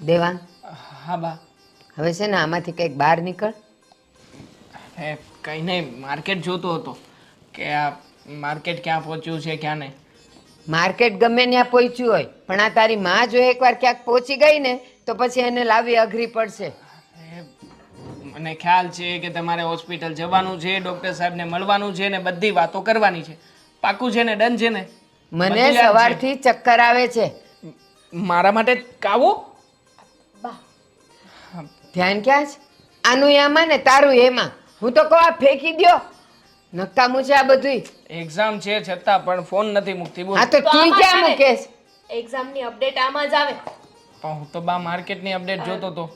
દેવાંગ, હા બા. હવે છે ને આમાંથી કંઈક બહાર નીકળ. કંઈ નહીં, માર્કેટ જોતો હતો કે આ માર્કેટ ક્યાં પહોંચ્યું છે ક્યાં નહીં. માર્કેટ ગમે ત્યાં પહોંચ્યું હોય, પણ આ તારી માં જો એકવાર ક્યાંક પહોંચી ગઈ ને તો પછી એને લાવવી અઘરી પડશે. મને ખ્યાલ છે કે તમારે હોસ્પિટલ જવાનું છે, ડૉક્ટર સાહેબને મળવાનું છે ને બધી વાતો કરવાની છે. પાક્કું છે ને? ડન છે ને? મને સવારથી ચક્કર આવે છે. મારા માટે કાવો? ધ્યાન ક્યાં છે? આનું એમાં ને તારું એમાં. હું તો કહું આ ફેંકી દ્યો. નકામું છે આ બધું. એક્ઝામ છે છતાં પણ ફોન નથી મૂકતી. બોલ. હા તો તું ક્યાં મૂકેશ? એક્ઝામની અપડેટ આમાં જ આવે. હું તો બા માર્કેટની અપડેટ જોતો હતો.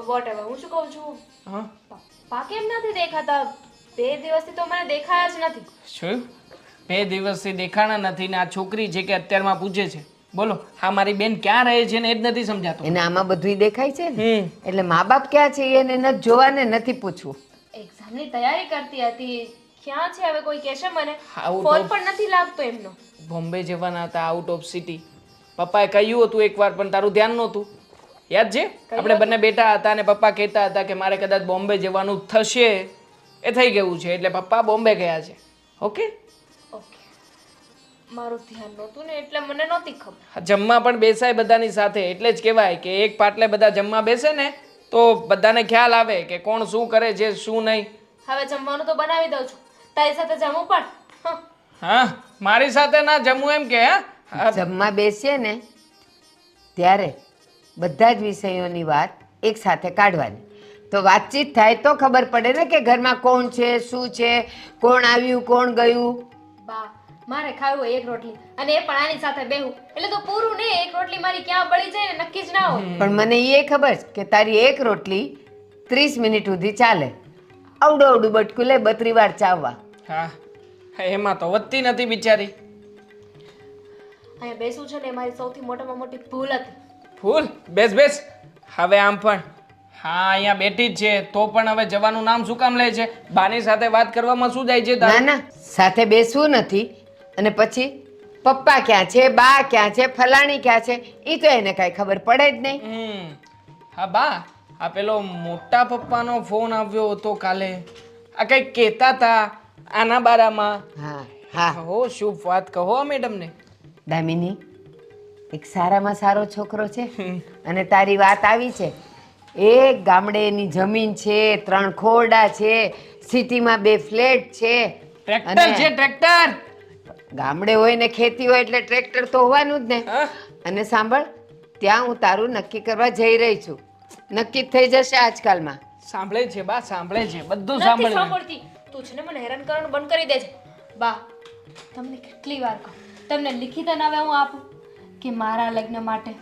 વોટએવર. હું શું કહું છું, હા પપ્પા કેમ નથી દેખાતા? 2 દિવસથી તો મને દેખાયા જ નથી. શું? 2 દિવસથી દેખાણા નથી ને આ છોકરી છે કે અત્યારમાં પૂછે છે? બોલો, હા મારી બેન ક્યાં રહે છે ને એ જ નથી સમજાતું. એને આમાં બધું દેખાય છે ને, એટલે મા બાપ ક્યાં છે એને નથી જોવા ને નથી પૂછવું. એક્ઝામની તૈયારી કરતી હતી. ક્યાં છે હવે? કોઈ કહેશે મને? Out ફોન of- પણ નથી લાગતો એમનો. બોમ્બે જવાના હતા, આઉટ ઓફ સિટી. પપ્પાએ કહ્યું હતું એકવાર પણ તારું ધ્યાન નહોતું. યાદ છે? આપણે બંને બેઠા હતા અને પપ્પા કહેતા હતા કે મારે કદાચ બોમ્બે જવાનું થશે. એ થઈ ગયું છે એટલે પપ્પા બોમ્બે ગયા છે. ઓકે? ઓકે. મારું ધ્યાન નહોતું ને એટલે મને નહોતી ખબર. જમવા પણ બેસાય બધાની સાથે, એટલે જ કહેવાય કે એક પાટલે બધા જમવા બેસે ને તો બધાને ખ્યાલ આવે કે કોણ શું કરે છે શું નહીં. હવે જમવાનું તો બનાવી દઉં છું. તારી સાથે જમું પણ. હા, મારી સાથે ના જમવું એમ કે? હા, જમવા બેસીએ ને ત્યારે બધા જ વિષયોની વાત એક સાથે કાઢવાની, તો વાતચીત થાય તો ખબર પડે ને કે ઘરમાં કોણ છે, શું છે, કોણ આવ્યું, કોણ ગયું. બા, મારે ખાવું હોય એક રોટલી અને એ પણ આની સાથે બેહું એટલે તો પૂરું ને. એક રોટલી મારી ક્યાં બળી જાય ને નક્કી જ ના હોય. પણ મને એ ખબર છે કે તારી એક રોટલી 30 મિનિટ સુધી ચાલે. અવડું અવડું બટકું લે 32 વાર ચાવવા. હા, એમાં તો વધતી નથી બિચારી. અહીંયા બેસવું છે ને એ મારી સૌથી મોટામાં મોટી ભૂલ હતી. ફૂલ બેસ બેસ. હવે આમ પણ હા અહીંયા બેઠી જ છે તો પણ હવે જવાનું નામ શું કામ લે છે? બાની સાથે વાત કરવામાં શું જાય છે ના તારું? ના, સાથે બેસવું નથી. અને પછી પપ્પા ક્યાં છે, બા ક્યાં છે, ફલાણી ક્યાં છે, એ તો એને કાંઈ ખબર પડે જ નહીં. હા બા, આ પેલો મોટા પપ્પાનો ફોન આવ્યો હતો કાલે. આ કંઈક કહેતા હતા આના બારામાં. હા હા, હો શુભ વાત કહો મેડમને. દામિની એક સારામાં સારો છોકરો છે અને તારી વાત આવી છે. એક ગામડેની જમીન છે, 3 ખોરડા છે, સિટીમાં 2 ફ્લેટ છે. ટ્રેક્ટર છે ટ્રેક્ટર. ગામડે હોય ને ખેતી હોય એટલે ટ્રેક્ટર તો હોવાનું જ ને. હા? અને સાંભળ, ત્યાં હું તારું નક્કી કરવા જઈ રહી છું. નક્કી જ થઈ જશે આજકાલમાં. સાંભળે છે બા, સાંભળે છે, બધું નથી સાંભળે. સાંભળતી. તું છે ને મને હેરાન કરવાનું બંધ કરી દેજે. બા, તમને કેટલી વાર કહું, તમને લિખિત હવે હું આપું કે મારા લગ્ન માટે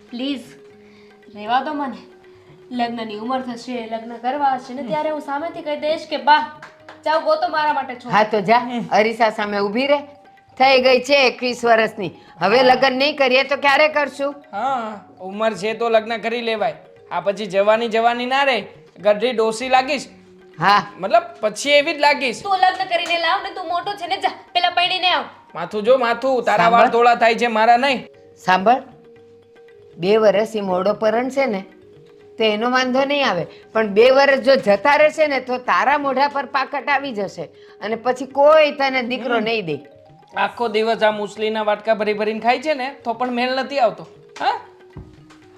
પ્લીઝ રહેવા દો મને. લગ્નની ઉંમર થશે, લગ્ન કરવા હશે ને ત્યારે હું સામેથી કહી દઈશ કે બા જાઓ ગોતો મારા માટે છો. હા તો જા, અરીસા સામે ઊભી રહે. થઈ ગઈ છે 21 વર્ષની. હવે લગ્ન નહીં કરીએ તો ક્યારે કરશું? હા, ઉંમર છે તો લગ્ન કરી લેવાય. આ પછી જવાની જવાની ના રે, ગઢી ડોસી લાગીશ. હા, મતલબ પછી એવી જ લાગીશ. તું લગ્ન કરીને લાવ ને. તું મોટો છે ને, જા પેલા પૈણીને આવ. માથું જો માથું, તારા સાંભળ. વાળ થોડા થાય છે મારા નહીં. સાંભળ, 2 વર્ષ ઈ મોડો પરણશે ને તો એનો વાંધો નહીં આવે, પણ 2 વર્ષ જો જતા રહેશે ને તો તારા મોઢા પર પાકટ આવી જશે અને પછી કોઈ તને દીકરો નહીં દે. આખો દિવસ આ મુસલીના વાટકા ભરી ભરીને ખાય છે ને તો પણ મેલ નથી આવતો. હા,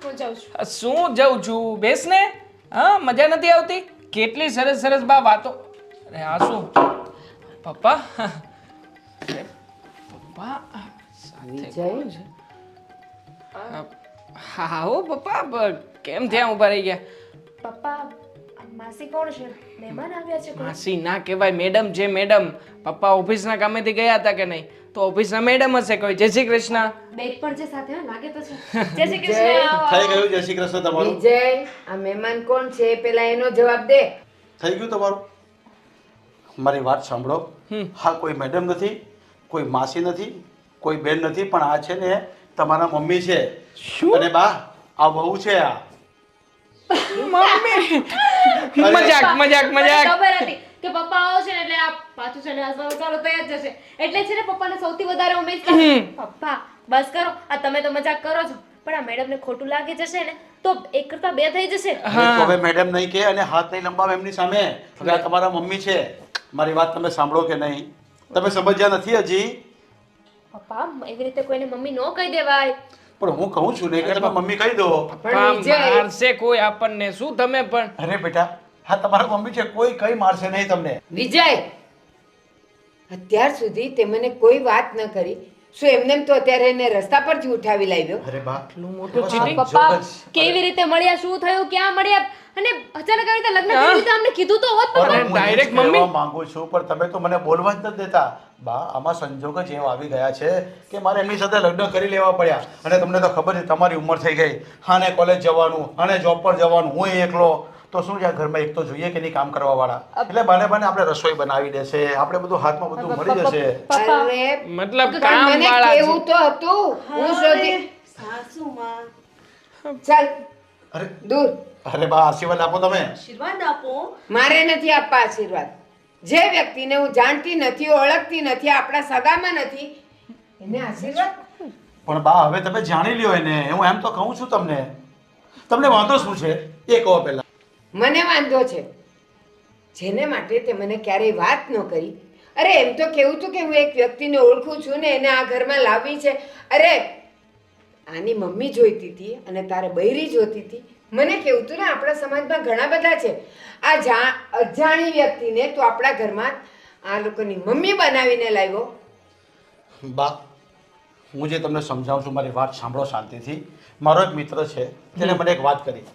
હું જાઉં છું. શું જઉં છું? બેસ ને. હા, મજા નથી આવતી? કેટલી સરસ સરસ બા વાતો. અરે આ શું પપ્પા? અરે, પપ્પા સાથે કોણ છે? હા હો પપ્પા, કેમ ત્યાં ઊભા રહી ગયા? પપ્પા, આ માસી કોણ છે? મહેમાન આવ્યા છે કોઈ? માસી ના કહેવાય, મેડમ છે મેડમ. પપ્પા ઓફિસના કામેથી ગયા હતા કે નહીં? તો ઓફિસના મેડમ હશે કોઈ. જય શ્રી કૃષ્ણ. બેગ પણ છે સાથે, હો, લાગે તો છે. જય શ્રી કૃષ્ણ. આવો, થઈ આવો. ગયું જય શ્રી કૃષ્ણ તમારું? વિજય, આ મહેમાન કોણ છે પેલા એનો જવાબ દે. થઈ ગયું તમારું? મારી વાત સાંભળો. હા, કોઈ મેડમ નથી, કોઈ માસી નથી, કોઈ બેન નથી, પણ આ છે ને તમારા મમ્મી છે. અને બા આ વહુ છે. આ મમ્મી મજાક મજાક મને મજાક. ખબર હતી કે પપ્પા આવશે ને એટલે આ પાછું છે ને હસવાનું ચાલુ થઈ જ જશે. એટલે છે ને પપ્પાને સૌથી વધારે ઉમેદ લાગે. પપ્પા બસ કરો, આ તમે તો મજાક કરો છો. પણ આ મેડમને ખોટું લાગી જશે ને તો એક કરતા બે થઈ જશે. અરે તો હવે મેડમ નહીં કે અને હાથ નહીં લંબાવે એમની સામે. હવે આ તમારા મમ્મી છે, મારી વાત તમે સાંભળો કે નહીં? તમે સમજ્યા નથી હજી? પપ્પા એવી રીતે કોઈને મમ્મી ન કહી દેવાય. પણ હું કહું છું ને કે તમે મમ્મી કહી દો. પપ્પા વિજય, મારશે કોઈ આપણને શું તમે પણ અરે બેટા, હા તમારા મમ્મી છે, કોઈ કઈ મારશે નહીં તમને. વિજય, અત્યાર સુધી તે મને કોઈ વાત ન કરી. શું એમને તો અત્યારે એને રસ્તા પરથી ઉઠાવી લાવ્યો? અરે બા, આટલું મોટું હા, ચીટિંગ પપ્પા કેવી રીતે મળ્યા, શું થયું, ક્યાં મળ્યા અને અચાનક આવી રીતે લગ્ન કેવી રીતે અમને કીધું તો હોત પપ્પા. પણ હું direct direct મમ્મી મમ્મી. માંગુ છું, પણ તમે તો મને બોલવા જ નથી દેતા. બા, આમાં સંજોગ જ એવા આવી ગયા છે કે મારે એમની સાથે લગ્ન કરી લેવા પડ્યા. અને તમને તો ખબર છે, તમારી ઉંમર થઈ ગઈ, હાને કોલેજ જવાનું, હાને જોબ પર જવાનું, હું એકલો, તો શું છે આ ઘરમાં એક તો જોઈએ કે નહીં કામ કરવા વાળા. એટલે બાને આપણે રસોઈ બનાવી દેશે, આપણે બધું હાથમાં બધું મળી જશે. પપ્પા અરે મતલબ પણ કામ મને વાળા કેવું તો હતું. હું શોધી સાસુમાં ચાલ અરે દૂર. અરે બા, આશીર્વાદ આપો તમે. આશીર્વાદ આપો. મારે નથી આપવા આશીર્વાદ. જે વ્યક્તિને હું જાણતી નથી, ઓળખતી નથી, આપણા સગામાં નથી, એને આશીર્વાદ? પણ બા, હવે તમે જાણી લ્યો એને. હું એમ તો કહું છું તમને. તમને વાંધો શું છે એ કહો પહેલા. મને વાંધો છે જેને માટે તે મને ક્યારેય વાત ન કરી. અરે એમ તો કેવું હતું કે હું એક વ્યક્તિને ઓળખું છું ને એને આ ઘરમાં લાવી છે. અરે આની મમ્મી જોઈતી હતી અને તારે બૈરી જોતી હતી. મને કેવું હતું ને આપણા સમાજમાં ઘણા બધા છે. આ અજાણી વ્યક્તિને તું આપણા ઘરમાં આ લોકોની મમ્મી બનાવીને લાવ્યો. બા, હું જે તમને સમજાવું છું, મારી વાત સાંભળો શાંતિથી. મારો એક મિત્ર છે, તેણે મને એક વાત કરી.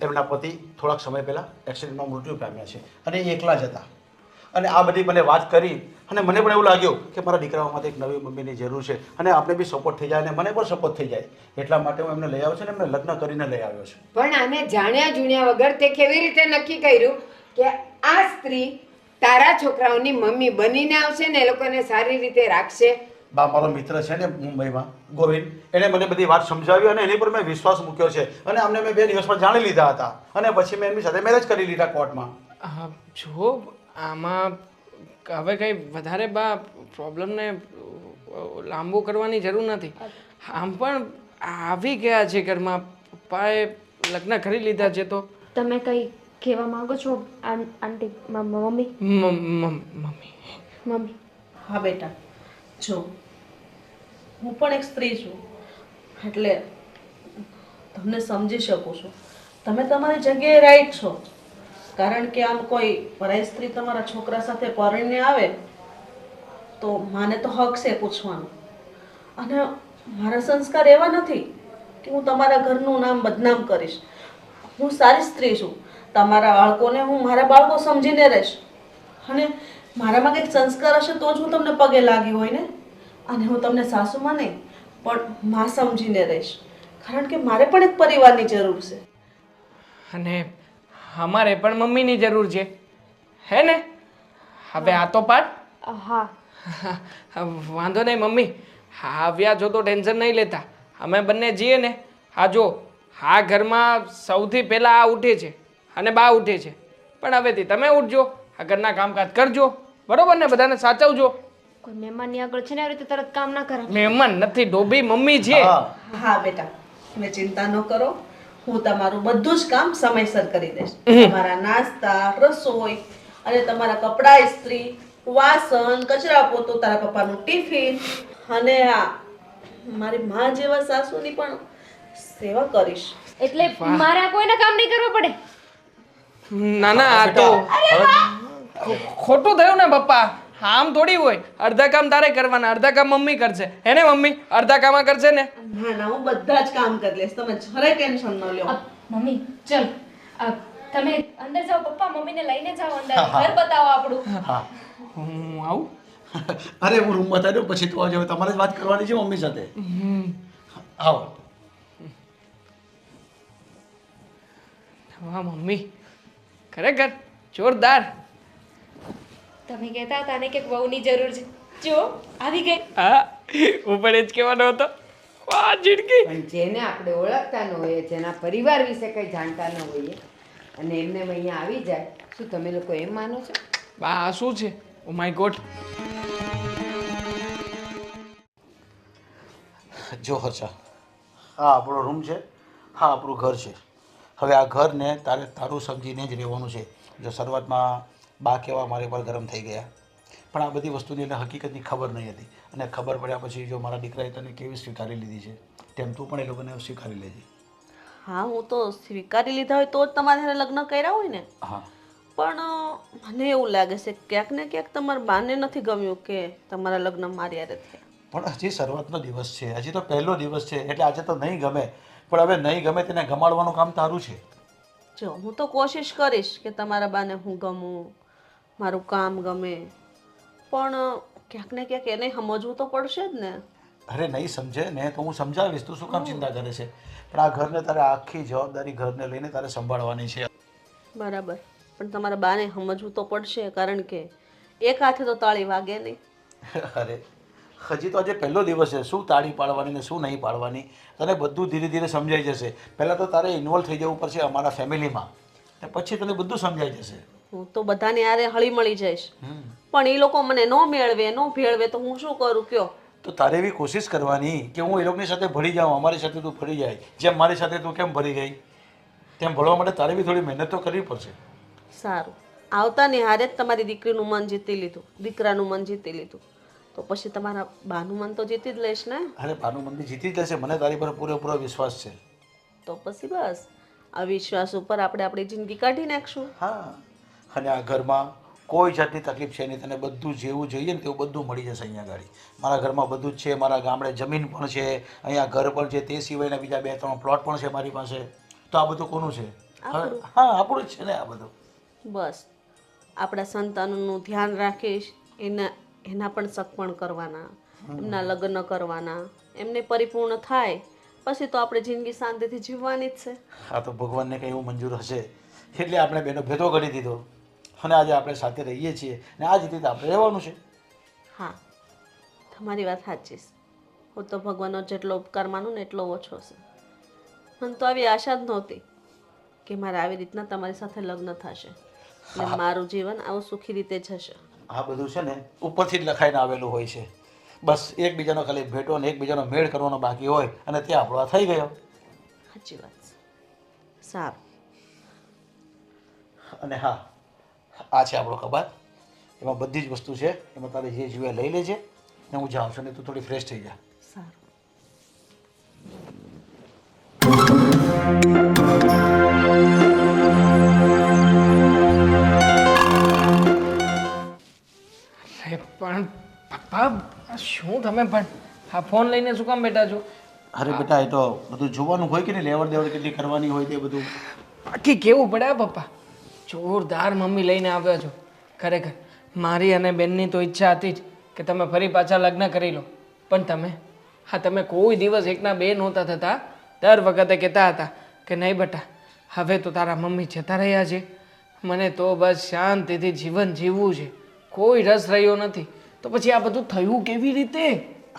તેમના પતિ થોડાક સમય પહેલાં એક્સિડન્ટમાં મૃત્યુ પામ્યા છે અને એ એકલા જ હતા. અને આ બધી મને વાત કરી અને મને પણ એવું લાગ્યું કે મારા દીકરાઓ માટે એક નવી મમ્મીની જરૂર છે અને આપણે બી સપોર્ટ થઈ જાય અને મને પણ સપોર્ટ થઈ જાય. એટલા માટે હું એમને લઈ આવ્યો છું અને એમને લગ્ન કરીને લઈ આવ્યો છું. પણ આને જાણ્યા જુણ્યા વગર તે કેવી રીતે નક્કી કર્યું કે આ સ્ત્રી તારા છોકરાઓની મમ્મી બનીને આવશે ને એ લોકોને સારી રીતે રાખશે? બા, મારો મિત્ર છે ને મુંબઈમાં, ગોવિંદ, એણે મને બધી વાત સમજાવી અને એની પર મેં વિશ્વાસ મૂક્યો છે અને અમને મેં 2 દિવસમાં જાણી લીધા હતા અને પછી મેં એમની સાથે મેરેજ કરી લીધા કોર્ટમાં. જો આમાં હવે કંઈ વધારે બા પ્રોબ્લેમને લાંબુ કરવાની જરૂર નથી. આમ પણ આવી ગયા છે ઘરમાં, પપ્પાએ લગ્ન કરી લીધા છે તો તમે કઈ કહેવા માંગો છો આંટી? મમ્મી મમ્મી હા બેટા, જો હું પણ એક સ્ત્રી છું એટલે તમને સમજી શકું છું. તમે તમારી જગ્યાએ રાઈટ છો. કારણ કે આમ કોઈ પરાઈ સ્ત્રી તમારા છોકરા સાથે પરણીને આવે તો માને તો હક છે પૂછવાનો. અને મારા સંસ્કાર એવા નથી કે હું તમારા ઘરનું નામ બદનામ કરીશ. હું સારી સ્ત્રી છું. તમારા બાળકોને હું મારા બાળકો સમજીને રહીશ. અને મારામાં કંઈક સંસ્કાર હશે તો જ હું તમને પગે લાગી હોય ને. અને હું તમને સાસુમાં નહીં પણ માં સમજીને રહીશ. કારણ કે મારે પણ એક પરિવારની જરૂર છે. અને અમારે પણ મમ્મીની જરૂર છે, હે ને? હવે આ તો પાડ. હા વાંધો નહીં મમ્મી, આવ્યા છો તો ટેન્શન નહીં લેતા. અમે બંને જઈએ ને. હા જો, આ ઘરમાં સૌથી પહેલાં આ ઉઠે છે અને બા ઉઠે છે, પણ હવેથી તમે ઉઠજો, આ ઘરના કામકાજ કરજો, બરોબર ને? બધાને સાચવજો. કોઈ મહેમાનની આગળ છે ને આવી રીતે તરત કામ ના કરે. મહેમાન નથી, ડોબી મમ્મી છે. હા, હા બેટા, તમે ચિંતા ન કરો. હું તમારું બધું જ કામ સમયસર કરી દઈશ. તમારા નાસ્તા, રસોઈ અને તમારા કપડાં ઇસ્ત્રી, વાસણ, કચરા પોતું, તારા પપ્પાનું ટિફિન અને આ મારી માં જેવા સાસુની પણ સેવા કરીશ. એટલે મારે આ કોઈના કામ નહીં કરવું પડે. ના ના, આ તો ખોટું થયું ને પપ્પા. આમ થોડી હોય, અડધા કામ તારે કરવાના, અડધા કામ મમ્મી કરશે, હે ને મમ્મી? અડધા કામ કરશે ને? ના ના, હું બધા જ કામ કરી લઈશ. તમે જરાય ટેન્શન ન લો. મમ્મી ચલ તમે અંદર જાઓ, પપ્પા મમ્મીને લઈને જાઓ અંદર, ઘર બતાવો આપણું. હા. હું આવું? અરે હું રૂમમાં થાય પછી તો આવજો. તમારે જ વાત કરવાની છે મમ્મી સાથે. આવો. વાહ મમ્મી, ખરેખર જોરદાર. તમે કહેતા હતા ને કે વહુની જરૂર છે, જો આવી ગઈ. હા, હું પણ એ જ કહેવાનો હતો. વાહ જીડકી. પણ જેને આપણે ઓળખતા ન હોઈએ, જેના પરિવાર વિશે કંઈ જાણતા ન હોઈએ અને એમને અહીંયા આવી જાય, શું તમે લોકો એમ માનો છો? બા આ શું છે? Oh my God. જો હર્ષા, હા આપણો રૂમ છે, હા આપણું ઘર છે. હવે આ ઘરને તારે તારું સમજીને જ રહેવાનું છે. જો શરૂઆતમાં બા કહેવા મારી પર ગરમ થઈ ગયા, પણ આ બધી વસ્તુની એને હકીકતની ખબર નહીં હતી. અને ખબર પડ્યા પછી જો મારા દીકરાએ તને કેવી સ્વીકારી લીધી છે, તેમ તું પણ એ લોકોને સ્વીકારી લેજે. હા હું તો સ્વીકારી લીધા હોય તો જ તમારે હારે લગ્ન કર્યા હોય ને. હા પણ મને એવું લાગે છે ક્યાંક ને ક્યાંક તમારા બાને નથી ગમ્યું કે તમારા લગ્ન મારી હારે થયા. પણ હજી શરૂઆતનો દિવસ છે, હજી તો પહેલો દિવસ છે, એટલે આજે તો નહીં ગમે, પણ હવે નહીં ગમે તેને ગમાડવાનું કામ તારું છે. જો હું તો કોશિશ કરીશ કે તમારા બાને હું ગમું, મારું કામ ગમે, પણ ક્યાંક ને ક્યાંક એને સમજવું તો પડશે જ ને. અરે નહીં સમજે ને તો હું સમજાવીશ, તું શું કામ ચિંતા કરે છે? પણ આ ઘરને તારે આખી જવાબદારી ઘરને લઈને તારે સંભાળવાની છે. બરાબર, પણ તમારા બાને સમજવું તો પડશે, કારણ કે એક હાથે તો તાળી વાગે નહીં. અરે હજી તો આજે પહેલો દિવસ છે, શું તાળી પાડવાની ને શું નહીં પાડવાની તને બધું ધીરે ધીરે સમજાઈ જશે. પહેલાં તો તારે ઇન્વોલ્વ થઈ જવું પડશે અમારા ફેમિલીમાં, ને પછી તને બધું સમજાઈ જશે. હું તો બધાને હારે હળી મળી જઈશ, પણ એ લોકો મને ન મેળવે ન ભેળવે તો હું શું કરું કયો? તો તારે એવી કોશિશ કરવાની કે હું એ લોકોની સાથે ભળી જાઉં, અમારી સાથે તું ભળી જાય. જેમ મારી સાથે તું કેમ ભળી ગઈ, તેમ ભળવા માટે તારે બી થોડી મહેનત તો કરવી પડશે. સારું, આવતાની હારે જ તમારી દીકરીનું મન જીતી લીધું, દીકરાનું મન જીતી લીધું, તો પછી તમારા બાનું મન તો જીતી જ લઈશ ને. અરે બાનું મંદિર જીતી જશે, મને તારી પર પૂરેપૂરો વિશ્વાસ છે. તો પછી બસ આ વિશ્વાસ ઉપર આપણે આપણી જિંદગી કાઢી નાખશું. હા, અને આ ઘરમાં કોઈ જાતની તકલીફ છે નહીં, તને બધું જેવું જોઈએ ને તેવું બધું મળી જશે અહીંયા ગાડી. મારા ઘરમાં બધું જ છે, મારા ગામડે જમીન પણ છે, અહીંયા ઘર પણ છે, તે સિવાયના બીજા 2-3 પ્લોટ પણ છે મારી પાસે. તો આ બધું કોનું છે? હા આપણું જ છે ને આ બધું. બસ આપણા સંતાનોનું ધ્યાન રાખીશ, એના પણ સગપણ કરવાના, એમના લગ્ન કરવાના, એમને પરિપૂર્ણ થાય પછી તો આપણે જિંદગી શાંતિથી જીવવાની જ છે. આ તો ભગવાનને કંઈ એવું મંજૂર હશે એટલે આપણે બેનો ભેદો કરી દીધો અને આજે આપણે સાથે રહીએ છીએ ને આ જ રીતે આપણે રહેવાનું છે. હા તમારી વાત સાચી છે. હું તો ભગવાનનો જેટલો ઉપકાર માનું ને એટલો ઓછો છે. મને તો આવી આશા જ નહોતી કે મારે આવી રીતના તમારી સાથે લગ્ન થશે અને મારું જીવન આવું સુખી રીતે જશે. આ બધું છે ને ઉપરથી જ લખાઈને આવેલું હોય છે. બસ એકબીજાનો ખાલી ભેટો ને એકબીજાનો મેળ કરવાનો બાકી હોય અને ત્યાં આપણો આ થઈ ગયો. સાચી વાત છે. સારું. અને હા, આ છે આપણો કબાટ, એમાં બધી જ વસ્તુ છે, એમાં તારે જે જોઈએ લઈ લેજે ને હું જાઉં છું ને તું થોડી ફ્રેશ થઈ જા. સારું. અરે પણ પપ્પા આ શું તમે પણ આ ફોન લઈને શું કામ બેઠા છો? અરે બેટા એ તો બધું જોવાનું હોય કે નહીં, લેવડ દેવડ કેટલી કરવાની હોય તે બધું બાકી કેવું પડે આ પપ્પા, જોરદાર મમ્મી લઈને આવ્યા છો. ખરેખર મારી અને બેનની તો ઈચ્છા હતી જ કે તમે ફરી પાછા લગ્ન કરી લો, પણ તમે કોઈ દિવસ એકના બે નહોતા થતા. દર વખતે કહેતા હતા કે નહીં બેટા હવે તો તારા મમ્મી જતા રહ્યા છે, મને તો બસ શાંતિથી જીવન જીવવું છે, કોઈ રસ રહ્યો નથી. તો પછી આ બધું થયું કેવી રીતે?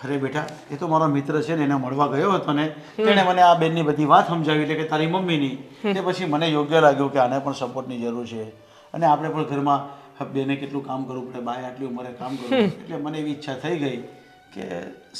અરે બેટા એ તો મારો મિત્ર છે ને એને મળવા ગયો હતો ને તેણે મને આ બેનની બધી વાત સમજાવી, એટલે કે તારી મમ્મીની. તે પછી મને યોગ્ય લાગ્યું કે આને પણ સપોર્ટની જરૂર છે અને આપણે પણ ઘરમાં બેને કેટલું કામ કરવું પડે, બાય આટલી ઉંમરે કામ કરવું, એટલે મને એવી ઈચ્છા થઈ ગઈ કે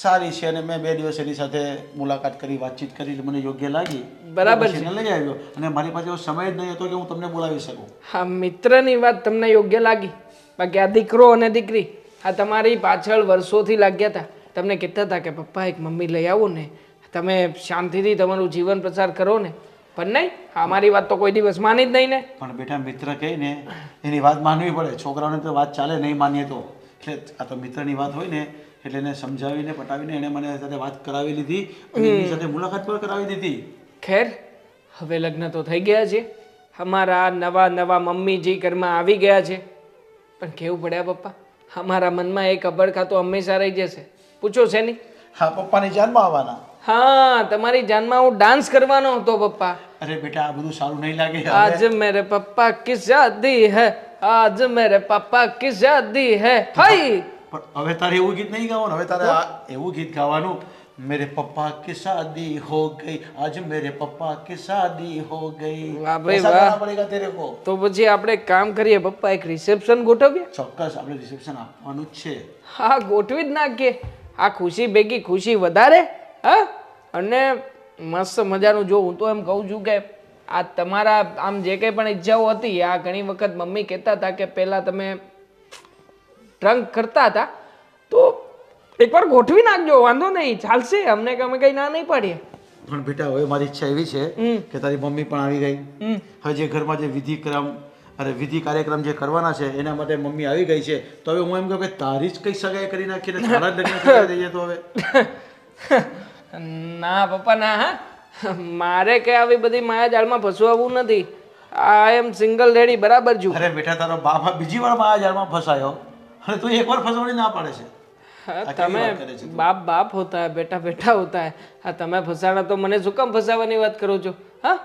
સારી છે અને મેં 2 દિવસ એની સાથે મુલાકાત કરી, વાતચીત કરી, મને યોગ્ય લાગી. બરાબર પછી એને લઈ આવ્યો અને મારી પાસે એવો સમય જ નહીં હતો કે હું તમને બોલાવી શકું. હા મિત્રની વાત તમને યોગ્ય લાગી, બાકી આ દીકરો અને દીકરી આ તમારી પાછળ વર્ષોથી લાગ્યા હતા. તમને કહેતા હતા કે પપ્પા એક મમ્મી લઈ આવો ને, તમે શાંતિથી તમારું જીવન પ્રસાર કરો ને, પણ નહીં, અમારી વાત તો કોઈ દિવસ માની જ નહીં ને. પણ બેટા મિત્ર કહે ને એની વાત માનવી પડે, છોકરાઓને તો વાત ચાલે નહીં માનીએ તો. એટલે આ તો મિત્રની વાત હોય ને એટલે એને સમજાવીને પટાવીને એણે મને સાથે વાત કરાવી લીધી અને એની સાથે મુલાકાત પણ કરાવી દીધી. ખેર હવે લગ્ન તો થઈ ગયા છે, અમારા નવા મમ્મીજી ઘરમાં આવી ગયા છે, પણ કેવું પડ્યા પપ્પા, અમારા મનમાં એક અબડકા તો હંમેશા રહી જશે. પૂછો છે નહીં? હા પપ્પાની જાનમાં આવવાના. હા તમારી જાનમાં હું ડાન્સ કરવાનો હતો પપ્પા. અરે બેટા આ બધું સારું નહીં લાગે. आज मेरे पापा की शादी है, आज मेरे पापा की शादी है. હાય પણ હવે તારે એવું ગીત નહીં ગાવાનું, હવે તારે એવું ગીત ગાવાનું, मेरे पापा की शादी हो गई, आज मेरे पापा की शादी हो गई. વાહ ભાઈ ऐसा વાહ. गाना पड़ेगा तेरे को. તો પછી આપણે એક કામ કરીએ પપ્પા, એક રિસેપ્શન ગોઠવીએ. ચોક્કસ આપણે રિસેપ્શન આપવાનું જ છે. હા ગોઠવી જ નાખીએ, આ ખુશી ભેગી ખુશી વધારે. હા અને મસ્ત મજાનું જો હું તો એમ કહું છું કે આ તમારા આમ જે કંઈ પણ ઈચ્છાઓ હતી આ ઘણી વખત મમ્મી કહેતા હતા કે પહેલાં તમે ડ્રંક કરતા હતા તો એકવાર ગોઠવી નાખજો, વાંધો નહીં, ચાલશે, અમને અમે કંઈ ના નહીં પાડીએ. પણ બેટા હવે મારી ઈચ્છા એવી છે કે તારી મમ્મી પણ આવી ગઈ. હવે જે ઘરમાં જે વિધિ કાર્યક્રમ જે કરવાના છે એના માટે મમ્મી આવી ગઈ છે, તો હવે હું એમ કહું કે તારી જ કઈ સગાઈ કરી નાખીને તારા જ લગ્ન કરી દઈએ તો હવે. ના પપ્પા ના, હા મારે કે આવી બધી માયાજાળમાં ફસવાવું નથી. આઈ એમ સિંગલ રેડી, બરાબર છું. અરે બેટા તારો બાપ બીજી વાર માયાજાળમાં ફસાયો અને તું એકવાર ફસવાની ના પાડે છે. हाँ, તમે બાપ બાપ હોતા है, બેટા બેટા હોતા है. હા તમે ફસાણા તો મને શું કામ ફસાવાની વાત કરો છો? હા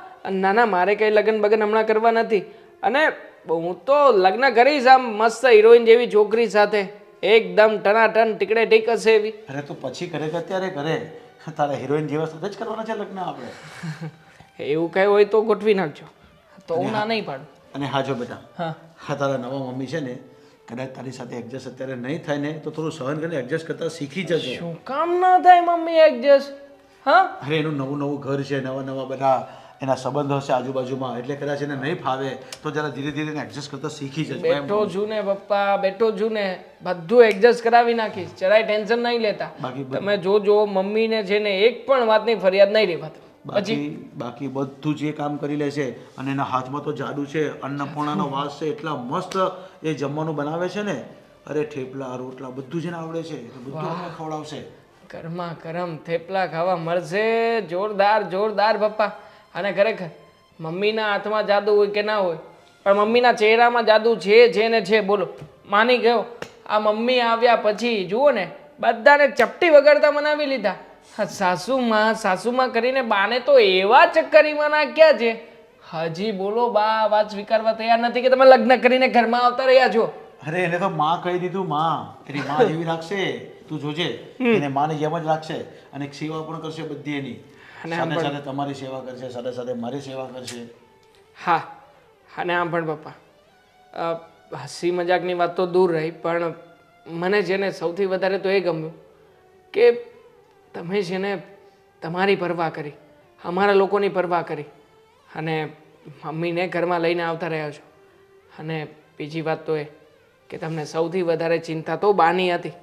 ના ના, મારે કંઈ લગ્ન બગન હમણાં કરવા નથી. અને હું તો લગ્ન કરીશ આમ મસ્ત હિરોઈન જેવી છોકરી સાથે, એકદમ ટનાટન ટીકડે ટીક હશે એવી. અરે તું પછી કરે કે અત્યારે કરે? તારા હિરોઈન જેવા સાથે જ કરવાના છે લગ્ન આપણે. એવું કંઈ હોય તો ગોઠવી નાખજો, તો હું ના નહીં પાડું. અને હા જો બેટા, હા હા તારા નવા મમ્મી છે ને, કદાચ તારી સાથે એડજસ્ટ અત્યારે નહીં થાય ને તો થોડું સહન કરીને એડજસ્ટ કરતા શીખી જજો. શું કામ ના થાય મમ્મી એડજસ્ટ? હા અરે એનું નવું નવું ઘર છે, નવા નવા બધા એના સંબંધો હશે આજુબાજુમાં, એટલે કદાચ એને નહીં ફાવે તો જરા ધીરે ધીરે એને એડજસ્ટ કરતા શીખી જજો. બેઠો છું ને પપ્પા, બેઠો છું ને, બધું એડજસ્ટ કરાવી નાખીશ, જરાય ટેન્શન નહીં લેતા. તમે જોજો મમ્મીને છે ને એક પણ વાતની ફરિયાદ નહીં રહેવાતી. બાકી બધું જે કામ કરી લે છે, અને એના હાથમાં તો જાદુ છે, અન્નપૂર્ણાનો વાસ છે, એટલા મસ્ત એ જમવાનું બનાવે છે ને, અરે થેપલા રોટલા બધું જ એને આવડે છે, એટલે બધું આપણે ખવડાવશે. ગરમા ગરમ થેપલા ખાવા મળશે, જોરદાર જોરદાર પપ્પા. અને ખરેખર મમ્મીના હાથમાં જાદુ હોય કે ના હોય, પણ મમ્મીના ચહેરામાં જાદુ છે ને છે. બોલો, માની ગયો. આ મમ્મી આવ્યા પછી જુઓ ને બધાને ચપટી વગાડતા મનાવી લીધા. સાસુમાં કરીને બાને તો એવા ચક્કરીમાં નાખ્યા છે, હજી બોલો બા વાત સ્વીકારવા તૈયાર નથી કે તમે લગ્ન કરીને ઘરમાં આવતા રહ્યા છો. અરે એને તો માં કહી દીધું, માં એની માં જેવી રાખશે, તું જોજે, એને માની જેમ જ રાખશે, અને સેવા પણ કરશે બધી એની, સાથે સાથે તમારી સેવા કરશે, સાથે સાથે મારી સેવા કરશે. હા અને આમ પણ પપ્પા, હસી મજાકની વાત તો દૂર રહી, પણ મને છે ને સૌથી વધારે તો એ ગમ્યું કે તમે છે ને તમારી પરવા કરી, અમારા લોકોની પરવા કરી, અને મમ્મીને ઘરમાં લઈને આવતા રહ્યા છો. અને બીજી વાત તો એ કે તમને સૌથી વધારે ચિંતા તો બાની હતી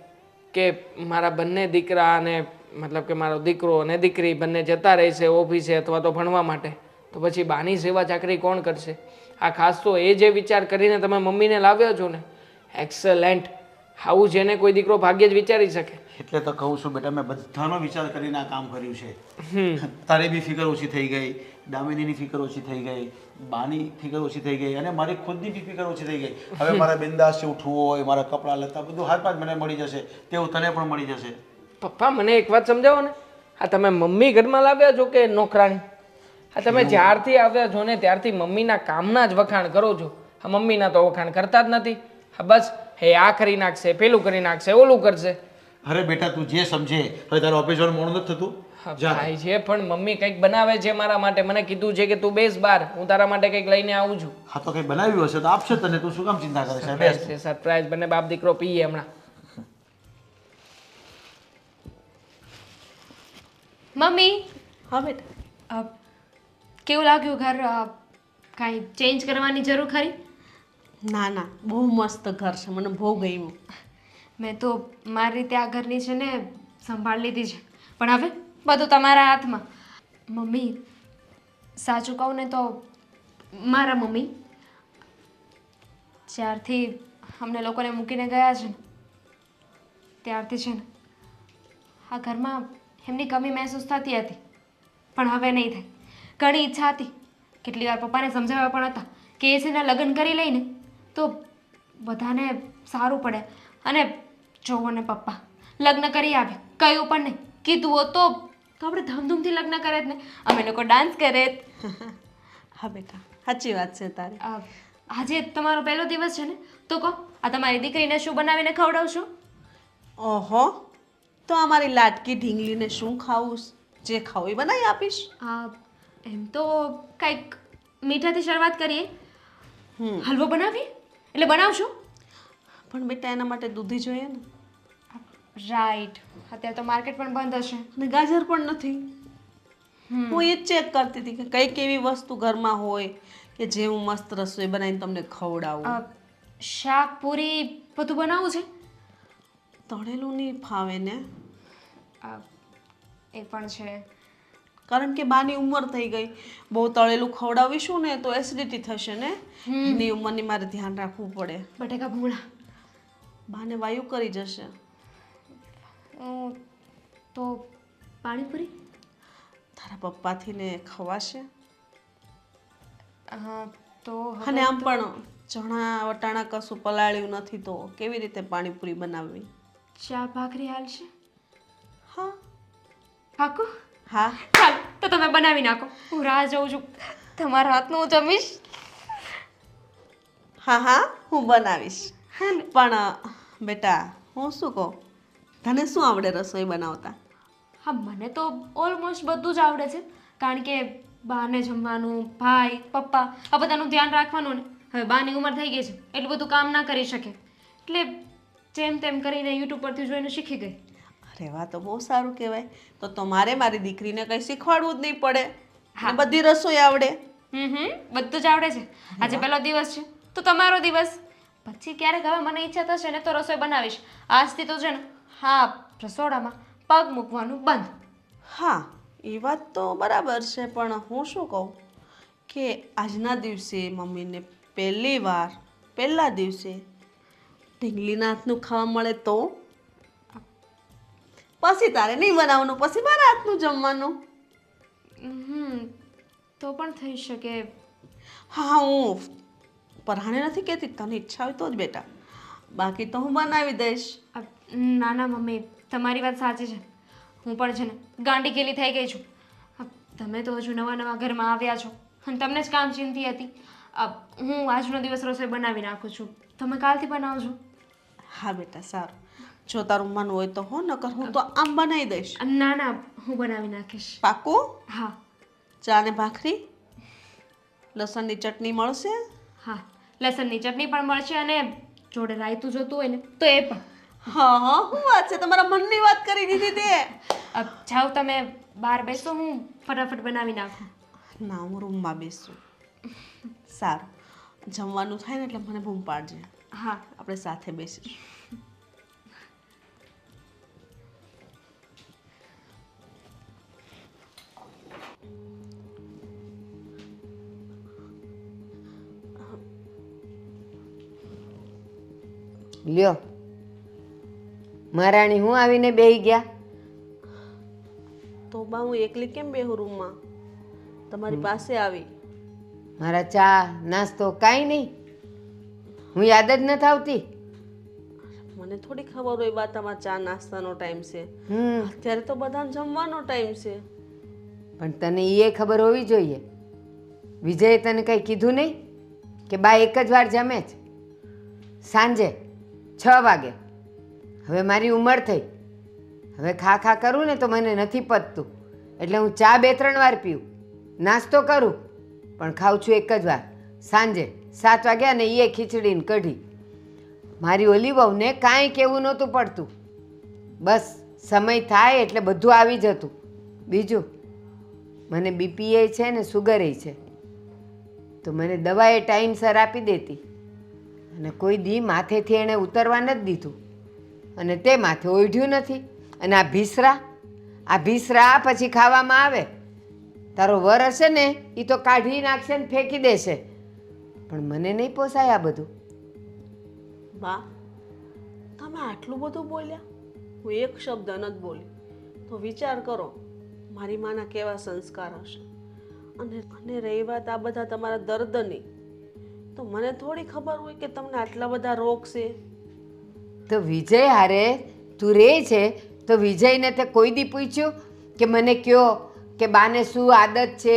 કે મારા બંને દીકરા, અને મતલબ કે મારો દીકરો અને દીકરી બંને જતા રહેશે ઓફિસે અથવા તો ભણવા માટે, તો પછી બાની સેવા ચાકરી કોણ કરશે? આ ખાસ તો એ જે વિચાર કરીને તમે મમ્મીને લાવ્યા છો ને, એક્સેલેન્ટ. આવું જેને કોઈ દીકરો ભાગ્યે જ વિચારી શકે. એટલે તો કહું છું બેટા, મેં બધાનો વિચાર કરીને આ કામ કર્યું છે. તારી બી ફિકર ઓછી થઈ ગઈ, દામિનીની ફિકર ઓછી થઈ ગઈ, બાની ફિકર ઓછી થઈ ગઈ, અને મારી ખુદની બી ફિકર ઓછી થઈ ગઈ. હવે મારા બિંદાસ ઉઠવું હોય, મારા કપડાં લતા બધું હાથમાં જ મને મળી જશે, તેવું તને પણ મળી જશે. પપ્પા મને એક વાત સમજાવો ને, આ તમે મમ્મી ઘરમાં લાવ્યા છો કે નોકરાણી? આ તમે જ્યારથી આવ્યા છો ને ત્યારથી મમ્મીના કામના જ વખાણ કરો છો. હા મમ્મીના તો વખાણ કરતા જ નથી. હા બસ હે આ કરી નાખશે, પેલું કરી નાખશે, ઓલું કરશે. અરે બેટા તું જે સમજે. હવે તારું ઓફિસ જવાનું મોડું નથી થતું? ભાઈ છે પણ મમ્મી કંઈક બનાવે છે મારા માટે, મને કીધું છે કે તું બેસ બહાર, હું તારા માટે કંઈક લઈને આવું છું. હા તો કંઈ બનાવ્યું હશે તો આપશે તને, તું શું કામ ચિંતા કરે છે? સરપ્રાઈઝ, બંને બાપ દીકરો પીએ હમણાં. મમ્મી, હા બેટા. કેવું લાગ્યું ઘર? કાંઈ ચેન્જ કરવાની જરૂર ખરી? ના ના, બહુ મસ્ત ઘર છે, મને બહુ ગમ્યું. મેં તો મારી રીતે આ ઘરની છે ને સંભાળ લીધી છે, પણ હવે બધું તમારા હાથમાં. મમ્મી, સાચું કહું ને તો મારા મમ્મી જ્યારથી અમને લોકોને મૂકીને ગયા છે ને ત્યારથી છે ને આ ઘરમાં એમની કમી મહેસૂસ થતી હતી, પણ હવે નહીં થાય. ઘણી ઈચ્છા હતી, કેટલી વાર પપ્પાને સમજાવ્યા પણ હતા કે એ છે ને લગ્ન કરી લઈને તો બધાને સારું પડે. અને જોવો ને પપ્પા લગ્ન કરી આવ્યા, કહ્યું પણ નહીં, કીધું હોત તો આપણે ધામધૂમથી લગ્ન કરે જ ને, અમે લોકો ડાન્સ કરે. હા બેટા, સાચી વાત છે તારી. આજે તમારો પહેલો દિવસ છે ને, તો કહો આ તમારી દીકરીને શું બનાવીને ખવડાવશો? ઓહો, તો અમારી લાટકી ઢીંગલીને શું ખાવું, જે ખાવું એ બનાવી આપીશ. એમ તો કંઈક મીઠાથી શરૂઆત કરીએ. હલવો બનાવીએ એટલે બનાવશો? પણ બેટા એના માટે દૂધી જોઈએ ને. રાઈટ, અત્યારે તો માર્કેટ પણ બંધ હશે અને ગાજર પણ નથી. હું એ જ ચેક કરતી હતી કે કઈ કેવી વસ્તુ ઘરમાં હોય કે જે હું મસ્ત રસોઈ બનાવીને તમને ખવડાવું. શાક પૂરી બધું બનાવવું છે? તળેલું નહીં ફાવે ને, એ પણ છે. કારણ કે બાની ઉંમર થઈ ગઈ, બહુ તળેલું ખવડાવીશું ને તો એસિડિટી થશે ને, એની ઉંમરની મારે ધ્યાન રાખવું પડે. બટેકા ભૂંગળા બાને વાયુ કરી જશે. તો પાણીપુરી? તારા પપ્પાથી ને ખવાશે. તો અને આમ પણ ચણા વટાણા કશું પલાળ્યું નથી તો કેવી રીતે પાણીપુરી બનાવવી? ચા ભાખરી હાલશે? હા પાકું? હા ચાલ તો તમે બનાવી નાખો, હું રાહ જોઉં છું તમારા હાથનું હું જમીશ. હા હા હું બનાવીશ. પણ બેટા હું શું કહું, તને શું આવડે રસોઈ બનાવતા? હા, મને તો ઓલમોસ્ટ બધું જ આવડે છે, કારણ કે બાને જમવાનું, ભાઈ પપ્પા આ બધાનું ધ્યાન રાખવાનું ને. હવે બાની ઉંમર થઈ ગઈ છે, એટલું બધું કામ ના કરી શકે, એટલે જેમ તેમ કરીને યુટ્યુબ પરથી જોઈને શીખી ગઈ. અરે વાહ, તો બહુ સારું કહેવાય. તો મારે મારી દીકરીને કંઈ શીખવાડવું જ નહીં પડે. હા, બધી રસોઈ આવડે. બધું જ આવડે છે. આજે પહેલો દિવસ છે તો તમારો દિવસ, પછી ક્યારેક હવે મને ઈચ્છા થશે ને તો રસોઈ બનાવીશ. આજથી તો છે ને હા રસોડામાં પગ મૂકવાનું બંધ. હા એ વાત તો બરાબર છે, પણ હું શું કહું કે આજના દિવસે મમ્મીને પહેલા દિવસે ઢીંગલીના હાથનું ખાવા મળે તો પછી તારે નહીં બનાવવાનું, પછી મારા હાથનું જમવાનું. તો પણ થઈ શકે. હા હું પરહાણે નથી કહેતી, તને ઈચ્છા હોય તો જ બેટા, બાકી તો હું બનાવી દઈશ. ના ના મમ્મી, તમારી વાત સાચી છે. હું પણ છે ને ગાંડી ગેલી થઈ ગઈ છું. તમે તો હજુ નવા ઘરમાં આવ્યા છો અને તમને જ કામ ચિંતી હતી. હું આજનો દિવસ રસોઈ બનાવી નાખું છું, તમે કાલથી બનાવજો. હા બેટા સારું, જો તારું મન હોય તો હો, નકર હું તો આમ બનાવી દઈશ. ના ના, હું બનાવી નાખીશ. પાકું? હા. ચા ને ભાખરી, લસણની ચટણી મળશે? હા, લસણની ચટણી પણ મળશે અને જોડે રાયતું જોતું હોય ને તો એ પણ. હા હા, શું વાત છે, તમારા મનની વાત કરી દીધી તે. જાઓ તમે બહાર બેસો, હું ફટાફટ બનાવી નાખું. ના, હું રૂમમાં બેસું. સારું, જમવાનું થાય ને એટલે મને બૂમ પાડજે. હા, આપણે સાથે બેસીશું. લ્યો મહારાણી, હું આવીને બેહી ગયા. તો બા હું એકલી કેમ બેહું રૂમમાં? તમારી પાસે આવી. મારા ચા નાસ્તો કાંઈ નહીં? હું યાદ જ નથી આવતી? મને થોડી ખબર હોય બા તમારા ચા નાસ્તાનો ટાઈમ છે. અત્યારે તો બધાને જમવાનો ટાઈમ છે. પણ તને એ ખબર હોવી જોઈએ. વિજયે તને કંઈ કીધું નહીં કે બા એક જ વાર જમે જ, સાંજે 6 વાગે. હવે મારી ઉંમર થઈ, હવે ખા કરું ને તો મને નથી પતતું, એટલે હું ચા 2-3 વાર પીઉં, નાસ્તો કરું, પણ ખાઉં છું એક જ વાર સાંજે 7 વાગ્યા ને એ ખીચડીને કઢી. મારી ઓલી વહુને કાંઈ કહેવું નહોતું પડતું, બસ સમય થાય એટલે બધું આવી જતું. બીજું મને બીપીએ છે ને સુગરે છે, તો મને દવાએ ટાઈમસર આપી દેતી, અને કોઈ દી માથેથી એણે ઉતરવા નથી દીધું, અને તે માથે ઓઢ્યું નથી. અને આ ભીસરા પછી ખાવામાં આવે. તારો વર હશે ને એ તો કાઢી નાખશે ને ફેંકી દેશે, પણ મને નહીં પોસાય આ બધું. બા તમે આટલું બધું બોલ્યા, હું એક શબ્દ નથી બોલી. તો વિચાર કરો મારી માના કેવા સંસ્કાર હશે. અને રહી વાત આ બધા તમારા દર્દની, તો મને થોડી ખબર હોય કે તમને આટલા બધા રોગ છે. તો વિજય હારે તું રહે છે તો વિજયને તે કોઈ દી પૂછ્યું કે મને કયો કે બાને શું આદત છે,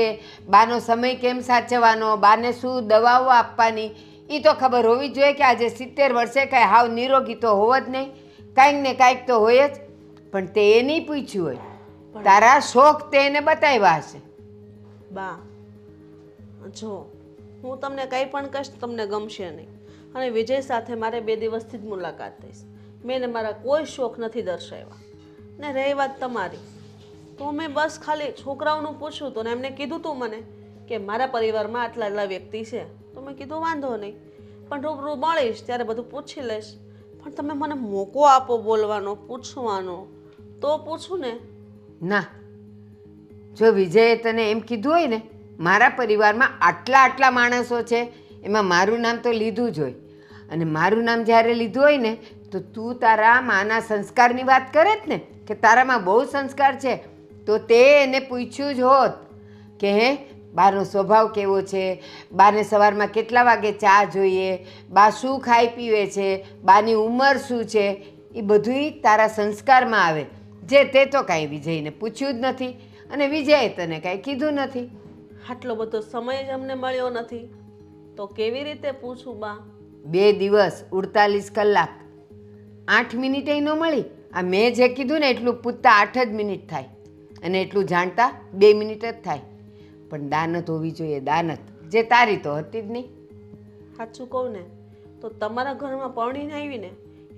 બાનો સમય કેમ સાચવવાનો, બાને શું દવાઓ આપવાની? એ તો ખબર હોવી જોઈએ કે આજે 70 વર્ષે કાંઈ હાવ નિરોગી તો હોવ જ નહીં, કાંઈક ને કાંઈક તો હોય જ. પણ તે એ નહીં પૂછ્યું હોય, તારા શોખ તે એને બતાવ્યા હશે. બા જો હું તમને કંઈ પણ કહીશ તમને ગમશે નહીં, અને વિજય સાથે મારે 2 દિવસથી જ મુલાકાત થઈશ. મેં મારા કોઈ શોખ નથી દર્શાવ્યા. ને રહી વાત તમારી, તો મેં બસ ખાલી છોકરાઓનું પૂછ્યું હતું ને એમને કીધું તું મને કે મારા પરિવારમાં આટલા આટલા વ્યક્તિ છે. તો મેં કીધું વાંધો નહીં, પણ રૂબરૂ મળીશ ત્યારે બધું પૂછી લઈશ. પણ તમે મને મોકો આપો બોલવાનો, પૂછવાનો, તો પૂછું ને. ના, જો વિજયે તને એમ કીધું હોય ને મારા પરિવારમાં આટલા આટલા માણસો છે, એમાં મારું નામ તો લીધું જ હોય. અને મારું નામ જ્યારે લીધું હોય ને તો તું તારા માના સંસ્કારની વાત કરે જ ને કે તારામાં બહુ સંસ્કાર છે, તો તે એને પૂછ્યું જ હોત કે હે બાનો સ્વભાવ કેવો છે, બાને સવારમાં કેટલા વાગે ચા જોઈએ, બા શું ખાઈ પીવે છે, બાની ઉંમર શું છે, એ બધુંય તારા સંસ્કારમાં આવે. જે તે તો કાંઈ વિજયને પૂછ્યું જ નથી અને વિજયે તને કાંઈ કીધું નથી. આટલો બધો સમય જ અમને મળ્યો નથી તો કેવી રીતે પૂછું બા? 2 દિવસ 48 કલાક 8 મિનિટે ન મળી. આ મેં જે કીધું ને એટલું પૂછતા 8 જ મિનિટ થાય અને એટલું જાણતા 2 મિનિટ જ થાય. પણ દાનત હોવી જોઈએ, દાનત, જે તારી તો હતી જ નહીં. સાચું કહું ને તો તમારા ઘરમાં પરણીને આવીને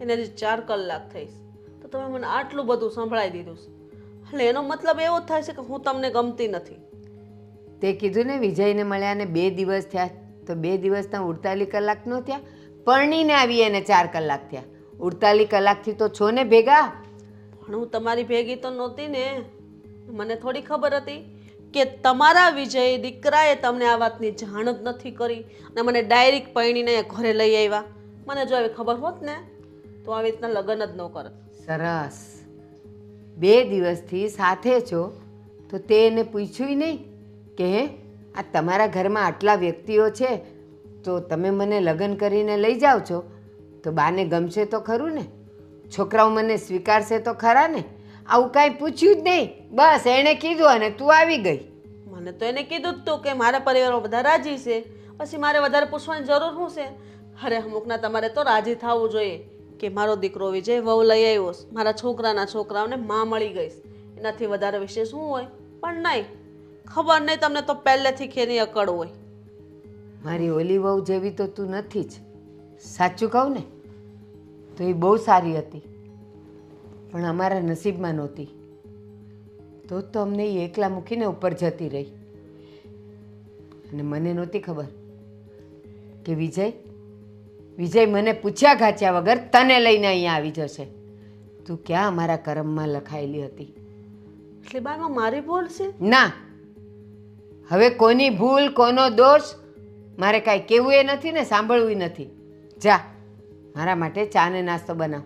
એને હજી 4 કલાક થઈશ તો તમે મને આટલું બધું સંભળાવી દીધું છે. એટલે એનો મતલબ એવો જ થાય છે કે હું તમને ગમતી નથી. તે કીધું ને વિજયને મળ્યાને 2 દિવસ થયા, તો 2 દિવસના 48 કલાક ન થયા? પરણીને આવી એને 4 કલાક થયા. 48 કલાકથી તો છો ને ભેગા. પણ હું તમારી ભેગી તો નહોતી ને. મને થોડી ખબર હતી કે તમારા વિજય દીકરાએ તમને આ વાતની જાણ જ નથી કરી અને મને ડાયરેક્ટ પરણીને ઘરે લઈ આવ્યા. મને જો આવી ખબર હોત ને તો આવી રીતના લગ્ન જ ન કરત. સરસ. 2 દિવસથી સાથે છો તો તે એને પૂછ્યું નહીં કે હે આ તમારા ઘરમાં આટલા વ્યક્તિઓ છે તો તમે મને લગ્ન કરીને લઈ જાઓ છો તો બાને ગમશે તો ખરું ને, છોકરાઓ મને સ્વીકારશે તો ખરા ને? આવું કાંઈ પૂછ્યું જ નહીં. બસ એણે કીધું અને તું આવી ગઈ. મને તો એને કીધું જ તું કે મારા પરિવારમાં બધા રાજી છે, પછી મારે વધારે પૂછવાની જરૂર શું છે? અરે અમુકના તમારે તો રાજી થવું જોઈએ કે મારો દીકરો વિજય વહુ લઈ આવ્યો, મારા છોકરાના છોકરાઓને માં મળી ગઈશ. એનાથી વધારે વિશે શું હોય? પણ નહીં, ખબર નહીં તમને તો પહેલેથી ખેની અકડ હોય. મારી ઓલી વહુ જેવી તો તું નથી જ. સાચું કહું ને તો એ બહુ સારી હતી પણ અમારા નસીબમાં નહોતી. તો અમને એ એકલા મૂકીને ઉપર જતી રહી. અને મને નહોતી ખબર કે વિજય મને પૂછ્યા ગાચ્યા વગર તને લઈને અહીંયા આવી જશે. તું ક્યાં અમારા કરમમાં લખાયેલી હતી. એટલે બામાં મારી ભૂલ છે? ના, હવે કોની ભૂલ કોનો દોષ મારે કાંઈ કહેવું એ નથી ને સાંભળવું નથી. જા મારા માટે ચા ને નાસ્તો બનાવ.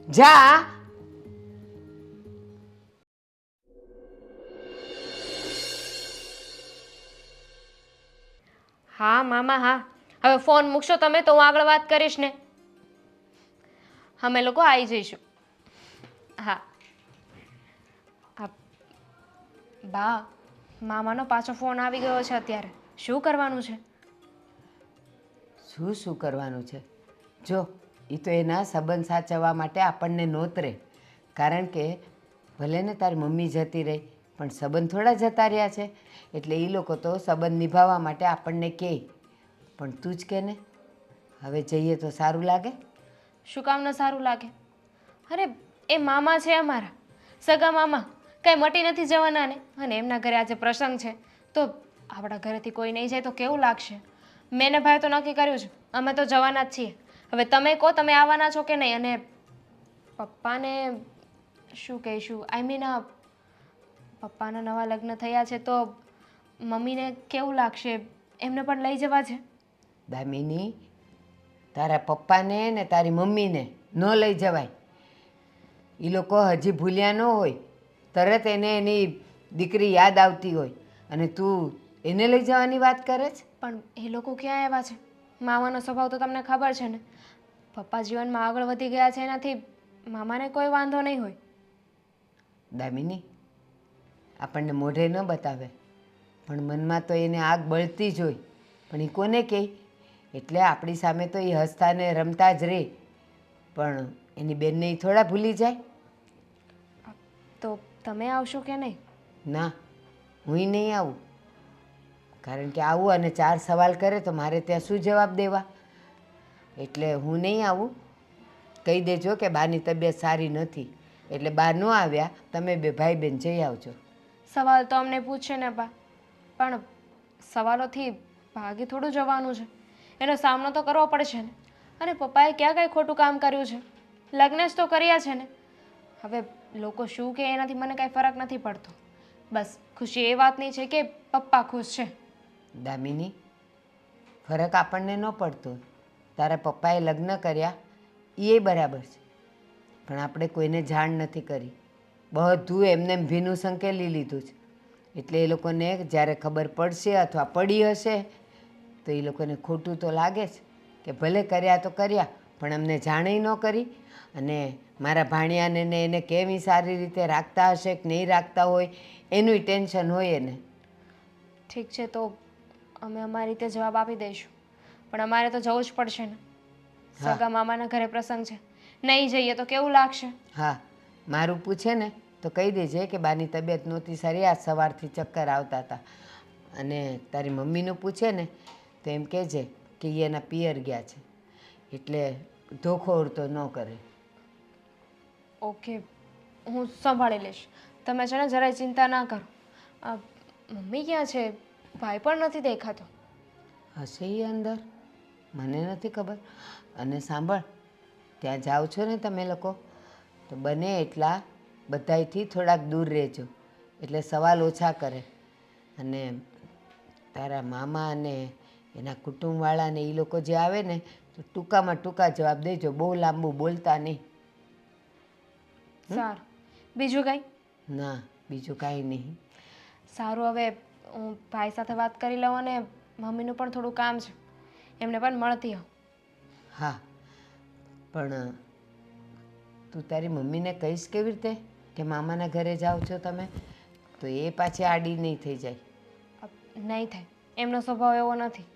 જા. હા મામા હા, હવે ફોન મૂકશો તમે તો હું આગળ વાત કરીશ ને. અમે લોકો આવી જઈશું. હા બા, મામાનો પાછો ફોન આવી ગયો છે અત્યારે. શું કરવાનું છે? શું કરવાનું છે? જો એ તો એના સંબંધ સાચવવા માટે આપણને નોતરે. કારણ કે ભલે ને તારી મમ્મી જતી રહી પણ સંબંધ થોડા જતા રહ્યા છે, એટલે એ લોકો તો સંબંધ નિભાવવા માટે આપણને કહે. પણ તું જ કે ને હવે જઈએ તો સારું લાગે? શું કામ ન સારું લાગે? અરે એ મામા છે અમારા, સગા મામા, કાંઈ મટી નથી જવાના ને. અને એમના ઘરે આજે પ્રસંગ છે તો આપણા ઘરેથી કોઈ નહીં જાય તો કેવું લાગશે? મેં ને ભાઈ તો નક્કી કર્યું છે, અમે તો જવાના જ છીએ. હવે તમે કહો તમે આવવાના છો કે નહીં. અને પપ્પાને શું કહીશું, આઈ મીન પપ્પાના નવા લગ્ન થયા છે તો મમ્મીને કેવું લાગશે? એમને પણ લઈ જવા છે. દામિની, તારા પપ્પાને ને તારી મમ્મીને ન લઈ જવાય. એ લોકો હજી ભૂલ્યા ન હોય, તરત એને એની દીકરી યાદ આવતી હોય અને તું એને લઈ જવાની વાત કરે છે. પણ એ લોકો ક્યાં આવ્યા છે? મામાનો સ્વભાવ તો તમને ખબર છે ને. પપ્પા જીવનમાં આગળ વધી ગયા છે એનાથી મામાને કોઈ વાંધો નહીં હોય. દામિની, આપણને મોઢે ન બતાવે પણ મનમાં તો એને આગ બળતી જ હોય. પણ એ કોને કહે? એટલે આપણી સામે તો એ હસતા ને રમતા જ રહે પણ એની બેનને એ થોડા ભૂલી જાય. તો તમે આવશો કે નહીં? ના, હું નહીં આવું. કારણ કે આવું અને 4 સવાલ કરે તો મારે ત્યાં શું જવાબ દેવા? એટલે હું નહીં આવું. કહી દેજો કે બાની તબિયત સારી નથી. એટલે બહાર ન આવ્યા, તમે બે ભાઈ બહેન જઈ આવજો. સવાલ તો અમને પૂછે ને બા, પણ સવાલોથી ભાગી થોડું જવાનું છે, એનો સામનો તો કરવો પડશે ને. અને પપ્પાએ ક્યાં કાંઈ ખોટું કામ કર્યું છે? લગ્ન જ તો કર્યા છે ને. હવે લોકો શું કે એનાથી મને કાંઈ ફરક નથી પડતો. બસ ખુશી એ વાતની છે કે પપ્પા ખુશ છે. દામિની, ફરક આપણને ન પડતો. તારા પપ્પાએ લગ્ન કર્યા એ બરાબર છે, પણ આપણે કોઈને જાણ નથી કરી. બધું એમને એમ ભીનું સંકેલી લીધું છે. એટલે એ લોકોને જ્યારે ખબર પડશે અથવા પડી હશે તો એ લોકોને ખોટું તો લાગે જ કે ભલે કર્યા તો કર્યા, પણ અમને જાણે ન કરી. અને મારા ભાણિયાને ને એને કેવી સારી રીતે રાખતા હશે કે નહીં રાખતા હોય એનું ટેન્શન હોય એને. ઠીક છે, તો અમે અમારી રીતે જવાબ આપી દઈશું, પણ અમારે તો જવું જ પડશે ને. સગા મામાના ઘરે પ્રસંગ છે, નહીં જઈએ તો કેવું લાગશે? હા, મારું પૂછે ને તો કહી દેજે કે બાની તબિયત નહોતી સારી, આજ સવારથી ચક્કર આવતા હતા. અને તારી મમ્મીનું પૂછે ને તો એમ કહેજે કે એ એના પિયર ગયા છે, એટલે ધોખો ઉડતો ન કરે. ઓકે, હું સંભાળી લઈશ. તમે છે ને જરાય ચિંતા ના કરો. મમ્મી ક્યાં છે? ભાઈ પણ નથી દેખાતો. હશે એ અંદર, મને નથી ખબર. અને સાંભળ, ત્યાં જાઓ છો ને તમે લોકો તો બને એટલા બધાયથી થોડાક દૂર રહેજો, એટલે સવાલ ઓછા કરે. અને તારા મામા અને એના કુટુંબવાળાને એ લોકો જે આવે ને તો ટૂંકામાં ટૂંકા જવાબ દેજો, બહુ લાંબુ બોલતા નહીં. સારું, બીજું કાંઈ? ના, બીજું કાંઈ નહીં. સારું, હવે હું ભાઈ સાથે વાત કરી લઉં અને મમ્મીનું પણ થોડું કામ છે, એમને પણ મળતી હોઉં. હા, પણ તું તારી મમ્મીને કહીશ કેવી રીતે કે મામાના ઘરે જાઓ છો તમે? તો એ પાછી આડી નહીં થઈ જાય. નહીં થાય, એમનો સ્વભાવ એવો નથી.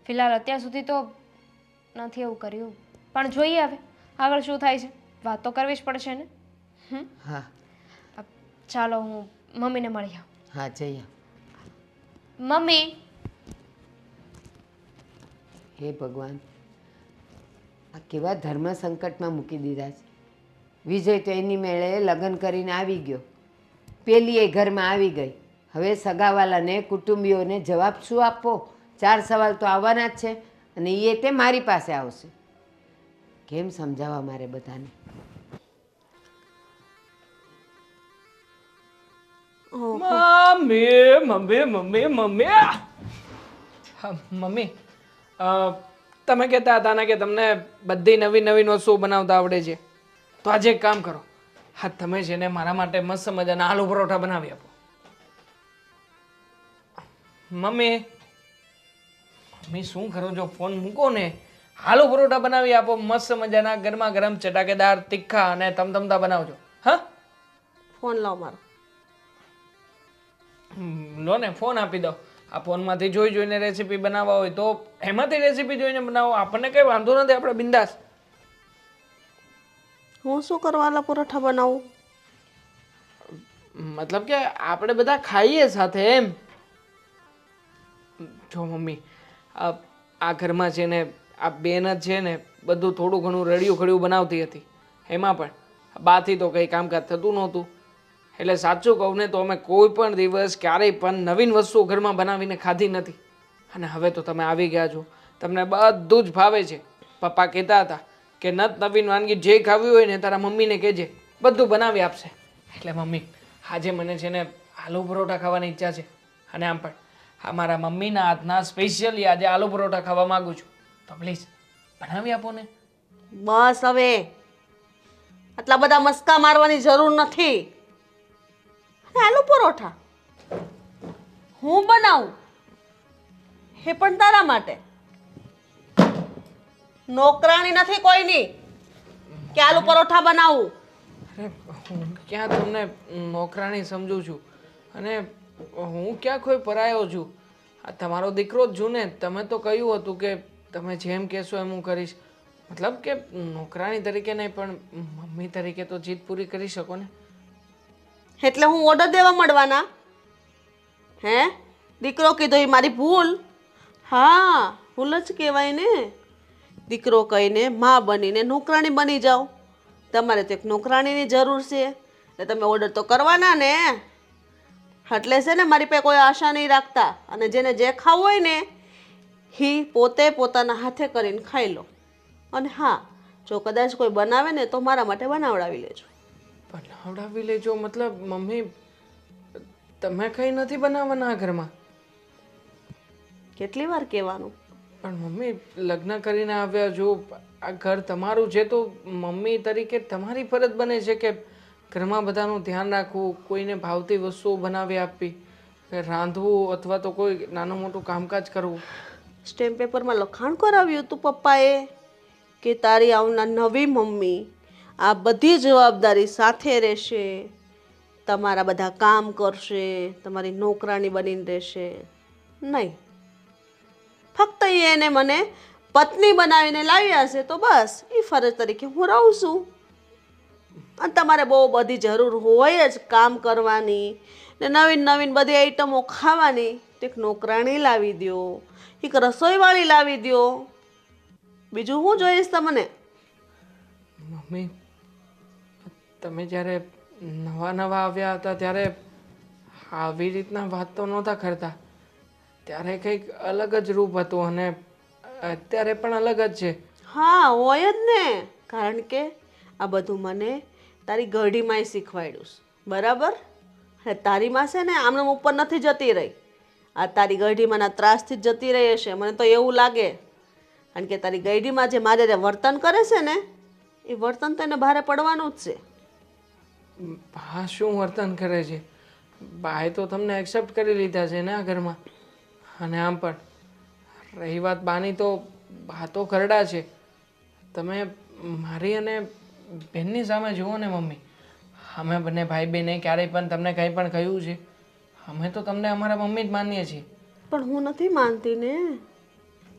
ફિલહાલ અત્યાર સુધી તો નથી એવું કર્યું, પણ જોઈએ હવે આગળ શું થાય છે. વાત તો કરવી જ પડશે ને. હા ચાલો, હું મમ્મીને મળી આવું. હા, જઈએ. મમ્મી! હે ભગવાન, આ કેવા ધર્મ સંકટમાં મૂકી દીધા છે. વિજય તો એની મેળે લગ્ન કરીને આવી ગયો, પેલી એ ઘરમાં આવી ગઈ. હવે સગાવાલાને કુટુંબીઓને જવાબ શું આપવો? 4 સવાલ તો આવવાના જ છે, અને એ તે મારી પાસે આવશે. કેમ સમજાવવા મારે બધાને? મમ્મી મમ્મી મમ્મી મમ્મી હા, મમ્મી, તમે કહેતા હતા ને કે તમને બધી નવી નવીન વસ્તુઓ બનાવતા આવડે છે, તો આજે એક કામ કરો. હા, તમે છે ને મારા માટે મસ્ત મજાના આલુ પરોઠા બનાવી આપો. મમ્મી મમ્મી શું કરો છો? ફોન મૂકો ને. આલુ પરોઠા બનાવી આપો, મસ્ત મજાના ગરમા ગરમ ચટાકેદાર તીખા અને તમતમતા બનાવજો. હા, ફોન લાવ મારો. લો ને, ફોન આપી દો. આ ફોનમાંથી જોઈ જોઈને રેસીપી બનાવવા હોય તો એમાંથી રેસીપી જોઈને બનાવો, આપણને કંઈ વાંધો નથી, આપણે બિંદાસ. હું શું કરવા આલા પરોઠા બનાવું? મતલબ કે આપણે બધા ખાઈએ સાથે એમ. જો મમ્મી, આ ઘરમાં છે ને આ બેન જ છે ને બધું થોડું ઘણું રળિયું ખળિયું બનાવતી હતી, એમાં પણ બાથી તો કંઈ કામકાજ થતું નહોતું. એટલે સાચું કહું ને તો અમે કોઈ પણ દિવસ ક્યારેય પણ નવીન વસ્તુઓ ઘરમાં બનાવીને ખાધી નથી. અને હવે તો તમે આવી ગયા છો, તમને બધું જ ભાવે છે. પપ્પા કહેતા હતા કે નત નવીન વાનગી જે ખાવી હોય ને તારા મમ્મીને કહેજે, બધું બનાવી આપશે. એટલે મમ્મી, આજે મને છે ને આલુ પરોઠા ખાવાની ઈચ્છા છે. અને આમ પણ હા, મારા મમ્મીના હાથના સ્પેશિયલી આજે આલુ પરોઠા ખાવા માગું છું, તો પ્લીઝ બનાવી આપો ને. બસ હવે, આટલા બધા મસ્કા મારવાની જરૂર નથી. આલુ પરોઠા હું બનાવું, એ પણ તારા માટે. નોકરાણી નથી કોઈની કે આલુ પરોઠા બનાવું. અરે હું ક્યાં તમને નોકરાણી સમજું છું, અને હું ક્યાં કોઈ પરાયો છું? આ તમારો દીકરો જ છું ને. તમે તો કહ્યું હતું કે તમે જેમ કહેશો એમ હું કરીશ. મતલબ કે નોકરાણી તરીકે નહીં, પણ મમ્મી તરીકે તો જીદ પૂરી કરી શકો ને. એટલે હું ઓર્ડર દેવા મળવાના? હે, દીકરો કીધો એ મારી ભૂલ? હા, ભૂલ જ કહેવાય ને. દીકરો કહીને માં બનીને નોકરાણી બની જાઓ. તમારે તો એક નોકરાણીની જરૂર છે એટલે તમે ઓર્ડર તો કરવાના ને. એટલે છે ને મારી પાસે કોઈ આશા નહીં રાખતા, અને જેને જે ખાવું હોય ને એ પોતે પોતાના હાથે કરીને ખાઈ લો. અને હા, જો કદાચ કોઈ બનાવે ને તો મારા માટે બનાવડાવી લેજો. બનાવડાવી લેજો મતલબ મમ્મી તમે કંઈ નથી બનાવવાના આ ઘરમાં? કેટલી વાર કહેવાનું? પણ મમ્મી લગ્ન કરીને આવ્યા, જો આ ઘર તમારું છે તો મમ્મી તરીકે તમારી ફરજ બને છે કે ઘરમાં બધાનું ધ્યાન રાખવું, કોઈને ભાવતી વસ્તુઓ બનાવી આપવી, કે રાંધવું અથવા તો કોઈ નાનું મોટું કામકાજ કરવું. સ્ટેમ્પ પેપરમાં લખાણ કરાવ્યું હતું પપ્પાએ કે તારી આવનાર નવી મમ્મી આ બધી જવાબદારી સાથે રહેશે, તમારા બધા કામ કરશે, તમારી નોકરાણી બનીને રહેશે. નહીં, ફક્ત એને મને પત્ની બનાવીને લાવ્યા છે તો બસ એ ફરજ તરીકે હું રહું છું. અને તમારે બહુ બધી જરૂર હોય જ કામ કરવાની ને નવીન નવીન બધી આઈટમો ખાવાની, તો એક નોકરાણી લાવી દો, એક રસોઈવાળી લાવી દો. બીજું હું જોઈશ તમને? મમ્મી તમે જ્યારે નવા નવા આવ્યા હતા ત્યારે આવી રીતના વાત તો નહોતા કરતા. ત્યારે કંઈક અલગ જ રૂપ હતું અને અત્યારે પણ અલગ જ છે. હા, હોય જ ને, કારણ કે આ બધું મને તારી ગઢીમાંય શીખવાડ્યું છે, બરાબર? એટલે તારી માં છે ને આમનામ ઉપર નથી જતી રહી, આ તારી ગઢીમાંના ત્રાસથી જ જતી રહી હશે, મને તો એવું લાગે. કારણ કે તારી ગઢીમાં જે મારે વર્તન કરે છે ને એ વર્તન તો એને ભારે પડવાનું જ છે. બા શું વર્તન કરે છે? બાએ તો તમને એક્સેપ્ટ કરી લીધા છે ને આ ઘરમાં. અને આમ પણ રહી વાત બાની, તો બા તો કરડા છે. તમે મારી અને બેનની સામે જુઓ ને મમ્મી, અમે બંને ભાઈ બહેને ક્યારેય પણ તમને કંઈ પણ કહ્યું છે? અમે તો તમને અમારા મમ્મી જ માનીએ છીએ. પણ હું નથી માનતી ને,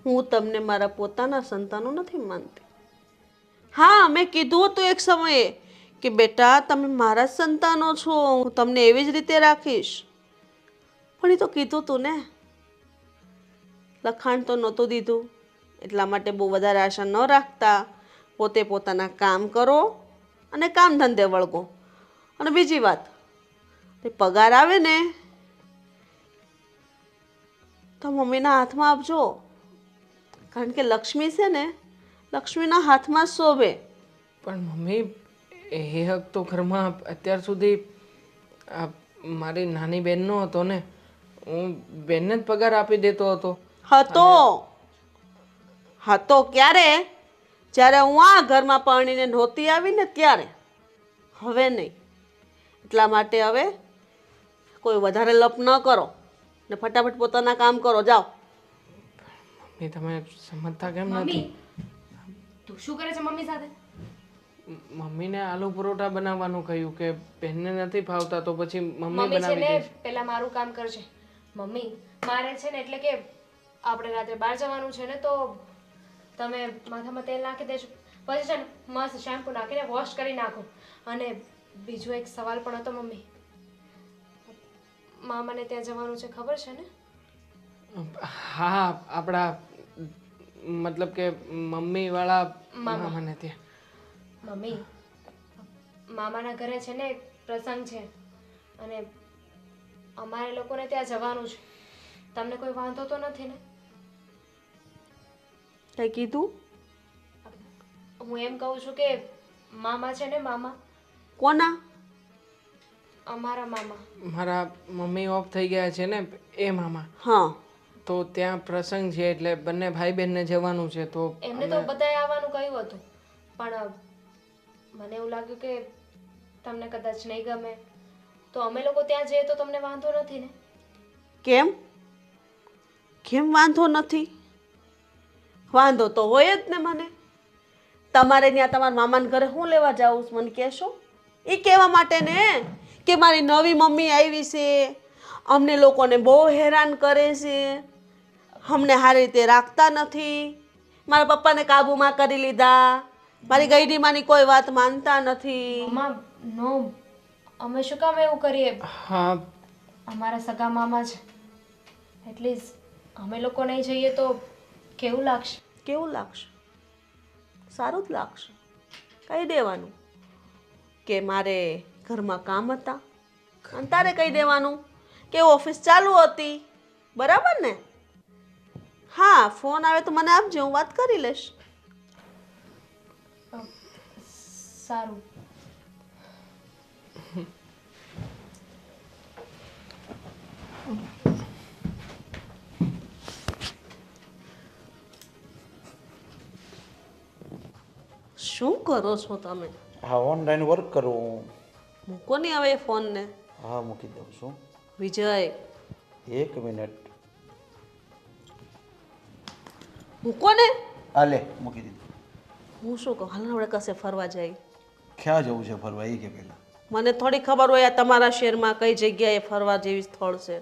હું તમને મારા પોતાના સંતાનો નથી માનતી. હા, મેં કીધું હતું એક સમયે કે બેટા તમે મારા જ સંતાનો છો, હું તમને એવી જ રીતે રાખીશ. પણ એ તો કીધું તું ને, લખાણ તો નહોતું દીધું, એટલા માટે બહુ વધારે આશા ન રાખતા, પોતે પોતાના કામ કરો અને કામ ધંધે વળગો. અને બીજી વાત, તે પગાર આવે ને તો મમ્મીના હાથમાં આપજો, કારણ કે લક્ષ્મી છે ને લક્ષ્મીના હાથમાં જ શોભે. પણ મમ્મી એ હક તો ઘરમાં અત્યાર સુધી આ મારી નાની બહેનનો હતો ને. હું બેનને જ પગાર આપી દેતો હતો. હતો ક્યારે? જ્યારે હું આ ઘરમાં પરણીને નહોતી આવી ને ત્યારે. હવે નહીં. એટલા માટે હવે કોઈ વધારે લપ ન કરો ને ફટાફટ પોતાના કામ કરો, જાઓ. મમ્મી તમે સમજતા કેમ મમ્મી નથી? તું શું કરે છે મમ્મી સાથે? મમ્મીને આલુ પરોઠા બનાવવાનું કહ્યું કે બેનને નથી ભાવતા તો પછી મમ્મી મમ્મી છે બનાવી ને દે. પેલા મારું કામ કરશે. મમ્મી મારે છે ને એટલે કે આપણે રાત્રે બહાર જવાનું છે ને, તો તમે માથામાં તેલ નાખી દેજો, પછી છે ને મસ્ત શેમ્પુ નાખીને વોશ કરી નાખો. અને બીજો એક સવાલ પણ હતો મમ્મી, મામાને ત્યાં જવાનું છે ખબર છે ને? હા, આપણા મતલબ કે મમ્મી વાળા મામાને ત્યાં. મમ્મી મામાના ઘરે છે ને એક પ્રસંગ છે અને અમારે લોકોને ત્યાં જવાનું છે. તમને કોઈ વાંધો તો નથી ને? કઈ કીધું? હું એમ કહું છું કે મામા છે ને, મામા કોના? અમારા મામા. મારા મમ્મી ઓફ થઈ ગયા છે ને એ મામા. હા, તો ત્યાં પ્રસંગ છે એટલે બંને ભાઈ બહેનને જવાનું છે. તો એમને તો બધાએ આવવાનું કહ્યું હતું, પણ મને એવું લાગ્યું કે તમને કદાચ નહીં ગમે, તો અમે લોકો ત્યાં જઈએ તો તમને વાંધો નથી ને? કેમ? કેમ વાંધો નથી? વાંધો તો હોય જ ને મને. તમારે ત્યાં તમારા મામાના ઘરે હું લેવા જાઉં છું મને કહેશો? એ કહેવા માટે ને કે મારી નવી મમ્મી આવી છે, અમને લોકોને બહુ હેરાન કરે છે, અમને સારી રીતે રાખતા નથી, મારા પપ્પાને કાબૂમાં કરી લીધા, મારી ગઈડીમાંની કોઈ વાત માનતા નથી. મમ્મા નો, અમે શું કામ એવું કરીએ? હા, અમારા સગા મામા છે, એટલીસ્ટ અમે લોકો નહીં જઈએ તો કેવું લાગશે? કેવું લાગશે? સારું જ લાગશે, કહી દેવાનું. કે મારે ઘરમાં કામ હતા અને તારે કહી દેવાનું કે ઓફિસ ચાલુ હતી, બરાબર ને? હા, ફોન આવે તો મને આપજો, હું વાત કરી લઈશ. સારું. શું કરો છો તમે? હા, ઓનલાઈન વર્ક કરું. મૂકો નહીં હવે એ ફોનને. હા, મૂકી દઉં છું. વિજય, 1 મિનિટ. મૂકો ને. હાલે, મૂકી દીધું. હું શું કહું, હાલ આપણે કશે ફરવા જાય. ક્યાં જવું છે ફરવા એ કે પહેલાં? મને થોડી ખબર હોય આ તમારા શહેરમાં કઈ જગ્યાએ ફરવા જેવી સ્થળ છે.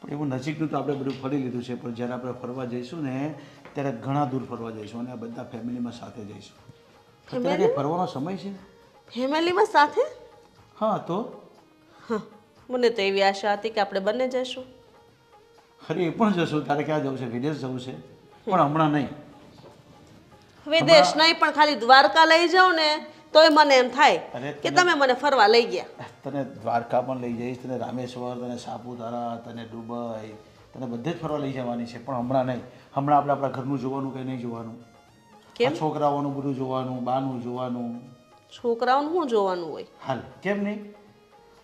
પણ એવું નજીકનું તો આપણે બધું ફરી લીધું છે, પણ જ્યારે આપણે ફરવા જઈશું ને ત્યારે ઘણા દૂર ફરવા જઈશું અને બધા ફેમિલીમાં સાથે જઈશું. અત્યારે કંઈ ફરવાનો સમય છે? ફેમિલીમાં સાથે? હા તો હા, મને તો એવી આશા હતી કે આપણે બંને જઈશું. ખરી એ પણ જશું. તારે ક્યાં જવું છે? વિદેશ જવું છે? પણ હમણાં નહીં. વિદેશ નહીં, પણ ખાલી દ્વારકા લઈ જાઓ ને તોય મને એમ થાય અરે કે તમે મને ફરવા લઈ ગયા. તને દ્વારકા પણ લઈ જઈશ, તને રામેશ્વર, તને સાપુતારા, તને દુબઈ, તને બધે જ ફરવા લઈ જવાની છે. પણ હમણાં નહીં. હમણાં આપણે આપણા ઘરનું જોવાનું કંઈ નહીં જોવાનું. કેમ? આ છોકરાઓનું બધું જોવાનું, બાનું જોવાનું. છોકરાઓને શું જોવાનું હોય? હાલ કેમ નહીં?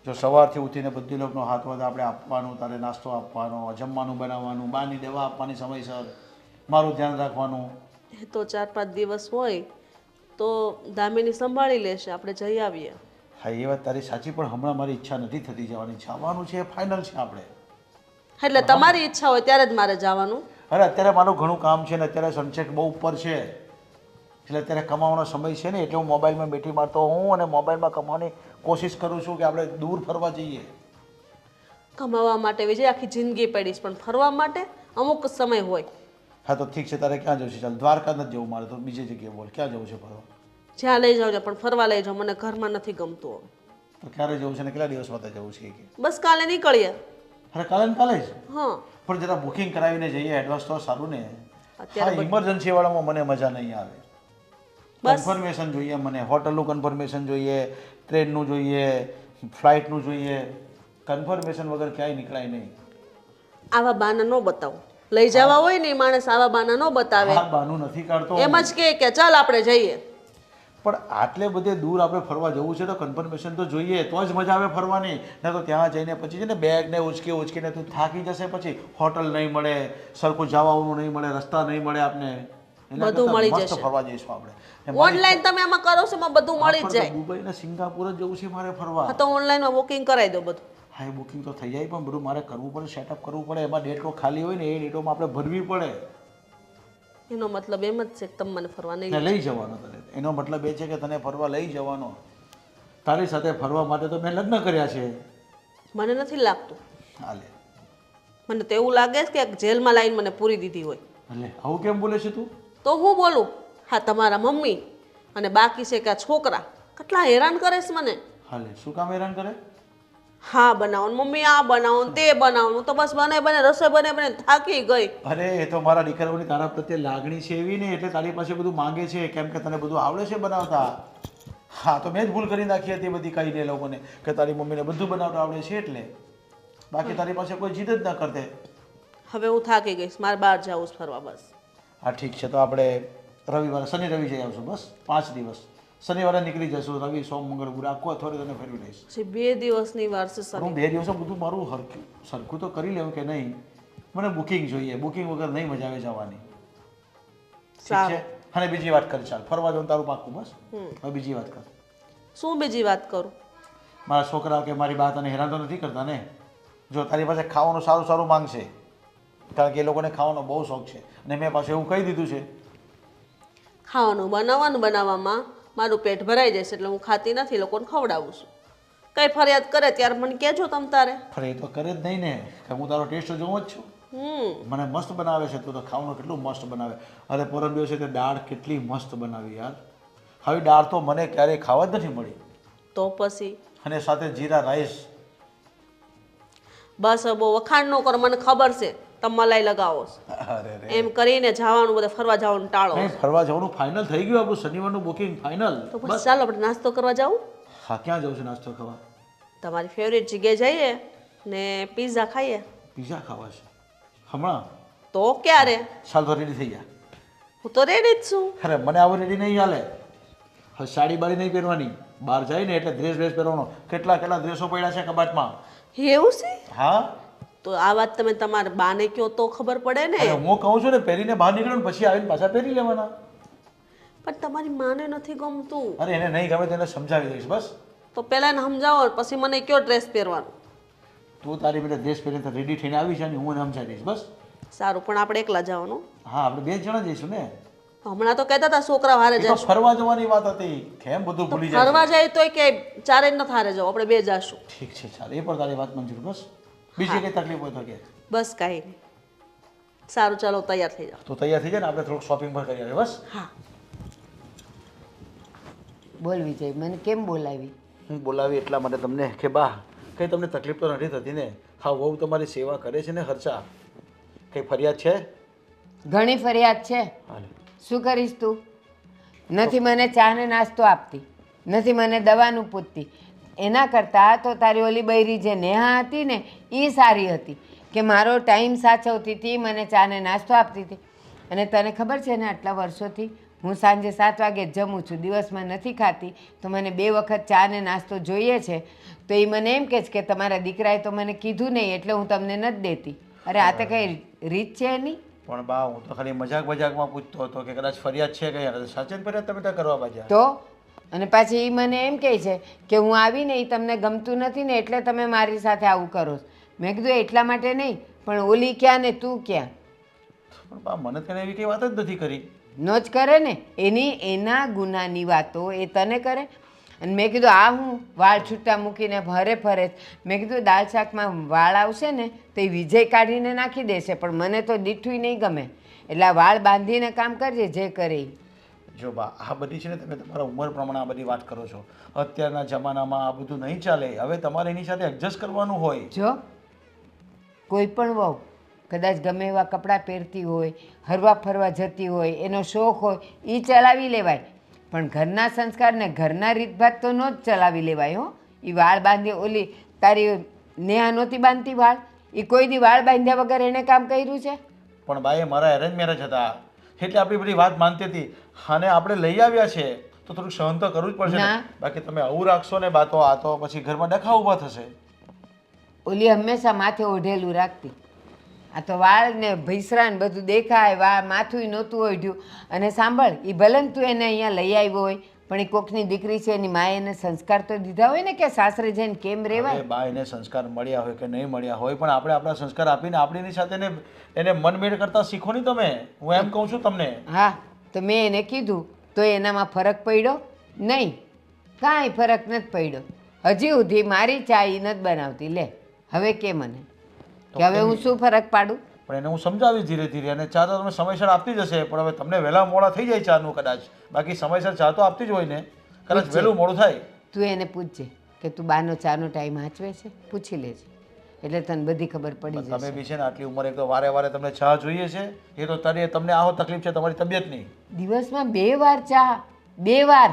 જો સવારથી ઉઠીને બધી લોકોનો હાથ વાદ આપણે આપવાનું, તારે નાસ્તો આપવાનો, જમવાનું બનાવવાનું, બાની દવા આપવાની સમયસર, મારું ધ્યાન રાખવાનું. એ તો 4-5 દિવસ હોય તો દામિની સંભાળી લેશે, આપણે જઈ આવીએ. હા, એ વાત તારી સાચી, પણ હમણાં મારી ઈચ્છા નથી થતી જવાની. જવાનું છે, ફાઇનલ છે આપણે. એટલે તમારી ઈચ્છા હોય ત્યારે જ મારે જવાનું. અરે અત્યારે મારું ઘણું કામ છે ને અત્યારે સનસેટ બહુ ઉપર છે, એટલે અત્યારે કમાવાનો સમય છે ને, એટલે હું મોબાઈલમાં બેઠી મારતો હું અને મોબાઈલમાં કમાવાની કોશિશ કરું છું કે આપણે દૂર ફરવા જઈએ. કમાવા માટે વિજય આખી જિંદગી પડીશ, પણ ફરવા માટે અમુક સમય હોય. હા તો ઠીક છે, તારે ક્યાં જવું છે? ચાલ, દ્વારકા નથી જવું મારે તો, બીજી જગ્યાએ બોલ ક્યાં જવું છે ફરવા? જ્યાં લઈ જાઓ પણ ફરવા લઈ જાઓ, મને ઘરમાં નથી ગમતું. તો ક્યારે જવું છે ને કેટલા દિવસ માટે જવું છે કે? બસ કાલે નીકળીએ. અરે કાલે ને કાલે જ? હા, પણ જરા બુકિંગ કરાવીને જઈએ એડવાન્સ તો સારું ને. અત્યારે હા, ઇમરજન્સી વાળામાં મને મજા નહીં આવે. બસ. કન્ફર્મેશન જોઈએ મને, હોટલનું કન્ફર્મેશન જોઈએ, ટ્રેનનું જોઈએ, ફ્લાઇટનું જોઈએ. કન્ફર્મેશન વગર ક્યાંય નીકળાય નહીં. આવા બાના ન બતાવો. લઈ જવા હોય ને એ માણસ આવા બાના ન બતાવે. હા, બાનું નથી કાઢતો. એમ જ કે ચાલ આપણે જઈએ. પણ આટલે બધે દૂર આપણે ફરવા જવું છે તો કન્ફર્મેશન તો જોઈએ, તો જ મજા આવે ફરવાની. ન તો ત્યાં જઈને પછી છે ને બેગને ઉચકીને તું થાકી જશે, પછી હોટલ નહીં મળે, સરખું જવાનું નહીં મળે, રસ્તા નહીં મળે આપને. એના બધું કરતાં મળી મસ્ત જશે. ફરવા જઈશું આપણે. ઓનલાઈન તમે આમાં કરો છો એમાં બધું મળી જ જાય. દુબઈ ને સિંગાપુર જ જવું છે મારે ફરવા. હા, તો ઓનલાઈનમાં બુકિંગ કરાવી દો બધું. હા, એ બુકિંગ તો થઈ જાય, પણ બધું મારે કરવું પડે, સેટઅપ કરવું પડે. એમાં ડેટો ખાલી હોય ને એ ડેટોમાં આપણે ભરવી પડે. એનો મતલબ એમ જ છે કે તમે મને ફરવા નહીં ને લઈ જવાનો તને. એનો મતલબ એ છે કે તને ફરવા લઈ જવાનો. તારી સાથે ફરવા માટે તો મેં લગ્ન કર્યા છે. મને નથી લાગતું. હાલે, મને તો એવું લાગે છે કે જેલમાં લાઈન મને પૂરી દીધી હોય. એટલે આવું કેમ બોલે છે તું? તો હું બોલું? હા, તમારા મમ્મી અને બાકી છે કે આ છોકરા કેટલા હેરાન કરે છે મને. હાલે, શું કામ હેરાન કરે? હા બનાવો ને મમ્મી, આ બનાવો ને તે બનાવો, તો બસ બને રસોઈ બને થાકી ગઈ. અરે એ તો મારા દીકરાઓની તારા પ્રત્યે લાગણી છે એવી ને, એટલે તારી પાસે બધું માંગે છે, કેમ કે તને બધું આવડે છે બનાવતા. હા, તો મેં જ ભૂલ કરી નાખી હતી બધી કહીને એ લોકોને કે તારી મમ્મીને બધું બનાવતા આવડે છે, એટલે બાકી તારી પાસે કોઈ જીદ જ ના કરતે. હવે હું થાકી ગઈશ, મારે બહાર જવું છે ફરવા. બસ હા ઠીક છે, તો આપણે રવિવારે શનિ રવિ જઈ આવશું. બસ 5 દિવસ. શનિવારે નીકળી જશું, રવિ સોમ મંગળ બુધ આખો અઠવાડિયું તને ફેરવી લઈશ. પછી 2 દિવસની વાર છે સર. હું 2 દિવસમાં બધું મારું સરખું તો કરી લેવું કે નહીં. મને બુકિંગ જોઈએ, બુકિંગ વગર નહીં મજા આવે જવાની. ઠીક છે? અને બીજી વાત કર, ચાલ ફરવા જવાનું તારું પાક્કું. બસ હવે બીજી વાત કર. શું બીજી વાત કરું? મારા છોકરા કે મારી બા તને હેરાન તો નથી કરતા ને? જો તારી પાસે ખાવાનું સારું સારું માંગશે, કારણ કે એ લોકોને ખાવાનો બહુ શોખ છે, અને મેં પાછું એવું કહી દીધું છે ખાવાનું બનાવવામાં મારું પેટ ભરાઈ જશે, એટલે હું ખાતી નથી, લોકોને ખવડાવું છું. કઈ ફરિયાદ કરે ત્યારે મને કહેજો તમ તારે. ફરે એ તો કરે જ નહીં ને, કે હું તારો ટેસ્ટ જોઉં જ છું. મને મસ્ત બનાવે છે, તું તો ખાવાનું કેટલું મસ્ત બનાવે. અરે પરમ દિવસે તે દાળ કેટલી મસ્ત બનાવી યાર. હવે દાળ તો મને ક્યારેય ખાવા જ નથી મળી. તો પછી અને સાથે જીરા રાઈસ. બસ હવે બહુ વખાણ ન કરો, મને ખબર છે તમે મલાઈ લગાવો છો. અરે રે, એમ કરીને જવાનું, બધે ફરવા જવાનું ટાળો. નહીં ફરવા જવાનું ફાઇનલ થઈ ગયું આપણું, શનિવારનું બુકિંગ ફાઇનલ. તો પછી ચાલો આપણે નાસ્તો કરવા જાવું. હા, ક્યાં જવું છે નાસ્તો ખાવા? તમારી ફેવરેટ જગ્યાએ જઈએ ને પિઝા ખાઈએ. પીઝા ખાવા છે હમણાં? તો ક્યારે? ચાલ તો રેડી થઈ ગયા. હું તો રેડી જ છું. અરે મને આવું રેડી નહીં હાલે. હવે સાડી બાડી નહીં પહેરવાની. બહાર જાય ને એટલે ડ્રેસ પહેરવાનો. કેટલા કેટલા ડ્રેસો પડ્યા છે કબાટમાં. એવું છે? હા, તો આ વાત તમે તમારા બાને કહો તો ખબર પડે ને. અરે હું કહું છું ને પહેરીને બહાર નીકળો ને પછી આવીને પાછા પહેરી લેવાના. પણ તમારી માને નથી ગમતું. અરે એને નહીં ગમે તેને સમજાવી દઈશ બસ. તો પહેલા એને સમજાવો પછી મને કયો ડ્રેસ પહેરવાનો. તું તારી બેટા ડ્રેસ પહેરીને રેડી થઈને આવી છે ને હું એને સમજાવી દઈશ બસ. સારું, પણ આપણે એકલા જવાનું. હા, આપણે 2 જણા જઈશું ને. હમણાં તો કહેતા હતા છોકરા હારે એ તો જઈશું. ફરવા જવાની વાત હતી. કેમ બધું ભૂલી જાય? ફરવા જાય તોય કે ચારે ન હારે જાઓ, આપણે 2 જાશું. ઠીક છે, ચાલ એ પણ તારી વાત મંજૂર બસ. બીજી કઈ તકલીફ હોય તો કે. બસ કાંઈ નહીં. સારું, ચાલો તૈયાર થઈ જાઓ. તો તૈયાર થઈ જાય ને આપણે થોડુંક શોપિંગ પણ કરી આવીએ બસ. હા. બોલ વિજય, મને કેમ બોલાવી? હું બોલાવી એટલા માટે તમને કે બા કંઈ તમને તકલીફ તો નથી થતી ને? હા, વહુ તમારી સેવા કરે છે ને હર્ષા? કંઈ ફરિયાદ છે? ઘણી ફરિયાદ છે. હાલે. શું કરીશ તું? નથી મને ચા ને નાસ્તો આપતી, નથી મને દવાનું પૂછતી. એના કરતાં તો તારી ઓલી બૈરી જે નેહા હતી ને એ સારી હતી કે મારો ટાઈમ સાચવતી હતી, મને ચા ને નાસ્તો આપતી હતી. અને તને ખબર છે ને આટલા વર્ષોથી હું સાંજે 7 વાગે જમું છું, દિવસમાં નથી ખાતી. તો મને 2 વખત ચા ને નાસ્તો જોઈએ છે. તો એ મને એમ કહે છે કે તમારા દીકરાએ તો મને કીધું નહીં એટલે હું તમને નથી દેતી. અરે આ તો કંઈ રીત છે એની? પણ બા હું તો ખાલી મજાકમાં પૂછતો હતો કે કદાચ ફરિયાદ છે કઈ. સાચે ફરિયાદ તમે ત્યાં કરવા બાજ્યા તો અને પાછી એ મને એમ કહે છે કે હું આવીને એ તમને ગમતું નથી ને એટલે તમે મારી સાથે આવું કરો છો. મેં કીધું એટલા માટે નહીં, પણ ઓલી ક્યાં ને તું ક્યાં? પણ બા મને તેને એવી કઈ વાત જ નથી કરી. નો જ કરે ને, એના ગુનાની વાતો એ તને કરે. અને મેં કીધું આ હું વાળ છૂટા મૂકીને ફરે છે. મેં કીધું દાળ શાકમાં વાળ આવશે ને તો એ વિજય કાઢીને નાખી દેશે, પણ મને તો દીઠું નહીં ગમે. એટલે આ વાળ બાંધીને કામ કરજે જે કરે એ. જો બા આ બધી છે ને તમે તમારા ઉંમર પ્રમાણે આ બધી વાત કરો છો. અત્યારના જમાનામાં આ બધું નહીં ચાલે. હવે તમારે એની સાથે એડજસ્ટ કરવાનું હોય. જો કોઈ પણ વહુ કદાચ ગમે એવા કપડાં પહેરતી હોય, હરવા ફરવા જતી હોય, એનો શોખ હોય, એ ચલાવી લેવાય. પણ ઘરના સંસ્કાર ને ઘરના રીતભાત તો ન જ ચલાવી લેવાય. હો, એ વાળ બાંધી ઓલી તારી નેહા નહોતી બાંધતી વાળ, એ કોઈ દી વાળ બાંધ્યા વગર એને કામ કર્યું છે? પણ બાએ મારા એરેન્જ મેરેજ હતા એટલે આપણી બધી વાત માનતી હતી. અને આપણે લઈ આવ્યા છે તો થોડુંક સહન તો કરવું જ પડશે ને. બાકી તમે આવું રાખશો ને બા તો આ તો પછી ઘરમાં ડખા ઊભા થશે. ઓલી હંમેશા માથે ઓઢેલું રાખતી. આ તો વાળ ને ભૈસરા ને બધું દેખાય, વાળ માથું નહોતું ઓઢ્યું. અને સાંભળ, એ ભલે ને તું એને અહીંયા લઈ આવ્યો હોય પણ એ કોકની દીકરી છે, એની માએ એને સંસ્કાર તો દીધા હોય ને કે સાસરે જઈને કેમ રહેવાય. બા એને સંસ્કાર મળ્યા હોય કે નહીં મળ્યા હોય પણ આપણે આપણા સંસ્કાર આપીને આપણીની સાથે એને મનમેળ કરતા શીખો નહીં તમે. હું એમ કહું છું તમને. હા, તો મેં એને કીધું તો એનામાં ફરક પડ્યો નહીં? કાંઈ ફરક નથી પડ્યો. હજી સુધી મારી ચા એ નથી બનાવતી. લે હવે કે મને કે હવે હું શું ફરક પાડું? પણ એને હું સમજાવીશ ધીરે ધીરે. અને ચા તો તમે સમયસર આપતી જ હશે, પણ હવે તમને વહેલા મોડા થઈ જાય ચાનું કદાચ. બાકી સમયસર ચા તો આપતી જ હોય ને. કદાચ વહેલું મોડું થાય. તું એને પૂછજે કે તું બાનો ચાનો ટાઈમ હાચવે છે, પૂછી લેજે એટલે તને બધી ખબર પડી તમે જશે. બી છે ને આટલી ઉંમરે તો વારે વારે તમને ચા જોઈએ છે. એ તો તમને આવો તકલીફ છે તમારી તબિયતની. દિવસમાં 2 વાર ચા, 2 વાર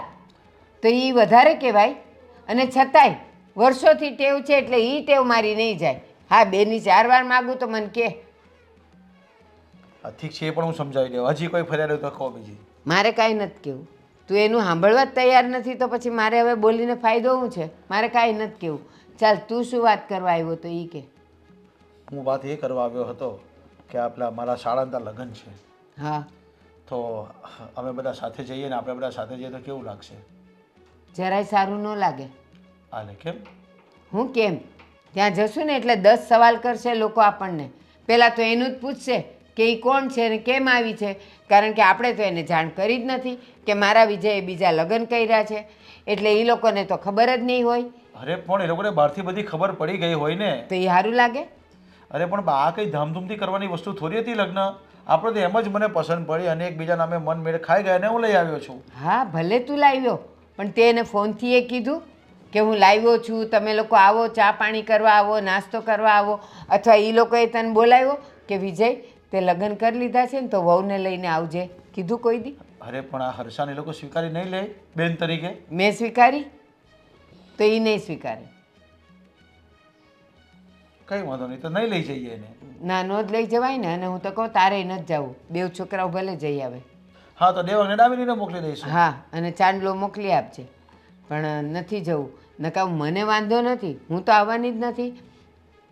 તો એ વધારે કહેવાય. અને છતાંય વર્ષોથી ટેવ છે એટલે એ ટેવ મારી નહીં જાય. હા, 2 ની 4 વાર માગું તો મને કે. ઠીક છે, એ પણ હું સમજાવી દઉં. હજી કોઈ ફરિયાદ હોય તો કહો બીજી. મારે કાંઈ નથી કહેવું. તું એનું સાંભળવા જ તૈયાર નથી તો પછી મારે હવે બોલીને ફાયદો શું છે? મારે કાંઈ નથી કહેવું. ચાલ, તું શું વાત કરવા આવ્યો તો એ કે. હું વાત એ કરવા આવ્યો હતો કે આપણા મારા શાળાના લગ્ન છે. હા, તો અમે બધા સાથે જઈએ ને આપણે બધા સાથે જઈએ તો કેવું લાગશે? જરાય સારું ન લાગે. હાલે કેમ? હું કેમ? ત્યાં જશું ને એટલે 10 સવાલ કરશે લોકો આપણને. પહેલાં તો એનું જ પૂછશે કે એ કોણ છે ને કેમ આવી છે, કારણ કે આપણે તો એને જાણ કરી જ નથી કે મારા વિજયે બીજા લગ્ન કર્યા છે. એટલે એ લોકોને તો ખબર જ નહીં હોય. અરે પણ એ લોકોને બહારથી બધી ખબર પડી ગઈ હોય ને. તો એ સારું લાગે? અરે પણ આ કંઈ ધામધૂમથી કરવાની વસ્તુ થોડી હતી લગ્ન. આપણે તો એમ જ મને પસંદ પડી અને એકબીજાના અમે મન મેળ ખાઈ ગયા અને હું લઈ આવ્યો છું. હા, ભલે તું લાવ્યો, પણ તે એને ફોનથી એ કીધું કે હું લાવ્યો છું, તમે લોકો આવો, ચા પાણી કરવા આવો, નાસ્તો કરવા આવો? અથવા એ લોકોએ તને બોલાવ્યો કે વિજય તે લગ્ન કરી લીધા છે ને તો વહુને લઈને આવજે? કીધું કોઈ દી? અરે પણ આ હર્ષાને લોકો સ્વીકારી નહીં લે બેન તરીકે? મેં સ્વીકારી? તો એ નહીં સ્વીકારે. કંઈ વાંધો નહીં, તો નહીં લઈ જઈએ એને. ના, નો જ લઈ જવાય ને. અને હું તો કહું તારે નથી જવું, બેવ છોકરાઓ ભલે જઈ આવે. હા, તો દેવાંગને દામિનીને મોકલી દઈશું. હા, અને ચાંદલો મોકલી આપજે. પણ નથી જવું. નકા મને વાંધો નથી, હું તો આવવાની જ નથી.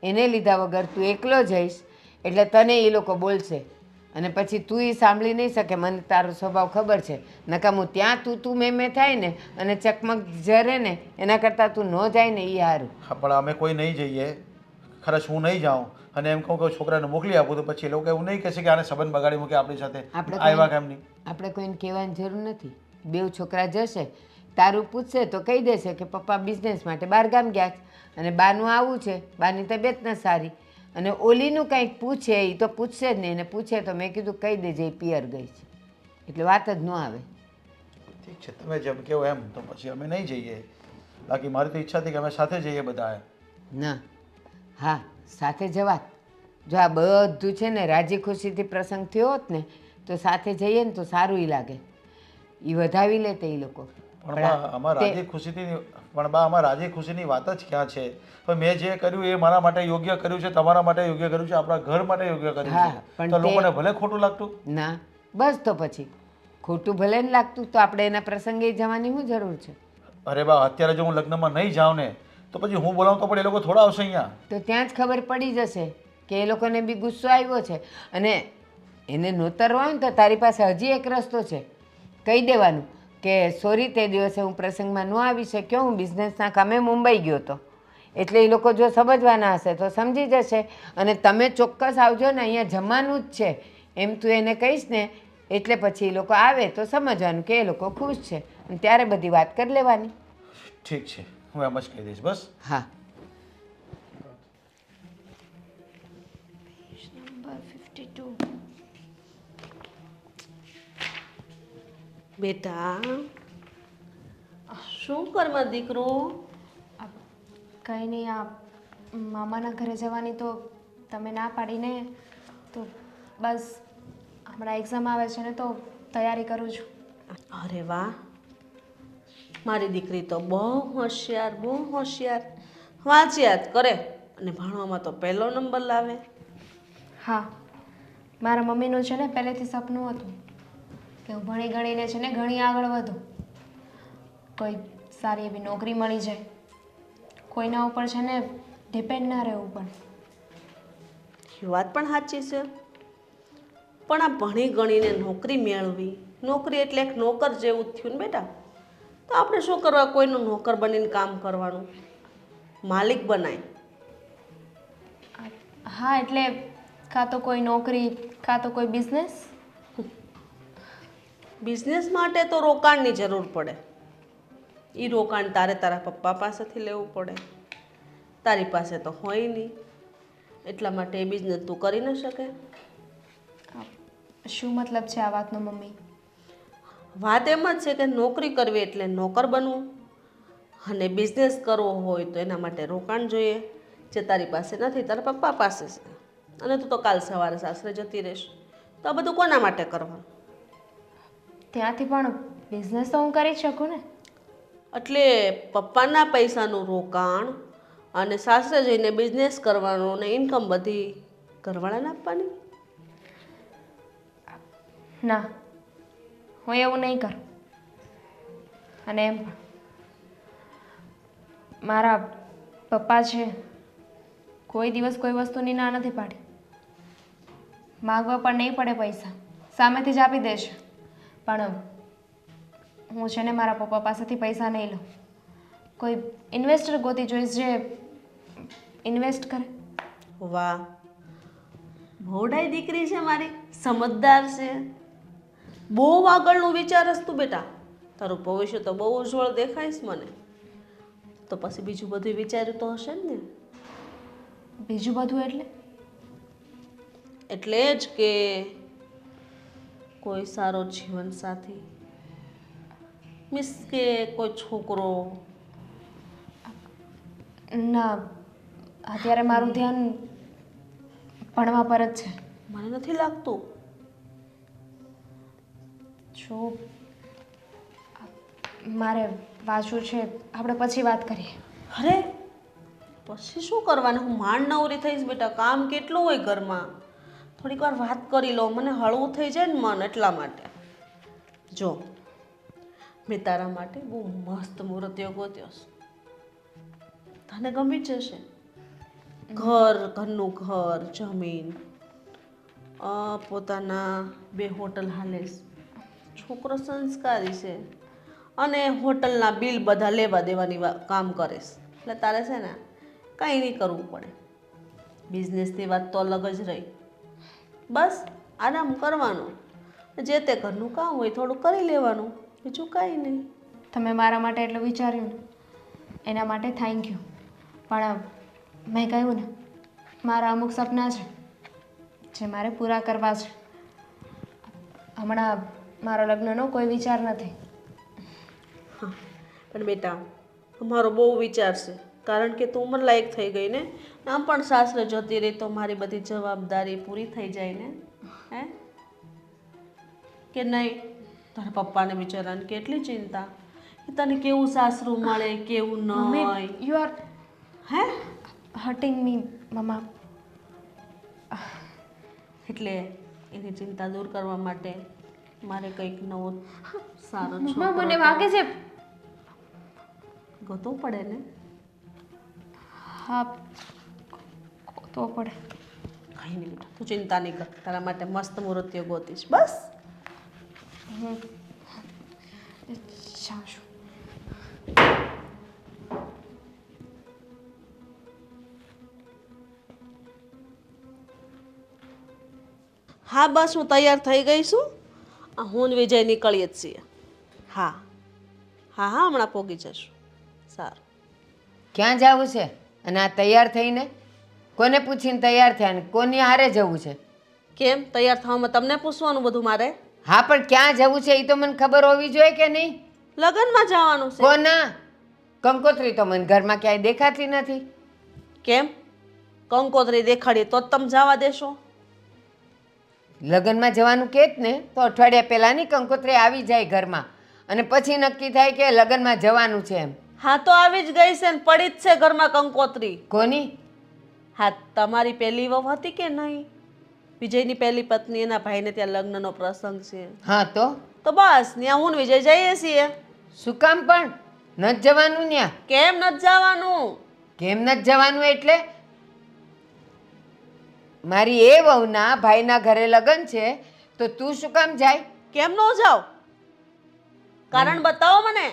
એને લીધા વગર તું એકલો જઈશ એટલે તને એ લોકો બોલશે અને પછી તું એ સાંભળી નહીં શકે. મને તારો સ્વભાવ ખબર છે. નકા હું ત્યાં તું મેં થાય ને અને ચકમક જરે ને એના કરતાં તું ન જાય ને એ સારું. હા, પણ અમે કોઈ નહીં જઈએ. ખરેખર હું નહીં જાઉં અને એમ કહું કે છોકરાને મોકલી આપું તો પછી એ લોકો એવું નહીં કહેશે કે આને સંબંધ બગાડી મૂકે આપણી સાથે. આવ્યા કેમ નહીં? આપણે કોઈને કહેવાની જરૂર નથી. બેવ છોકરા જશે, તારું પૂછશે તો કહી દેશે કે પપ્પા બિઝનેસ માટે બહાર ગામ ગયા છે અને બાનું આવું છે, બાની તબિયત ન સારી. અને ઓલીનું કંઈક પૂછે એ તો પૂછશે જ નહીં. એને પૂછે તો મેં કીધું કહી દેજે એ પિયર ગઈ છે, એટલે વાત જ ન આવે. ઠીક છે, તમે જેમ કહો એમ. તો પછી અમે નહીં જઈએ. બાકી મારી તો ઈચ્છા હતી કે અમે સાથે જઈએ બધા. ના, હા, સાથે જવાત. જો આ બધું છે ને રાજી ખુશીથી પ્રસંગ થયો હોત ને તો સાથે જઈએ ને તો સારું ય લાગે. એ વધાવી લે તે એ લોકો. પણ બા, આમાં રાજી ખુશીની વાત જ ક્યાં છે? પણ મેં જે કર્યું એ મારા માટે યોગ્ય કર્યું છે, તમારા માટે યોગ્ય કર્યું છે, આપણા ઘર માટે યોગ્ય કર્યું હા, છે. પણ તો તે- લોકોને ભલે ખોટું લાગતું. ના, બસ તો પછી ખોટું ભલે ને લાગતું તો આપણે એના પ્રસંગે જવાની શું જરૂર છે? અરે બા, અત્યારે જો હું લગ્નમાં નહીં જાઉં ને તો પછી હું બોલાવું તો પણ એ લોકો થોડા આવશે અહીંયા. તો ત્યાં જ ખબર પડી જશે કે એ લોકોને બી ગુસ્સો આવ્યો છે. અને એને નોતરવા હોય ને તો તારી પાસે હજી એક રસ્તો છે. કહી દેવાનું કે સોરી, તે દિવસે હું પ્રસંગમાં ન આવી શક્યો, હું બિઝનેસના કામે મુંબઈ ગયો હતો. એટલે એ લોકો જો સમજવાના હશે તો સમજી જશે. અને તમે ચોક્કસ આવજો ને, અહીંયા જમવાનું જ છે એમ તું એને કહીશ ને એટલે પછી એ લોકો આવે તો સમજવાનું કે એ લોકો ખુશ છે અને ત્યારે બધી વાત કરી લેવાની. ઠીક છે, હું એમ જ કહી દઈશ બસ. હા, નંબર 52. બેટા શું કરવા દીકરો? કંઈ નહીં, આ મામાના ઘરે જવાની તો તમે ના પાડીને, તો બસ હમણાં એક્ઝામ આવે છે ને તો તૈયારી કરું છું. અરે વાહ, મારી દીકરી તો બહુ હોશિયાર. વાંચ્યા જ કરે અને ભણવામાં તો પહેલો નંબર લાવે. હા, મારા મમ્મીનું છે ને પહેલેથી સપનું હતું કે હું ભણી ગણીને છે ને ઘણી આગળ વધું, કોઈ સારી એવી નોકરી મળી જાય, કોઈના ઉપર છે ને ડિપેન્ડ ના રહેવું. પણ એ વાત પણ સાચી છે. પણ આ ભણી ગણીને નોકરી મેળવી, નોકરી એટલે એક નોકર જેવું જ થયું ને બેટા. તો આપણે શું કરવા કોઈનું નોકર બનીને કામ કરવાનું? માલિક બનાય. હા, એટલે કાં તો કોઈ નોકરી કાં તો કોઈ બિઝનેસ. બિઝનેસ માટે તો રોકાણની જરૂર પડે. એ રોકાણ તારે તારા પપ્પા પાસેથી લેવું પડે. તારી પાસે તો હોય નહીં, એટલા માટે એ બિઝનેસ તું કરી ન શકે. શું મતલબ છે આ વાતનો મમ્મી? વાત એમ જ છે કે નોકરી કરવી એટલે નોકર બનવું, અને બિઝનેસ કરવો હોય તો એના માટે રોકાણ જોઈએ, જે તારી પાસે નથી, તારા પપ્પા પાસે છે. અને તું તો કાલ સવારે સાસરે જતી રહીશ, તો આ બધું કોના માટે કરવાનું? ત્યાંથી પણ બિઝનેસ તો હું કરી શકું ને. એટલે પપ્પાના પૈસાનું રોકાણ અને સાસરે જઈને બિઝનેસ કરવાનો અને ઇન્કમ બધી ઘરવાળાને આપવાની. ના, હું એવું નહીં કરું. અને એમ પણ મારા પપ્પા છે, કોઈ દિવસ કોઈ વસ્તુની ના નથી પાડી. માગવા પણ નહીં પડે પૈસા, સામેથી જ આપી દેશે. પણ હું છે ને મારા પપ્પા પાસેથી પૈસા નહીં લઉં. કોઈ ઇન્વેસ્ટર ગોતી જોઈશ જે ઇન્વેસ્ટ કરે. વાહ, ભોડાઈ દીકરી છે મારી, સમજદાર છે, બહુ આગળનું વિચારસ તું બેટા. તારું ભવિષ્ય તો બહુ ઉજ્જવળ દેખાઈશ મને. તો પછી બીજું બધું વિચાર્યું તો હશે ને? બીજું બધું એટલે? એટલે જ કે કોઈ સારો જીવન સાથી, મીન્સ કે કોઈ છોકરો. ના, અત્યારે મારું ધ્યાન ભણવા પર જ છે. મને નથી લાગતું. જો મારે વાંચવું છે, આપણે પછી વાત કરીએ. અરે પછી શું કરવાનું? હું માંડ નવરી થઈશ બેટા, કામ કેટલું હોય ઘરમાં. થોડીક વાર વાત કરી લો, મને હળવું થઈ જાય ને મન, એટલા માટે. જો મેં તારા માટે બહુ મસ્ત મૂર્તિઓ ગોત્યો છે, તને ગમી જશે. ઘરનું ઘર, જમીન, પોતાના 2 હોટલ હાલે છે, છોકરો સંસ્કારી છે અને હોટલના બિલ બધા લેવા દેવાની કામ કરે છે. એટલે તારે છે ને કંઈ નહીં કરવું પડે. બિઝનેસની વાત તો અલગ જ રહી. બસ આરામ કરવાનો, જે તે ઘરનું કામ હોય થોડું કરી લેવાનું, બીજું કાંઈ નહીં. તમે મારા માટે એટલું વિચાર્યું ને એના માટે થેન્ક યુ. પણ મેં કહ્યું ને, મારા અમુક સપના છે જે મારે પૂરા કરવા છે. હમણાં મારા લગ્નનો કોઈ વિચાર નથી. પણ બેટા અમારો બહુ વિચાર છે, કારણ કે તું ઉંમર લાયક થઈ ગઈ ને. આમ પણ સાસરે જતી રહી તો મારી બધી જવાબદારી પૂરી થઈ જાય ને. હે કે નહીં? તારા પપ્પાને બિચારાને કેટલી ચિંતા કે તને કેવું સાસરું મળે, કેવું નહીં. યુ આર હે હર્ટિંગ મી મમ્મા. એટલે એની ચિંતા દૂર કરવા માટે મારે કંઈક નવો સારો મમ્મા મને વાગે છે. ગોતવો પડે ને. હા તો પડે. કંઈ નહીં બેટા, તું ચિંતા નહીં કર, તારા માટે મસ્ત મૂર્તિઓ ગોતીશ. બસ જાઉં છું. હા બસ હું તૈયાર થઈ ગઈ છું. હું ને વિજય નીકળીએ જ છીએ. હા હા હા હમણાં પહોંચી જશું. સારું. ક્યાં જવું છે? અને આ તૈયાર થઈને કોને પૂછીને તૈયાર થયા ને કોની હારે જવું છે? કેમ તૈયાર થવામાં તમને પૂછવાનું બધું મારે? હા પણ ક્યાં જવું છે એ તો મને ખબર હોવી જોઈએ કે નહીં? લગ્નમાં જવાનું છે. કોના? કંકોત્રી તો મને ઘરમાં ક્યાંય દેખાતી નથી. કેમ કંકોત્રી દેખાડીએ તો જ તમે જવા દેશો? લગ્નમાં જવાનું કે જ ને, તો અઠવાડિયા પહેલાંની કંકોત્રી આવી જાય ઘરમાં અને પછી નક્કી થાય કે લગ્નમાં જવાનું છે એમ. હા તો આવી જ ગઈ છે ને પડી જ છે ઘરમાં કંકોત્રી. કોની? હા તમારી પહેલી વહુ હતી કે નહીં? વિજયની પહેલી પત્ની, એના ભાઈને ત્યાં લગ્નનો પ્રસંગ છે. હા તો બસ ત્યાં હું ને વિજય જઈએ છીએ. શું કામ પણ નથી જવાનું ત્યાં? કેમ નથી જવાનું? કેમ નથી જવાનું એટલે મારી એ વહુના ભાઈના ઘરે લગ્ન છે તો તું શું કામ જાય? કેમ ન જાવ? કારણ બતાવો મને.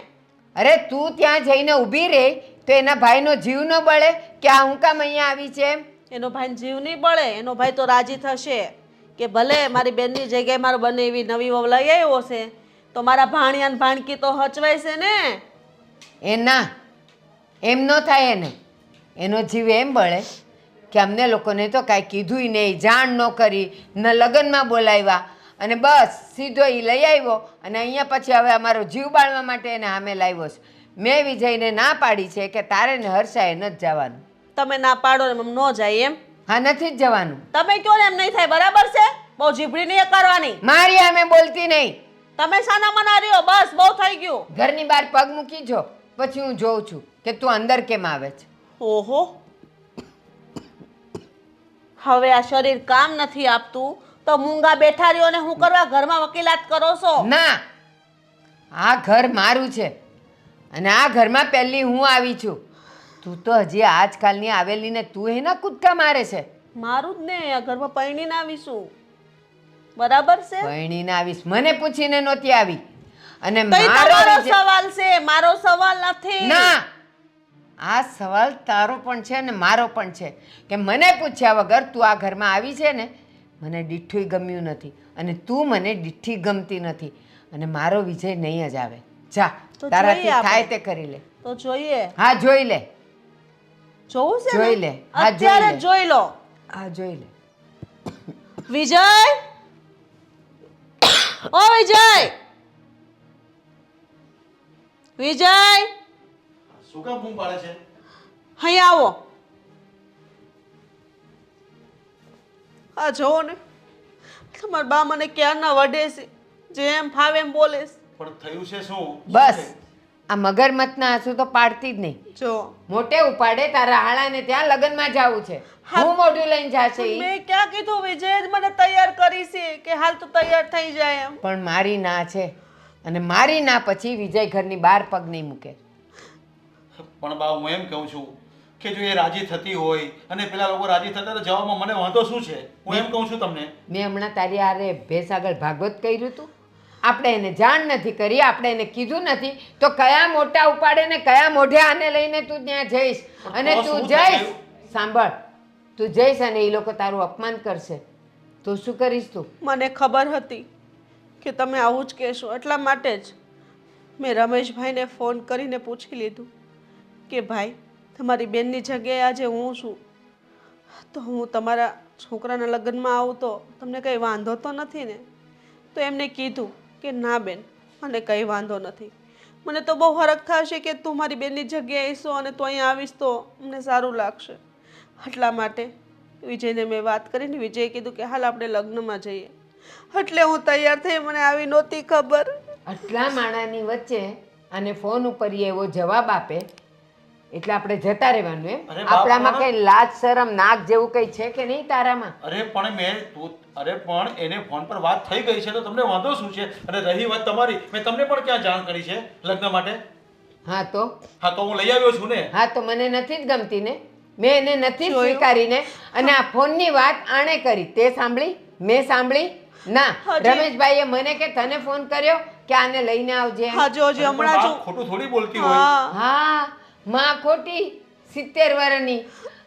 અરે તું ત્યાં જઈને ઊભી રહે તો એના ભાઈનો જીવ ન બળે કે આ હું કામ અહીંયા આવી છે એમ? એનો ભાઈ જીવ નહીં બળે. એનો ભાઈ તો રાજી થશે કે ભલે મારી બેનની જગ્યાએ મારો બને એવી નવી વહુ લઈ આવ્યો છે તો મારા ભાણિયા ને ભાણકી તો હચવાય છે ને. એ ના, એમ ન થાય. એને એનો જીવ એમ બળે કે અમને લોકોને તો કાંઈ કીધુંય નહીં, જાણ ન કરી, ન લગ્નમાં બોલાવ્યા અને બસ સીધો એ લઈ આવ્યો અને અહીંયા પછી હવે અમારો જીવ બાળવા માટે એને સામે લાવ્યો છે. મેં વિજયને ના પાડી છે કે તારે ને હર્ષાએ નથી જવાનું. તમે ના પાડો ને એમ ન જાય એમ? હા નથી જ જવાનું. તમે કહો ને એમ નહીં થાય, બરાબર છે? બહુ જીભડી નહીં કરવાની. મારી સામે બોલતી નહીં. તમે સાના મના રહ્યો, બસ બહુ થઈ ગયું. ઘરની બહાર પગ મૂકી જો પછી હું જોઉં છું કે તું અંદર કેમ આવે છે. ઓહો હવે આ શરીર કામ નથી આપતું તો મૂંગા બેઠા રહ્યો ને હું કરવા ઘરમાં વકીલાત કરો છો? ના, આ ઘર મારું છે અને આ ઘરમાં પહેલી હું આવી છું. તું તો હજી આજકાલની આવેલી ને તું એના કૂદકા મારે છે. મારું જ ને, આ ઘરમાં પૈણીને આવીશું. બરાબર છે? પરણીને આવીશ મને પૂછીને નહોતી આવી અને તો ઈ મારો તમારો વિજય- સવાલ છે, મારો સવાલ નથી. ના, આ સવાલ તારો પણ છે અને મારો પણ છે કે મને પૂછ્યા વગર તું આ ઘરમાં આવી છે ને. મને દીઠું ગમ્યું નથી અને તું મને દીઠી ગમતી નથી અને મારો વિજય નહીં જ આવે. જા તો તારાથી જોઈએ આપણે. થાય તે કરી લે. તો જોઈએ. હા જોઈ લે. જોવું છે ને? જોઈ લે. હા, જોઈ અત્યારે લે. જ જોઈ લો. હા જોઈ લે. વિજય, ઓ વિજય, વિજય, શું કામ બૂમ પાડે છે? અહીંયા આવો. આ જોવો ને, તમારા બા મને ક્યારના વઢે છે, જેમ ફાવે એમ બોલે છે. પણ થયું છે શું? બસ આ મગરમથના આંસુ તો પાડતી જ નહીં. જો મોટે ઉપાડે તારા હાળાને ત્યાં લગ્નમાં જાવું છે. હું મોઢું લઈને જાશે ઈ? મેં ક્યાં કીધું વિજય જ મને તૈયાર કરી છે કે હાલ તું તૈયાર થઈ જાય એમ. પણ મારી ના છે અને મારી ના પછી વિજય ઘરની બહાર પગ નહીં મૂકે. પણ બા હું એમ કહું છું કે જો એ રાજી થતી હોય અને પેલા લોકો રાજી થતા તો જવામાં મને વાંધો શું છે? હું એમ કહું છું તમને. મેં હમણાં તારી હારે ભેસ આગળ ભાગવત કર્યું હતું. આપણે એને જાણ નથી કરી, આપણે એને કીધું નથી, તો કયા મોટા ઉપાડે ને કયા મોઢે આને લઈને તું ત્યાં જઈશ અને તો તું શું જઈશ. થયું? સાંભળ, તું જઈશ અને એ લોકો તારું અપમાન કરશે તો શું કરીશ તું? મને ખબર હતી કે તમે આવું જ કહેશો, એટલા માટે જ મેં રમેશભાઈને ફોન કરીને પૂછી લીધું કે ભાઈ તમારી બેનની જગ્યાએ આજે હું છું તો હું તમારા છોકરાના લગ્નમાં આવું તો તમને કંઈ વાંધો તો નથી ને? તો એમને કીધું કે ના બેન, મને કંઈ વાંધો નથી. મને તો બહુ હરખ થશે કે તું મારી બેનની જગ્યાએ છો અને તું અહીંયા આવીશ તો મને સારું લાગશે. એટલા માટે વિજયને મેં વાત કરીને વિજયે કીધું કે હાલ આપણે લગ્નમાં જઈએ. એટલે હું તૈયાર થઈ, મને આવી નહોતી ખબર. આટલા માણાની વચ્ચે અને ફોન ઉપર ઈ એવો જવાબ આપે એટલે આપણે જતા રહેવાનું એમ? અરે બાપ આપણામાં રે. કઈ લાજ શરમ નાક જેવું કઈ છે કે નહીં તારામાં? અરે પણ એને ફોન પર વાત થઈ ગઈ છે તો તમને વાંધો શું છે? અને રહી વાત તમારી, મેં તમને પણ ક્યાં જાણ કરી છે લગ્ન માટે? હા તો હા તો હું લઈ આવ્યો છું ને. હા તો મને નથી જ ગમતી ને, મેં એને નથી જ સ્વીકારીને. અને આ ફોનની વાત આણે કરી, તે સાંભળી? મેં સાંભળી ના? હજી- રમેશભાઈએ મને કે તને ફોન કર્યો કે આને લઈને આવજે એમ? હા જો હજી અરે પણ હમણાં બા જો ખોટું થોડી બોલતી હોય. હા હા, માં ખોટી 70 વર્ષની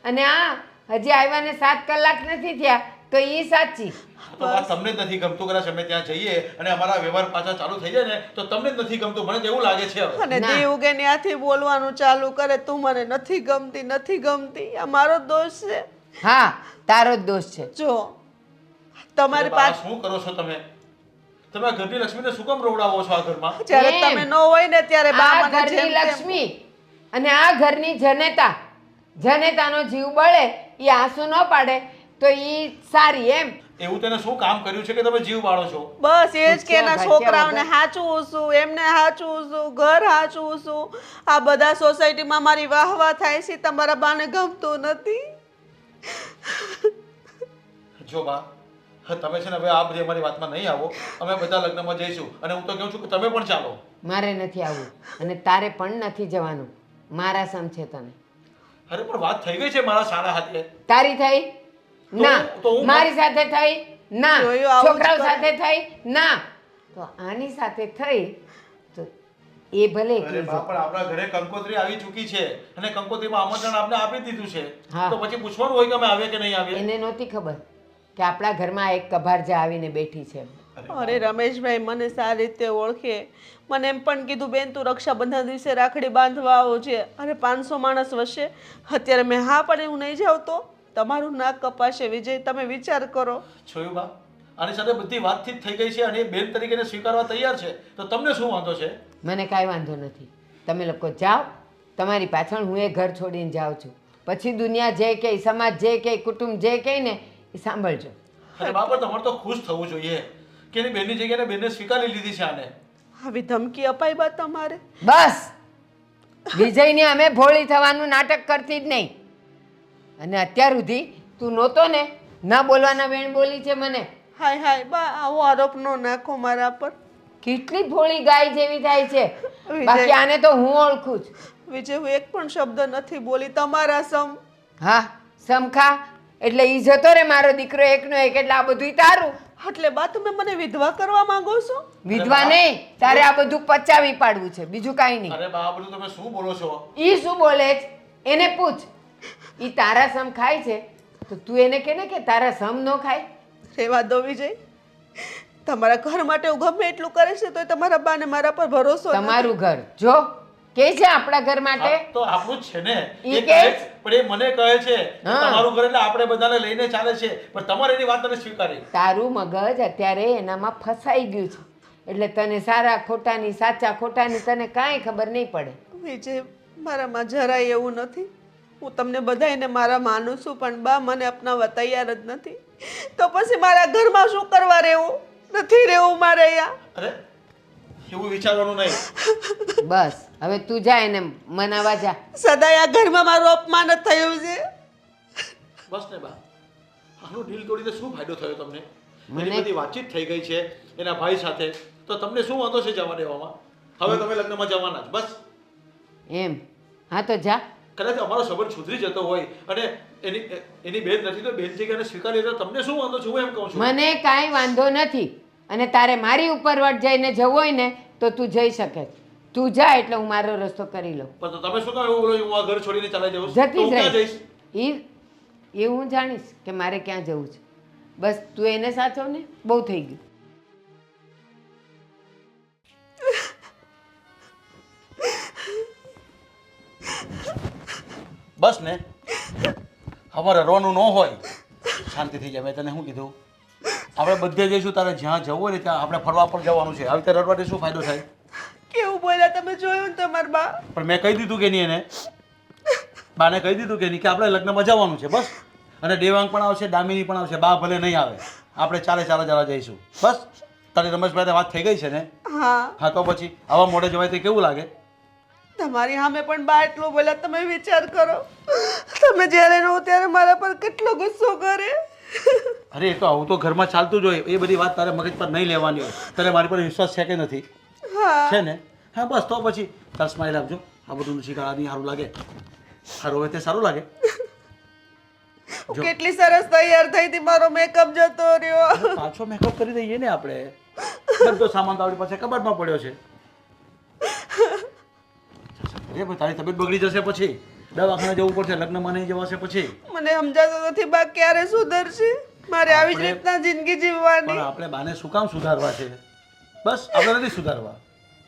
અને આ હજી આવ્યાને 7 કલાક નથી થયા તો ઈ સાચી. તો બા તમને જ નથી ગમતું, કદાચ અમે ત્યાં જઈએ અને અમારા વ્યવહાર પાછા ચાલુ થઈ જાય ને તો તમને જ નથી ગમતું. મને તો એવું લાગે છે હવે. અને ના. દેવ કે ત્યાંથી બોલવાનું ચાલુ કરે તું મને નથી ગમતી નથી ગમતી. આ મારો દોષ છે. હા, તારો જ દોષ છે. જો અરે તમારી બા, પાસે શું કરો છો તમે? તમે આ ઘરની લક્ષ્મીને શું કામ રોવડાવો છો આ ઘરમાં? જ્યારે એમ. તમે ન હોય ને ત્યારે બા આ મને ઘરની જેમ તેમ- લક્ષ્મી અને આ ઘરની જનેતા, જનેતાનો જીવ બળે ઈ આંસુ ન પાડે તો ઈ સારી એમ? એવું તેને શું કામ કર્યું છે કે તમે જીવ બાળો છો? બસ એ જ કે એના પૂછ્યા છોકરાઓને વગર. હાચવું છું, એમને હાચવું છું, ઘર હાચવું છું. આ બધા સોસાયટીમાં મારી વાહવા થાય છે, તમારા બાને ગમતું નથી. જો બા, તમે છે ને હવે આ બધી અમારી વાતમાં નહીં આવો. અમે બધા લગ્નમાં જઈશું અને હું તો કહું છું કે તમે પણ ચાલો. મારે નથી આવવું અને તારે પણ નથી જવાનું. મારા સમ છે તને. અરે પણ વાત થઈ ગઈ છે મારા સારા હાથે. તારી થઈ? ના. તો હું- મારી સાથે થઈ? ના. જોયું આવું જ છોકરાઓ કરે. સાથે થઈ? ના. તો આની સાથે થઈ તો એ ભલે અરે એકલી બા, જાય. પણ આપણા ઘરે કંકોત્રી આવી ચૂકી છે અને કંકોત્રીમાં આમંત્રણ આપને આપી દીધું છે. હા. તો પછી પૂછવાનું હોય કે અમે આવીએ કે નહીં આવીએ? એને નહોતી ખબર કે આપણા ઘરમાં એક કભારજા આવીને બેઠી છે. અરે રમેશભાઈ મને સારી રીતે ઓળખે. મને એમ પણ કીધું બેન તું રક્ષાબંધન દિવસે રાખડી બાંધવા આવો છે. અરે 500 માણસ વચ્ચે અત્યારે મેં હા પણ હું નહીં જાઉં તો તમારું નાક કપાશે. વિજય તમે વિચાર કરો. જોયું બા, આની સાથે બધી વાતચીત થઈ ગઈ છે અને એ બેન તરીકે સ્વીકારવા તૈયાર છે તો તમને શું વાંધો છે? મને કાંઈ વાંધો નથી. તમે લોકો જાઓ, તમારી પાછળ હું એ ઘર છોડીને જાઉં છું. પછી દુનિયા જે કહે, સમાજ જે કહે, કુટુંબ જે કહે ને એ સાંભળજો. અરે બાપા, તમારે તો ખુશ થવું જોઈએ કે એની બેનની જગ્યાએ બેનને સ્વીકારી લીધી છે આને. આવી ધમકી અપાઈ બા તમારે? બસ વિજયની અમે ભોળી થવાનું નાટક કરતી જ નહીં. અને અત્યાર સુધી તું નહોતો ને, ના બોલવાના વેણ બોલી છે મને. હાય હાય બા આવો આરોપ ન નાખો મારા પર. કેટલી ભોળી ગાય જેવી થાય છે. વિજય. બાકી આને તો હું ઓળખું છું. વિજય હું એક પણ શબ્દ નથી બોલી તમારા સમ. હા, સમખા એટલે ઈ જતો રે મારો દીકરો એકનો એક એટલે આ બધું તારું. એટલે બા તમે મને વિધવા કરવા માંગો છો? વિધવા નહીં, તારે આ બધું પચાવી પાડવું છે, બીજું કાંઈ નહીં. અરે બા, આ બધું તમે શું બોલો છો? ઈ શું બોલે છે એને પૂછ. ઈ તારા સમ ખાય છે તો તું એને કે ને કે તારા સમ ન ખાય. રેવા દો વિજય. તમારા ઘર માટે હું ગમે એટલું કરે છે તો તમારા બાને મારા પર ભરોસો નથી. તમારું ઘર જો કે છે આપણા ઘર માટે. આ તો આપણું જ છે ને. ઈ એ કે? કહે છે, પણ એ મને કહે છે કે હા. તમારું ઘર એટલે આપણે બધાને લઈને ચાલે છે, પણ તમારે એની વાત નથી સ્વીકારી. તારું મગજ અત્યારે એનામાં ફસાઈ ગયું છે એટલે તને સારા ખોટાની, સાચા ખોટાની તને કાંઈ ખબર નહીં પડે. વિજય મારામાં જરાય એવું નથી. હું તમને બધાયને મારા માનું છું પણ બા મને અપનાવવા તૈયાર જ નથી. તો પછી મારા ઘરમાં શું કરવા રહેવું? નથી રહેવું મારે અહીંયા. અરે એવું વિચારવાનું નહીં. બસ હવે તું જા એને મનાવા જા. સદાય આ ઘરમાં મારું અપમાન જ થયું છે. બસ ને બા, આનું ડીલ તોડીને શું ફાયદો થયો તમને? મને- એની બધી વાતચીત થઈ ગઈ છે એના ભાઈ સાથે, તો તમને શું વાંધો છે જવા દેવામાં? હવે તમે લગ્નમાં જવાના જ બસ. એમ? હા તો જા. કદાચ અમારો સંબંધ સુધરી જતો હોય અને એની બેન નથી તો બેન જગ્યાને સ્વીકારી લે તો તમને શું વાંધો છે? હું એમ કહું છું. મને કાંઈ વાંધો નથી અને તારે મારી ઉપર વટ જઈને જવું હોય ને તો તું જઈ શકે. તું જા એટલે હું મારો રસ્તો કરી લઉં. પણ તો તમે શું કામ એવું બોલો છો, હું આ ઘર છોડીને ચાલી જાઉં છું? જતી તો હું જ ક્યાં રહીશ. જઈશ? એ હું જાણીશ કે મારે ક્યાં જવું છે. બસ તું એને સાચવ ને, બહુ થઈ ગયું. બસ ને, અમારે રોવાનું ન હોય, શાંતિ થઈ જાય. મેં તને શું કીધું? આપણે બધે જઈશું, તારે જ્યાં જવું હોય ને ત્યાં આપણે ફરવા પણ જવાનું છે. આવી રીતે રડવાથી શું ફાયદો થાય? કેવું બોલ્યા તમે, જોયું ને તમારા બા? પણ મેં કહી દીધું કે નહીં એને, બાને કહી દીધું કે નહીં કે આપણે લગ્નમાં જવાનું છે બસ. અને દેવાંગ પણ આવશે, દામિની પણ આવશે, બા ભલે નહીં આવે, આપણે ચારે જણા જઈશું બસ. તારી રમેશભાઈને વાત થઈ ગઈ છે ને? હા, હા તો પછી આવા મોડે જવાય તો કેવું લાગે? તમારી સામે પણ બા એટલું બોલ્યા. તમે વિચાર કરો, તમે જ્યારે રહો ત્યારે મારા પર કેટલો ગુસ્સો કરે. અરે એ તો આવું તો ઘરમાં ચાલતું જ હોય. એ બધી વાત તારે મગજ પર નહીં લેવાની હોય. તારે મારી પર વિશ્વાસ છે કે નથી? હા, છે ને? હા બસ તો પછી તાર સ્માઈલ આપજો. આ બધું શીખવાડી સારું લાગે? સારું હોય તે સારું લાગે. હું કેટલી સરસ તૈયાર થઈ હતી, મારો મેકઅપ જતો રહ્યો. પાછો મેકઅપ કરી દઈએ ને આપણે. બધો સામાન તો આપણી પાસે કબાટમાં પડ્યો છે. અરે ભાઈ તારી તબિયત બગડી જશે પછી, દવાખાને જવું પડશે, લગ્નમાં નહીં જવાશે પછી. મને સમજાતું નથી બા ક્યારે સુધરશે. મારે આવી જ રીતના જિંદગી જીવવાની. પણ આપણે બાને શું કામ સુધારવા છે? બસ આપણે નથી સુધારવા.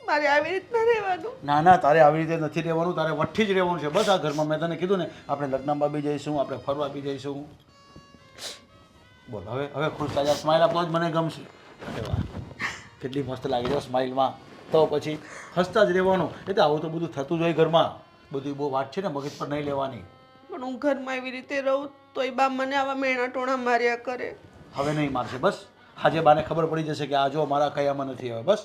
મારે આવી રીતના રહેવાનું. ના ના, તારે આવી રીતે નથી રહેવાનું, તારે વઠ્ઠી જ રહેવાનું છે બસ આ ઘરમાં. મેં તને કીધું ને, આપણે લગ્નમાં બી જઈશું, આપણે ફરવા બી જઈશું. બોલ હવે ખુશ થઈ જા. સ્માઈલ આપો જ મને ગમશે. અરે વાહ, કેટલી મસ્ત લાગે છે સ્માઈલમાં. તો પછી હસતા જ રહેવાનું. એટલે આવું તો બધું થતું જ હોય ઘરમાં. બધી બહુ વાત છે ને, મગજ પર નહીં લેવાની. પણ હું ઘરમાં એવી રીતે રહું તોય બા મને આવા મેણા ટોણા માર્યા કરે. હવે નહીં મારશે બસ. આજે બાને ખબર પડી જશે કે આ જો મારા કયામાં નથી. હવે બસ,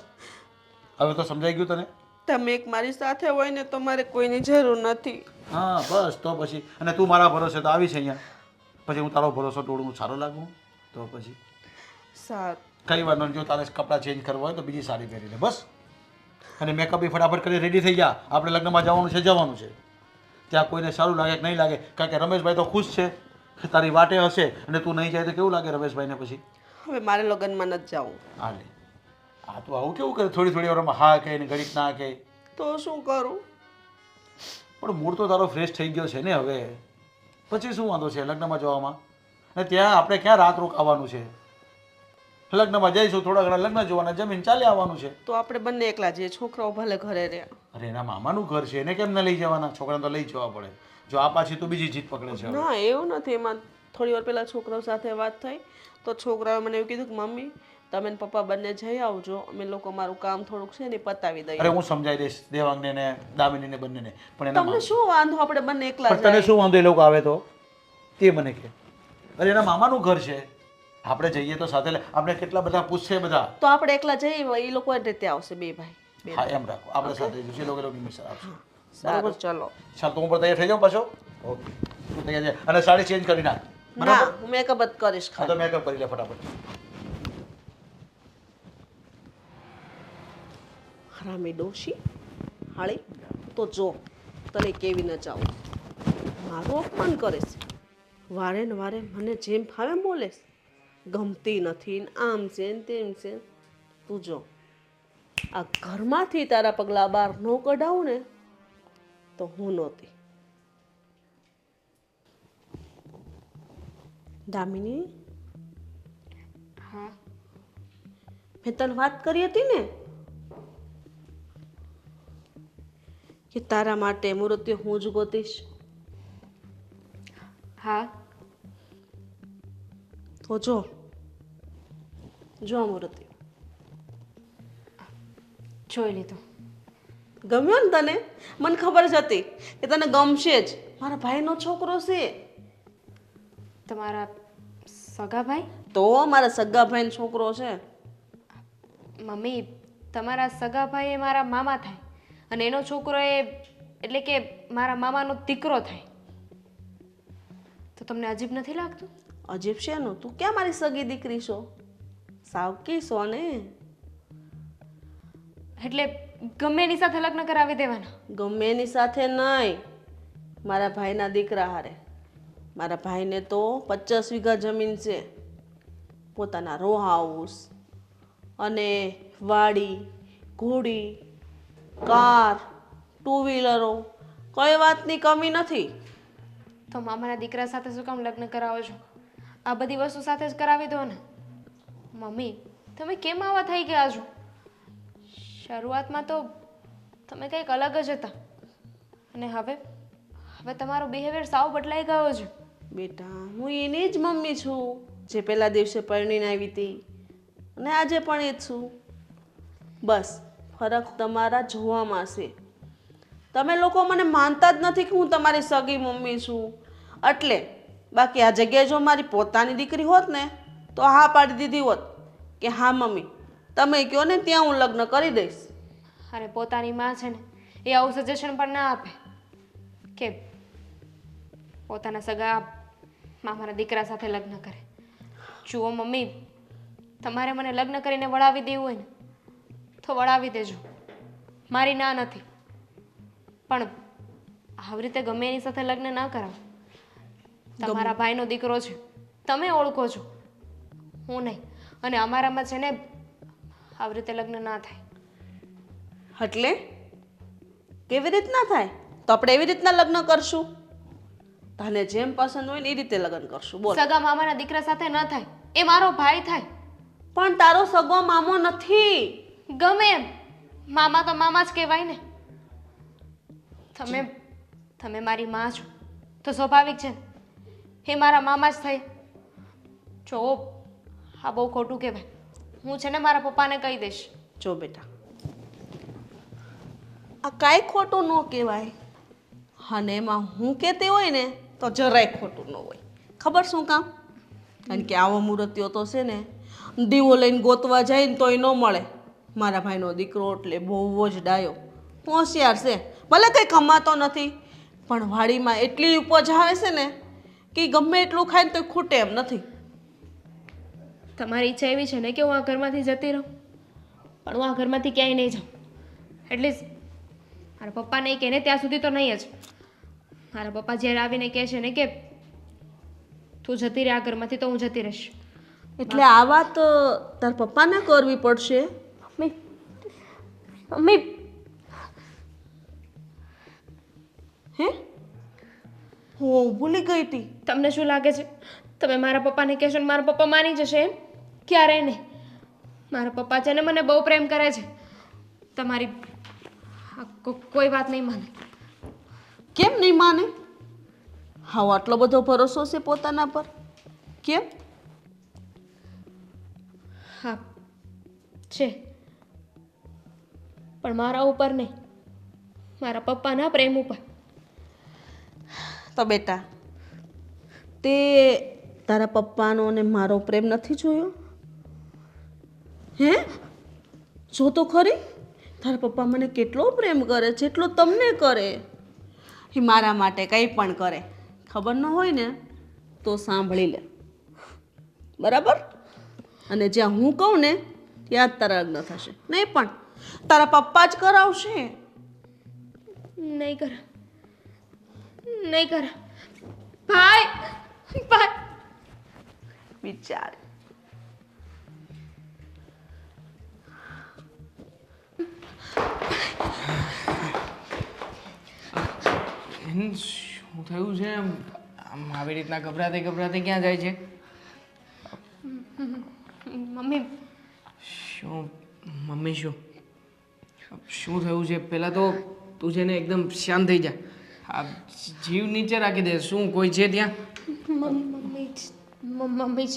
હવે તો સમજાઈ ગયું તને? તમે એક મારી સાથે હોય ને તો મારે કોઈની જરૂર નથી. હા બસ તો પછી. અને તું મારા ભરોસે તો આવી છે અહીંયા, પછી હું તારો ભરોસો તોડું સારો લાગું? તો પછી સારું, કઈ વાર જો તારે કપડાં ચેન્જ કરવા હોય તો બીજી સાડી પહેરી લે બસ. અને મેકઅપ બી ફટાફટ કરી રેડી થઈ જા. આપણે લગ્નમાં જવાનું છે. ત્યાં કોઈને સારું લાગે કે નહીં લાગે, કારણ કે રમેશભાઈ તો ખુશ છે કે તારી વાટે હશે, અને તું નહીં જાય તો કેવું લાગે રમેશભાઈને પછી? હવે મારે લગ્નમાં નથી જવું. હા લે, આ તો આવું કેવું કરે? થોડી વારમાં હા કહે ને ઘડીક ના કહે. તો શું કરું? પણ મૂડ તો તારો ફ્રેશ થઈ ગયો છે ને હવે, પછી શું વાંધો છે લગ્નમાં જવામાં? અને ત્યાં આપણે ક્યાં રાત રોકાવાનું છે? લગ્નમાં જઈશું, થોડા ઘણા લગ્ન જોવાના, જમીન ચાલી આવવાનું છે. તો આપણે બંને એકલા જઈએ, છોકરાઓ ભલે ઘરે રહ્યા. અરે એના મામાનું ઘર છે, એને કેમ ન લઈ જવાના? છોકરાને તો લઈ જવા પડે. જો આ પાછી તો બીજી જીત પકડે છે હવે. ના એવું નથી. એમાં થોડી વાર પહેલા છોકરાઓ સાથે વાત થઈ તો છોકરાઓએ મને એવું કીધું કે મમ્મી તમે ને પપ્પા બંને જઈ આવજો, અમે લોકો મારું કામ થોડુંક છે ને પતાવી દઈએ. અરે હું સમજાઈ દઈશ દેવાંગને ને દામિનીને બંનેને. પણ એના તમને શું વાંધો, આપણે બંને એકલા પણ તને જઈએ. શું વાંધો એ લોકો આવે તો? તે મને કહે. અરે એના મામાનું ઘર છે, આપણે જઈએ તો સાથે આપણે કેટલા બધા પૂછશે બધા. તો આપણે એકલા જઈએ, એ લોકો એ રીતે આવશે બે ભાઈ. હા એમ રાખો, આપણે સાથે જઈશું, એ લોકોની મિસર આવશે. સારું ચલો. ચાલ તો હું પણ તૈયાર થઈ જાઉં પાછો. ઓકે તું તૈયાર છે? અને સાડી ચેન્જ કરી નાખ. ના હું મેકઅપ જ કરીશ હા તો ખાલી. મેકઅપ કરી લે ફટાફટ. હરામી ડોશી હાળી, તો જો તને કેવી ન જાઉં. મારું અપમાન કરે છે, વારે ને વારે મને જેમ ફાવે બોલે છે. ગમતી નથી ને આમ છે ને તેમ છે. તું જો આ ઘરમાંથી તારા પગલાં બહાર ન કઢાવું ને તો હું નહોતી. દામિની, હા મેં તને વાત કરી હતી ને કે તારા માટે મૂર્તિ હું જ ગોતીશ. હા તો જો મૂર્તિ જોઈ લીધું. ગમ્યો ને તને? મને ખબર જ હતી કે તને ગમશે જ. મારા ભાઈનો છોકરો છે. તમારા સગા ભાઈ? તો મારા સગા ભાઈનો છોકરો છે. મમ્મી તમારા સગા ભાઈ એ મારા મામા થાય અને એનો છોકરો એ એટલે કે મારા મામાનો દીકરો થાય તો તમને અજીબ નથી લાગતું? અજીબ છે નું? તું ક્યાં મારી સગી દીકરી છો? સાવકી છો ને? એટલે ગમે એની સાથે લગ્ન કરાવી દેવાના? ગમે એની સાથે નહીં, મારા ભાઈના દીકરા હારે. મારા ભાઈને તો 50 વીઘા જમીન છે, પોતાના રો હાઉસ અને વાડી, ઘોડી, કાર, 2 વ્હીલરો, કોઈ વાતની કમી નથી. તો મામાના દીકરા સાથે શું કામ લગ્ન કરાવો છો? આ બધી વસ્તુ સાથે જ કરાવી દો ને. મમ્મી, તમે કેમ આવા થઈ ગયા છો? શરૂઆતમાં તો તમે કંઈક અલગ જ હતા અને હવે તમારો બિહેવિયર સાવ બદલાઈ ગયો છે. બેટા, હું એની જ મમ્મી છું જે પહેલા દિવસે પરણીને આવી હતી અને આજે પણ એ જ છું. બસ ફરક તમારા જોવામાં છે. તમે લોકો મને માનતા જ નથી કે હું તમારી સગી મમ્મી છું એટલે. બાકી આ જગ્યાએ જો મારી પોતાની દીકરી હોત ને તો હા પાડી દીધી હોત કે હા મમ્મી તમે કહો ને ત્યાં હું લગ્ન કરી દઈશ. અરે પોતાની માં છે ને એ આવું સજેશન પણ ના આપે કે પોતાના સગા મામાના દીકરા સાથે લગ્ન કરે. જુઓ મમ્મી, તમારે મને લગ્ન કરીને વળાવી દેવું હોય ને તો વળાવી દેજો, મારી ના નથી. પણ આવી રીતે ગમે એની સાથે લગ્ન ના કરાવો. તમારા ભાઈનો દીકરો છે, તમે ઓળખો છો, હું નહીં. અને અમારામાં છે ને આવી રીતે લગ્ન ના થાય. એટલે કેવી રીતના થાય? તો આપણે એવી રીતના લગ્ન કરશું. તને જેમ પસંદ હોય ને એ રીતે લગ્ન કરશું. બોલ. સગા મામાના દીકરા સાથે ન થાય, એ મારો ભાઈ થાય. પણ તારો સગો મામો નથી. ગમે એમ, મામા તો મામા જ કહેવાય ને. તમે મારી માં છો તો સ્વાભાવિક છે એ મારા મામા જ થઈ. જો આ બહુ ખોટું કહેવાય. હું છે ને મારા પપ્પાને કહી દઈશ. જો બેટા, આ કાંઈ ખોટું ન કહેવાય અને એમાં હું કહેતી હોય ને તો જરાય ખોટું ન હોય. ખબર શું કામ? કારણ કે આવો મૂર્તિઓ તો છે ને દીવો લઈને ગોતવા જાય ને તોય ન મળે. મારા ભાઈનો દીકરો એટલે બહુ જ ડાયો, હોશિયાર છે. ભલે કંઈ કમાતો નથી પણ વાડીમાં એટલી ઉપજ આવે છે ને કે ગમે એટલું ખાય ને તો ખૂટે એમ નથી. તમારી ઈચ્છા એવી છે ને કે હું આ ઘરમાંથી જતી રહું, પણ હું આ ઘરમાંથી ક્યાંય નહીં જાઉં. એટલીસ્ટ મારા પપ્પાને કહે ને ત્યાં સુધી તો નહીં જ. મારા પપ્પા જ્યારે આવીને કહે છે ને કે તું જતી રહે આ ઘરમાંથી, તો હું જતી રહીશ. એટલે આ વાત તાર પપ્પાને કરવી પડશે. મમ્મી, મમ્મી, હે? હું ભૂલી ગઈ હતી. તમને શું લાગે છે તમે મારા પપ્પાને કહેશો ને મારા પપ્પા માની જશે એમ? ક્યારેય નહીં. મારા પપ્પા છે ને મને બહુ પ્રેમ કરે છે. તમારી કોઈ વાત નહીં માને. કેમ નહીં માને? હા, આટલો બધો ભરોસો છે પોતાના પર? કેમ? હા છે, પણ મારા ઉપર નહીં, મારા પપ્પાના પ્રેમ ઉપર. તો બેટા, તે તારા પપ્પાનો અને મારો પ્રેમ નથી જોયો? હે? જો તો ખરી, તારા પપ્પા મને કેટલો પ્રેમ કરે, જેટલો તમને કરે. એ મારા માટે કંઈ પણ કરે. ખબર ન હોય ને તો સાંભળી લે, બરાબર? અને જ્યાં હું કહું ને ત્યાં જ તારા લગ્ન થશે. નહીં પણ તારા પપ્પા જ કરાવશે. નહીં કરા, નહીં કરા. ભાઈ, ભાઈ, વિચાર. શું થયું છે? આમ આવી રીતના ગભરાતે ગભરાતે ક્યાં જાય છે? મમ્મી. શું મમ્મી? શું થયું છે? પહેલાં તો તું છે ને એકદમ શાંત થઈ જા. આ જીવ નીચે રાખી દે. શું કોઈ છે ત્યાં? મમ્મી છે. મમ્મી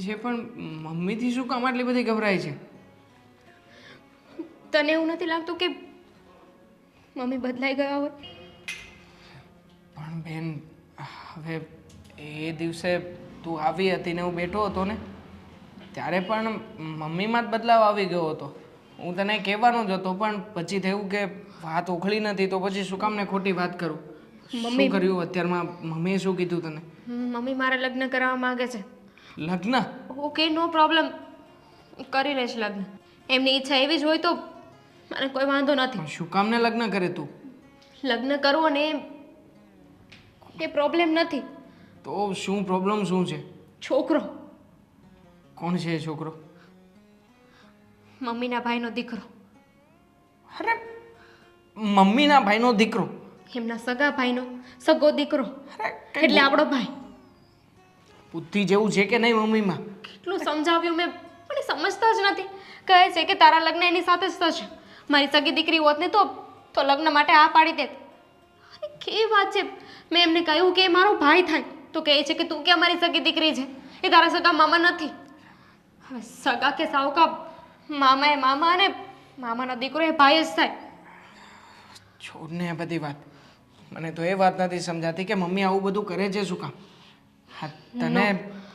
છે? પણ મમ્મીથી શું કામ આટલી બધી ગભરાય છે? તને એવું નથી લાગતું કે મમ્મી બદલાઈ ગયા હોય? પણ બેન, હવે એ દિવસે તું આવી હતી ને હું બેઠો હતો ને, ત્યારે પણ મમ્મીમાં જ બદલાવ આવી ગયો હતો. હું તને કહેવાનો જ હતો પણ પછી થયું કે વાત ઉખળી નથી તો પછી શું કામ ને ખોટી વાત કરું. શું કર્યું અત્યારમાં? મમ્મીએ શું કીધું તને? મમ્મી મારા લગ્ન કરાવવા માંગે છે. લગ્ન? ઓકે, નો પ્રોબ્લેમ, કરી લઈશ લગ્ન. એમની ઈચ્છા એવી જ હોય તો મને કોઈ વાંધો નથી. પણ શું કામ ને લગ્ન કરે તું? લગ્ન કરવો ને એ પ્રોબ્લેમ નથી. તો શું પ્રોબ્લેમ શું છે? છોકરો, કોણ છે એ છોકરો? મમ્મીના ભાઈનો દીકરો. અરે મમ્મીના ભાઈનો દીકરો? એમના સગા ભાઈનો સગો દીકરો, એટલે આપણો ભાઈ. બુદ્ધિ જેવું છે કે નહીં મમ્મીમાં? કેટલું સમજાવ્યું મેં પણ એ સમજતા જ નથી. કહે છે કે તારા લગ્ન એની સાથે જ થશે. મારી સગી દીકરી હોત ને તો લગ્ન માટે આ પાડી દેત. અરે કેવી વાત છે. મેં એમને કહ્યું કે એ મારો ભાઈ થાય તો કહે છે કે તું ક્યાં મારી સગી દીકરી છે, એ તારા સગા મામા નથી. હવે સગા કે સાવકા મામા એ મામા અને મામાનો દીકરો એ ભાઈ જ થાય. છોડને આ બધી વાત. મને તો એ વાત નથી સમજાતી કે મમ્મી આવું બધું કરે છે શું કામ? હા,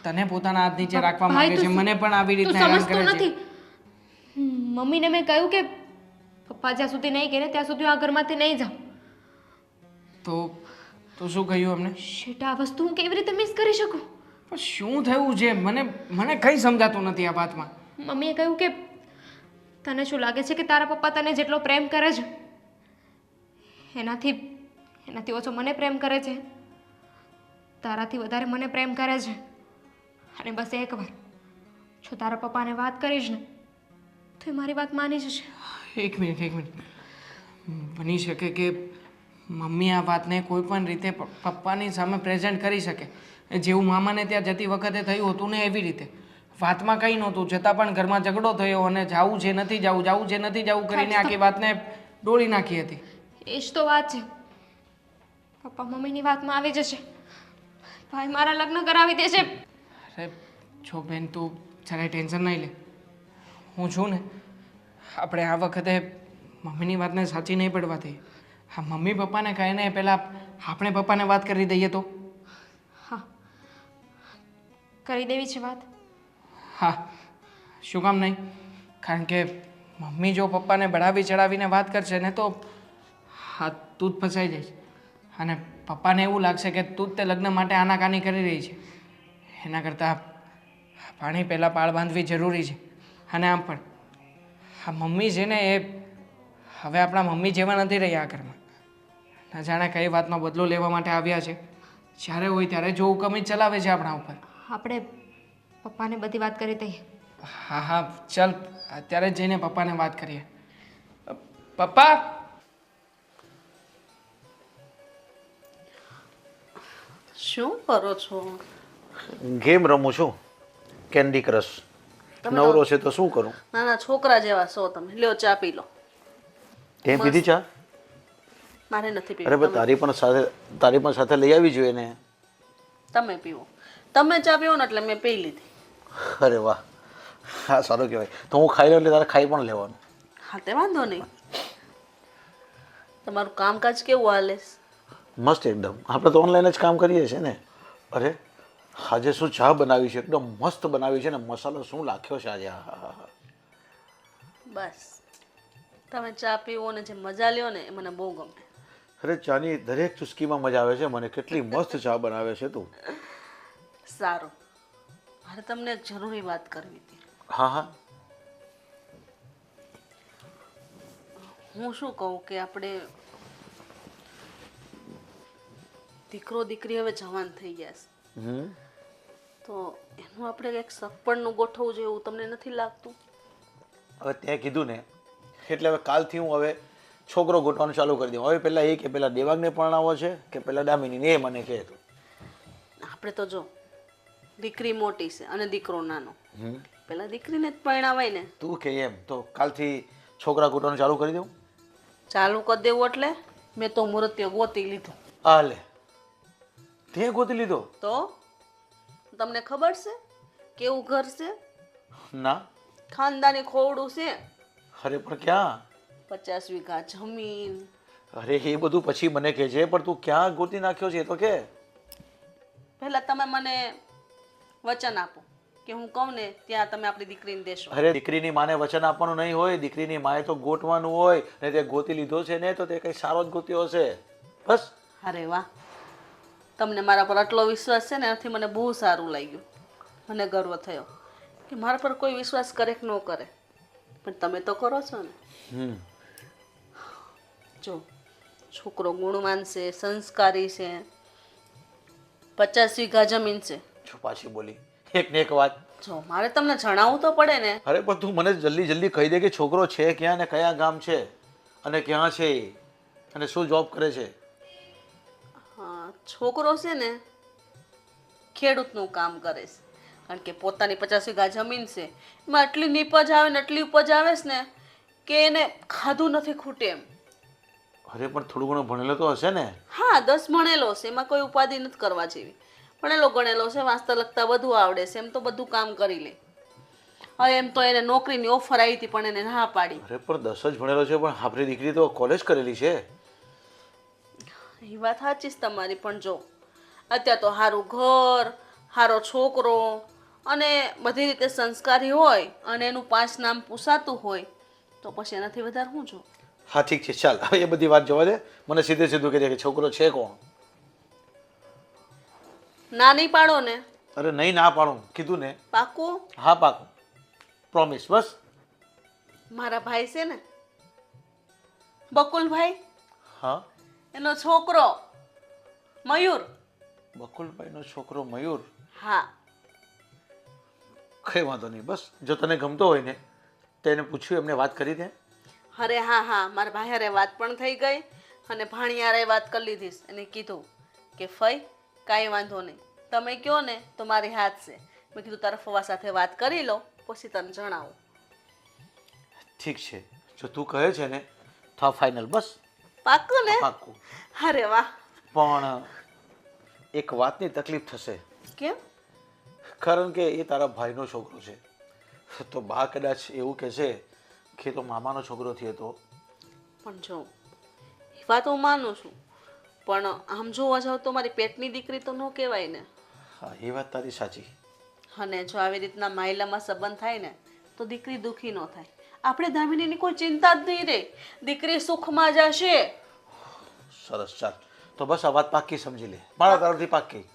તને પોતાના હાથ નીચે રાખવા માંગે છે, મને પણ આવી તું રીતના હેરાન સમજતો કરે છે. નથી. મમ્મીને મેં કહ્યું કે પપ્પા જ્યાં સુધી નહીં કહે ને ત્યાં સુધી હું આ ઘરમાંથી નહીં જાઉં. તો શું કહ્યું અમને? શેટ, આ વસ્તુ હું કેવી રીતે મિસ કરી શકું? પણ શું થયું છે? મને કંઈ સમજાતું નથી આ વાતમાં. મમ્મીએ કહ્યું કે તને શું લાગે છે કે તારા પપ્પા તને જેટલો પ્રેમ કરે છે એનાથી ઓછો મને પ્રેમ કરે છે? તારાથી વધારે મને પ્રેમ કરે છે. અને બસ એકવાર જો તારા પપ્પાને વાત કરીશ ને તો એ મારી વાત માની જશે. એક મિનિટ. બની શકે કે મમ્મી આ વાતને કોઈ પણ રીતે પપ્પાની સામે પ્રેઝન્ટ કરી શકે, જેવું મામાને ત્યાં જતી વખતે થયું હતું ને એવી રીતે. વાતમાં કંઈ નહોતું, છતાં પણ ઘરમાં ઝઘડો થયો અને જાવું છે નથી જાવું કરીને આખી વાતને ડોળી નાખી હતી. એ જ તો વાત છે. પપ્પા મમ્મીની વાતમાં આવી જશે, ભાઈ મારા લગ્ન કરાવી દેશે. અરે જો બેન, તું જરાય ટેન્શન નહીં લે. હું છું ને. આપણે આ વખતે મમ્મીની વાતને સાચી નહીં પડવા દઈએ. હા, મમ્મી પપ્પાને કહીને પહેલાં આપણે પપ્પાને વાત કરી દઈએ તો? હા, કરી દેવી છે વાત. હા, શું કામ નહીં? કારણ કે મમ્મી જો પપ્પાને બઢાવી ચડાવીને વાત કરશે ને તો હા, તું જ ફસાઈ જઈશ. અને પપ્પાને એવું લાગશે કે તું જ તે લગ્ન માટે આનાકાની કરી રહી છે. એના કરતાં પાણી પહેલાં પાળ બાંધવી જરૂરી છે. અને આમ પણ હા, મમ્મી છે ને એ હવે આપણા મમ્મી જેવા નથી રહ્યા આ ઘરમાં. ના જાણે કઈ વાતનો બદલો લેવા માટે આવ્યા છે. જ્યારે હોય ત્યારે જો હુકમ જ ચલાવે છે આપણા ઉપર. આપણે પપ્પાને બધી વાત કરી દઈએ. હા, ચાલ અત્યારે જ જઈને પપ્પાને વાત કરીએ. પપ્પા! શું કરો છો? ગેમ રમું છું, કેન્ડી ક્રશ. નવરો છે તો શું કરું? નાના છોકરા જેવા છો તમે. લ્યો ચા પી લો. તે પીધી ચા? મારે નથી અરે પીવું. પણ તારી પણ સાથે લઈ આવી જોઈએ ને. તમે પીવો. તમે ચા પીવો ને એટલે મેં પી લીધી. અરે વાહ, હા સારું કહેવાય. તો હું ખાઈ લઉં એટલે તારે ખાઈ પણ લેવાનું. હા, તે વાંધો નહીં. તમારું કામકાજ કેવું હાલે? મસ્ત એકદમ. આપણે તો ઓનલાઈન જ કામ કરીએ છીએ ને. અરે આજે શું ચા બનાવી છે, એકદમ મસ્ત બનાવી છે ને. મસાલો શું નાખ્યો છે આજે! હા. બસ તમે ચા પીવો ને જે મજા લ્યો ને એ મને બહુ ગમે. અરે ચાની દરેક ચુસ્કીમાં મજા આવે છે મને. કેટલી મસ્ત ચા બનાવે છે તું. સારું, મારે તમને એક જરૂરી વાત કરવી હતી. હા. હું શું કહું કે આપણે દીકરો દીકરી હવે જવાન થઈ ગયા છે, તો એનું આપણે એક સગપણનું ગોઠવવું જોઈએ એવું તમને નથી લાગતું? હવે તે કીધું ને એટલે હવે કાલથી હું હવે છોકરો ગોઠવાનું ચાલુ કરી દઉં. હવે પહેલાં એ કે પહેલાં દેવાંગને પરણાવો છે કે પહેલાં દામિનીને, એ મને કહે. આપણે તો જો દીકરી મોટી છે અને દીકરો નાનો, પેલા દીકરીને જ પરણાવાય ને. તું કે એમ તો કાલથી છોકરા ગોઠવાનું ચાલુ કરી દઉં? ચાલુ કરી દેવું એટલે મેં તો મુહૂર્ત ગોતી લીધું. હાલે, તે ગોતી લીધો? તો તમને ખબર છે કેવું ઘર છે? ના. ખાનદાની ખોવડું છે. અરે પણ ક્યાં? 50 વીઘા જમીન. અરે એ બધું પછી મને કહેજે, પણ તું ક્યાં ગોતી નાખ્યો છે એ તો કે. પહેલા તમે મને વચન આપો કે હું કહું ને ત્યાં તમે આપણી દીકરીને દેશો. અરે દીકરીની માને વચન આપવાનું નહીં હોય, દીકરીની માએ તો ગોતવાનું હોય ને તે ગોતી લીધો છે ને તો તે કંઈ સારો જ ગોત્યો હશે. બસ. અરે વાહ, તમને મારા પર આટલો વિશ્વાસ છે ને એનાથી મને બહુ સારું લાગ્યું. મને ગર્વ થયો કે મારા પર કોઈ વિશ્વાસ કરે કે ન કરે, પણ તમે તો કરો છો ને. જો છોકરો ગુણવાન છે, સંસ્કારી છે, 50 વીઘા જમીન છે. જો પાછી બોલી એક ને એક વાત. જો મારે તમને જણાવવું તો પડે ને. અરે પણ તું મને જલ્દી જલ્દી કહી દે કે છોકરો છે ક્યાં ને કયા ગામ છે અને ક્યાં છે એ, અને શું જોબ કરે છે. હા, છોકરો છે ને ખેડૂતનું કામ કરે છે, કારણ કે પોતાની 50 વીઘા જમીન છે, એમાં આટલી નીપજ આવે ને આટલી ઉપજ આવે છે ને કે એને ખાધું નથી ખૂટે એમ. અરે પણ થોડું ઘણું ભણેલો તો હશે ને. હા, 10 ભણેલો છે, એમાં કોઈ ઉપાધિ નથી કરવા જેવી. ભણેલો ગણેલો છે, વાંચતા લખતા બધું આવડે છે, એમ તો બધું કામ કરી લે. હવે એમ તો એને નોકરીની ઓફર આવી હતી પણ એને ના પાડી. અરે પણ 10 જ ભણેલો છે, પણ આપણી દીકરી તો કોલેજ કરેલી છે. એ વાત સાચી છે તમારી, પણ જો અત્યારે તો સારું ઘર, સારો છોકરો અને બધી રીતે સંસ્કારી હોય અને એનું 5 નામ પૂછાતું હોય તો પછી એનાથી વધારે હું જો. હા ઠીક છે, ચાલ હવે એ બધી વાત જવા દે. મને સીધે સીધું કહી દે કે છોકરો છે કોણ. ના નહીં પાડો ને. અરે નહીં ના પાડું, કીધું ને. પાકું? હા પાકું, પ્રોમિસ. બસ. મારા ભાઈ છે ને બકુલભાઈ, હા, એનો છોકરો મયુર. બકુલભાઈનો છોકરો મયુર. હા. કઈ વાંધો નહીં, બસ જો તને ગમતો હોય ને તેને પૂછ્યું, એમને વાત કરી દે. અરે હા હા, મારા ભાઈ હારે વાત પણ થઈ ગઈ અને ભાણી હારે વાત કરી લીધી. એને કીધું કે ફઈ કાંઈ વાંધો નહીં, તમે કહો ને તો મારી હાથ છે. મેં કીધું તારા ફવા સાથે વાત કરી લો પછી તને જણાવું. ઠીક છે, જો તું કહે છે ને તો ફાઇનલ. બસ પાક્કું ને? પાક્કું. અરે વાહ. પણ એક વાતની તકલીફ થશે. કેમ? કારણ કે એ તારા ભાઈનો છોકરો છે, તો બા કદાચ એવું કહેશે કે તો મામાનો છોકરો થયો તો. પણ જો એ વાત હું માનું છું, પણ આમ જોવા જાવ તો મારી પેટની દીકરી તો ન કહેવાય ને. હા, એ વાત તારી સાચી. અને જો આવી રીતના માયલામાં સંબંધ થાય ને તો દીકરી દુઃખી ન થાય. આપણે દામિનીની કોઈ ચિંતા જ નહીં રહે, દીકરી સુખમાં જશે. સરસ, ચાલ તો બસ આ વાત પાક્કી સમજી લે, મારા તરફથી પાક્કી.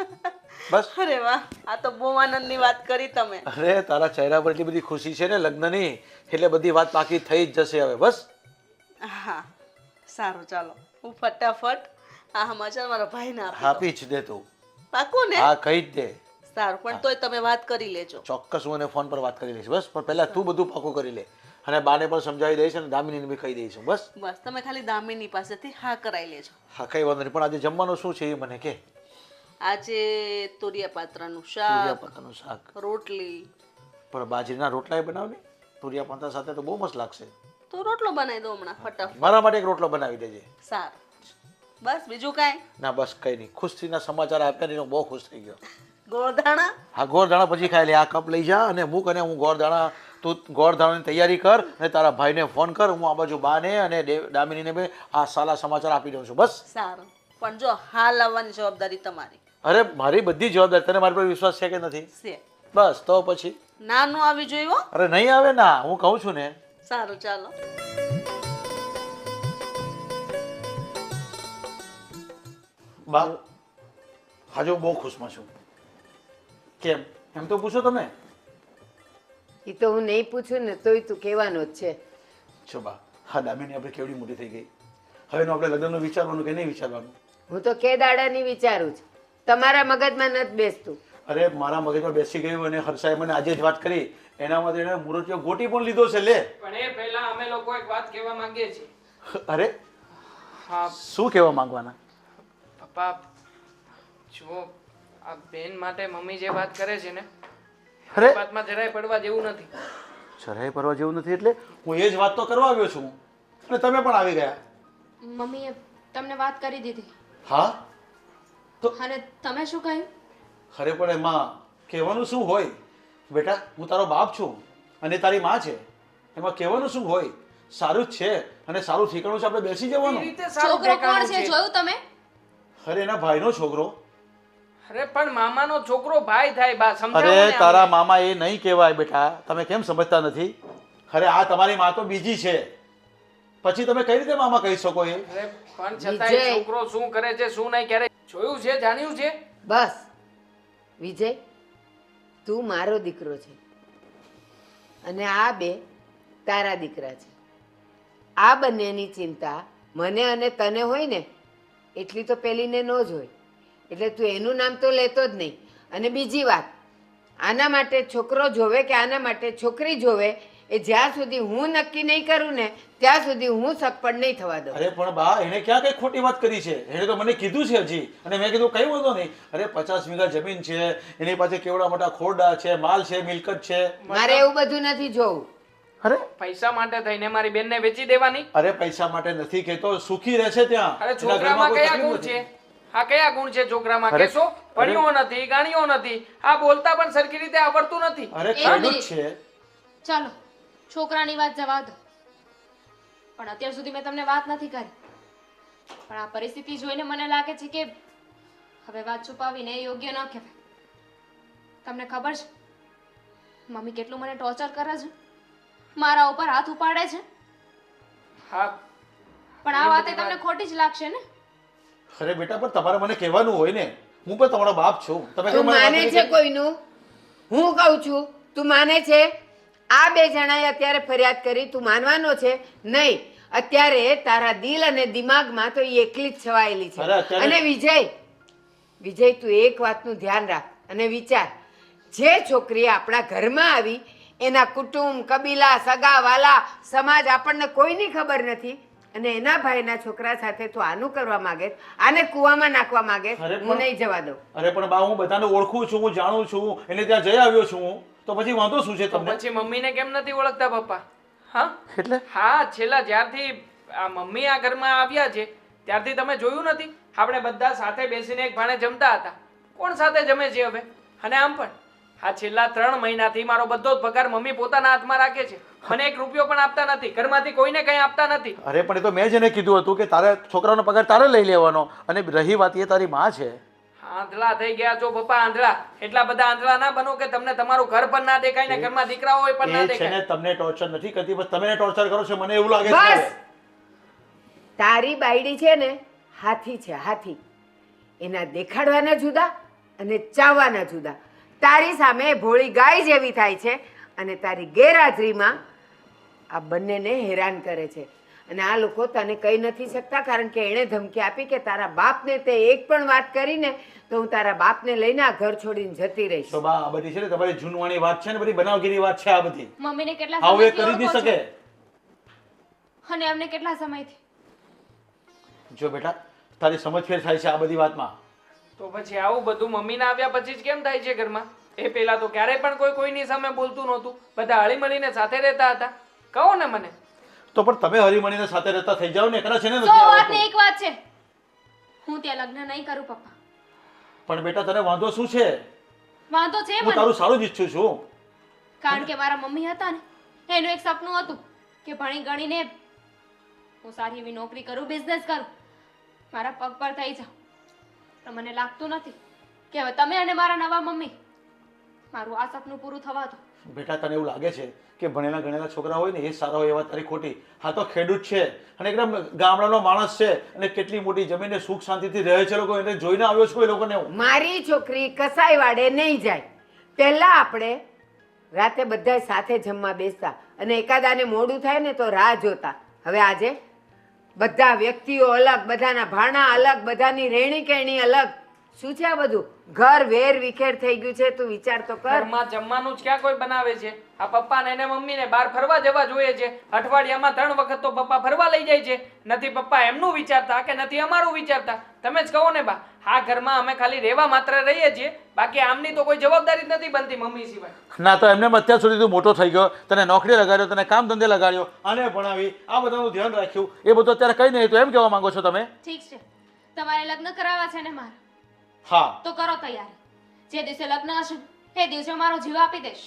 બસ. અરે વાહ, આ તો બહુ આનંદની વાત કરી તમે. અરે તારા ચહેરા પર એટલી બધી ખુશી છે ને લગ્નની, એટલે બધી વાત પાકી થઈ જ જશે હવે. બસ. હા સારું, ચાલો હું ફટાફટ આ સમાચાર મારા ભાઈને આપી જ દે તું. પાકું ને? હા, કહી જ દે. સારું, પણ તોય તમે વાત કરી લેજો. ચોક્કસ હું એને ફોન પર વાત કરી લઈશ. બસ, પણ પહેલા તું બધું પાકું કરી લે, અને બાને પણ સમજાવી દઈશ અને દામિનીને બી કહી દઈશું. બસ બસ તમે ખાલી દામિની પાસેથી હા કરાવી લેજો. હા, કઈ વાંધો નહીં. પણ આજે જમવાનું શું છે એ મને કે. આજે તુરિયા પાત્રાનું શાક, તુરિયાપાતાનું શાક, રોટલી. પણ બાજરીના રોટલા એ બનાવ ને, તુરિયાપાતા સાથે તો બહુ મસ્ત લાગશે. તો રોટલો બનાવી દો હમણાં ફટાફટ. મારા માટે એક રોટલો બનાવી દેજે. સારું, બસ બીજું કાંઈ? ના બસ કઈ નહીં, ખુશીના સમાચાર આપ્યા ને હું બહુ ખુશ થઈ ગયો. ગોળધાણા? હા, ગોળદાણા પછી ખાઈ લે. આ કપ લઈ જા અને મૂક, અને હું ગોળદાણા, તું ગોળદાણાની તૈયારી કર અને તારા ભાઈને ફોન કર. હું આ બાજુ બાને અને દામિનીને બે આ સાલા સમાચાર આપી દઉં છું. બસ. સારું, પણ જો હાલ આવવાની જવાબદારી તમારી અરે મારી બધી જવાબદારી. તને મારી પર વિશ્વાસ છે કે નથી? છે. બસ તો પછી. ના નો આવી જોઈએ હો. અરે નહીં આવે ના, હું કહું છું ને. સારું, ચાલો. બા, આજે હું બહુ ખુશમાં છું. કેમ એમ તો પૂછો તમે. એ તો હું નહીં પૂછું ને તોય તું કહેવાનો જ છે. છો બા, હા દામિની આપણે કેવડી મોટી થઈ ગઈ. હવે આપણે લગ્નનું વિચારવાનું કે નહીં વિચારવાનું? હું તો કે દાડાની વિચારું છું, તમારા મગજમાં નથી બેસતું. અરે મારા મગજમાં બેસી ગયું, અને હર્ષાએ મને આજે જ વાત કરી. એના માટે એને મુરતિયો ગોટી પણ લીધો છે. લે, પણ એ પહેલા અમે લોકો એક વાત કહેવા માંગીએ છીએ. અરે હા શું કહેવા માંગવાના? પપ્પા, જુઓ, આ બેન માટે મમ્મી જે વાત કરે છે ને, અરે એ વાતમાં જરાય પડવા જેવું નથી. જરાય પરવા જેવું નથી એટલે હું એ જ વાત તો કરવા આવ્યો છું, અને તમે પણ આવી ગયા. મમ્મીએ તમને વાત કરી દીધી હા તો અને તમે શું કહ્યું? ખરે પણ એમાં કહેવાનું શું હોય બેટા? હું તારો બાપ છું અને તારી માં છે, એમાં કહેવાનું શું હોય? સારું જ છે અને સારું ઠેકાણું છે, આપણે બેસી એ જવાનું. રીતે સારું છોકરો કોણ ઠેકાણું છે જોયું તમે? અરે એના ભાઈનો છોકરો. અરે પણ મામાનો છોકરો ભાઈ થાય બા, સમજાવો અરે ને તારા અમને. મામા એ નહીં કહેવાય બેટા, તમે કેમ સમજતા નથી? અરે આ તમારી માં તો બીજી છે, પછી તમે કઈ રીતે મામા કહી શકો? એ અરે પણ છતાંય વિજય. છોકરો શું કરે છે શું નહીં ક્યારે જોયું છે જાણ્યું છે? બસ વિજય, તું મારો દીકરો છે અને આ બે તારા દીકરા છે. આ બંનેની ચિંતા મને અને તને હોય ને એટલી તો પેલીને ન જ હોય, એટલે તું એનું નામ તો લેતો જ નહીં. અને બીજી વાત, આના માટે છોકરો જોવે કે આના માટે છોકરી જોવે એ જ્યાં સુધી હું નક્કી નહીં કરું ને ત્યાં સુધી હું સગપડ નહીં થવા દઉં. અરે પણ બા, એને ક્યાં કઈ ખોટી વાત કરી છે? એને તો મને કીધું છે હજી, અને મેં કીધું કઈ વાંધો નહીં. અરે 50 વીઘા જમીન છે, એની પાસે કેવડા મોટા ખોરડા છે, માલ છે, મિલકત છે. મારે એવું બધું નથી જોવું. અરે પૈસા માટે થઈને મારી બેનને વેચી દેવાની? અરે પૈસા માટે નથી કહેતો, સુખી રહેશે ત્યાં. અરે એના ઘરમાં છોકરામાં કોઈ કયા તકલીફ ગુણ નથી. છે? આ કયા ગુણ છે છોકરામાં? અરે, કેશો ભણ્યો નથી, ગાણ્યો નથી, આ બોલતા પણ સરખી રીતે આવડતું નથી. અરે એક ખેડૂત મિનિટ. છે. ચાલો છોકરાની વાત જવા દો, પણ અત્યાર સુધી મેં તમને વાત નથી કરી. પણ આ પરિસ્થિતિ જોઈને મને લાગે છે કે હવે વાત છુપાવીને એ યોગ્ય ન કહેવાય. તમને ખબર છે મમ્મી કેટલું મને ટોર્ચર કરે છે, મારા ઉપર હાથ ઉપાડે છે, હા પણ આ વાતે તમને ખોટી જ લાગશે ને? અરે બેટા, પણ તમારે મને કહેવાનું હોય ને, હું પણ તમારો બાપ છું. તમે કેમ તું મને વાત માને નથી છે કરી? કોઈનું? હું કહું છું તું માને છે? આ બે જણાએ અત્યારે ફરિયાદ કરી, તું માનવાનો છે? નહીં. અત્યારે તારા દિલ અને દિમાગમાં તો એ એકલી જ છવાયેલી છે. અરે અત્યારે- અને વિજય તું એક વાતનું ધ્યાન રાખ અને વિચાર, જે છોકરી આપણા ઘરમાં આવી એના કુટુંબ, કબીલા, સગા વાલા, સમાજ આપણને કોઈની ખબર નથી, અને એના ભાઈના છોકરા સાથે તું આનું કરવા માંગે, આને કૂવામાં નાખવા માંગે, અરે હું પણ- નહીં જવા દઉં. અરે પણ બા, હું બધાને ઓળખું છું, હું જાણું છું, એને ત્યાં જઈ આવ્યો છું હું, તો પછી વાંધો શું છે તો તમને? પછી મમ્મીને કેમ નથી ઓળખતા પપ્પા? હા એટલે હા, છેલ્લા જ્યારથી આ મમ્મી આ ઘરમાં આવ્યા છે ત્યારથી તમે જોયું નથી? આપણે બધા સાથે બેસીને એક ભાણે જમતા હતા. કોણ સાથે જમે છે હવે? અને આમ પણ આ છેલ્લા 3 મહિનાથી મારો બધો જ પગાર મમ્મી પોતાના હાથમાં રાખે છે. મને 1 રૂપિયો પણ આપતા નથી, ઘરમાંથી કોઈને કંઈ આપતા નથી. અરે પણ એ તો મેં જ એને કીધું હતું કે તારે છોકરાનો પગાર તારે લઈ લેવાનો, અને રહી વાત એ તારી માં છે. આંધળા થઈ ગયા છો પપ્પા, આંધળા. એટલા બધા આંધળા ના બનો કે તમને તમારું ઘર પણ ના દેખાય ને ઘરમાં દીકરાઓ હોય પણ ના એ છે દેખાય. ને તમને ટોર્ચર નથી કરતી, બસ તમે ટોર્ચર કરો છો, મને એવું લાગે બસ છે. તારી બાયડી છે ને હાથી છે, હાથી. એના દેખાડવાના જુદા અને ચાવવાના જુદા. તારી સામે ભોળી ગાય જેવી થાય છે અને તારી ગેરહાજરીમાં આ બંનેને હેરાન કરે છે. અને આ લોકો તને કહી નથી શકતા કારણ કે એણે ધમકી આપી કે તારા બાપને તે એક પણ વાત કરીને તો હું તારા બાપને લઈને આ ઘર છોડીને જતી રહીશ. તો બા, આ બધી છે ને તમારી જૂનવાણી વાત છે ને, બધી બનાવગીરી વાત છે આ બધી. મમ્મીને કેટલા આવું એ સમયથી કરી જ નહીં ઓળખો છો? શકે. અને એમને કેટલા સમયથી? જો બેટા, તારી સમજ ફેર થાય છે આ બધી વાતમાં. તો પછી આવું બધું મમ્મીના આવ્યા પછી જ કેમ થાય છે ઘરમાં? એ પહેલા તો ક્યારેય પણ કોઈ કોઈની સામે બોલતું નહોતું, બધા હળી મળીને સાથે રહેતા હતા. કહો ને મને. તો પણ તમે હરીમળીને સાથે રહેતા થઈ જાવ ને, કદાચ છે ને સો નથી વાત ને આવડતું. એક વાત છે, હું ત્યાં લગ્ન નહીં કરું પપ્પા. પણ બેટા, તને વાંધો શું છે? વાંધો છે હું મને, તારું સારું જ ઈચ્છું છું. કારણ કે મારા મમ્મી હતા ને, એનું એક સપનું હતું કે ભણી ગણીને હું સારી એવી નોકરી કરું, બિઝનેસ કરું, મારા પગ પર થઈ જાઉં. પણ મને લાગતું નથી કે હવે તમે અને મારા નવા મમ્મી મારું આ સપનું પૂરું થવા દો. બેટા, તને એવું લાગે છે કે ભણેલા ગણેલા છોકરા હોય ને એ સારા હોય, એવા તારી ખોટી. હા તો ખેડૂત છે અને એકદમ ગામડાનો માણસ છે અને કેટલી મોટી જમીને સુખ શાંતિથી રહે છે લોકો, એને જોઈને આવ્યો છું એ લોકોને હું. મારી છોકરી કસાઈ વાડે નહીં જાય. પહેલા આપણે રાતે બધા સાથે જમવા બેસતા અને એકાદાને મોડું થાય ને તો રાહ જોતા. હવે આજે બધા વ્યક્તિઓ અલગ, બધાના ભાણા અલગ, બધાની રહેણી કહેણી અલગ. શું છે આ બધું? ઘર વેર વિખેર થઈ ગયું છે. તું વિચાર તો કર. ઘરમાં જમવાનું જ ક્યાં કોઈ બનાવે છે? આ પપ્પા ને એને મમ્મીને બહાર ફરવા જવા જોઈએ છે. અઠવાડિયામાં 3 વખત તો પપ્પા ફરવા લઈ જાય છે. નથી પપ્પા એમનું વિચારતા કે નથી અમારું વિચારતા. તમે જ કહો ને બા, આ ઘરમાં અમે ખાલી રહેવા માત્ર રહીએ છીએ, બાકી આમની તો કોઈ જવાબદારી જ નથી બનતી મમ્મી સિવાય. ના તો એમને અત્યાર સુધી તું મોટો થઈ ગયો, તને નોકરી લગાડ્યો, તને કામ ધંધે લગાડ્યો, આને ભણાવી, આ બધાનું ધ્યાન રાખ્યું, એ બધું અત્યારે કઈ નહીં. તો એમ કહેવા માંગો છો તમે? ઠીક છે, તમારે લગ્ન કરાવવા છે ને મારા, હા તો કરો તૈયારી. જે દિવસે લગ્ન હશે એ દિવસે મારો જીવ આપી દઈશ.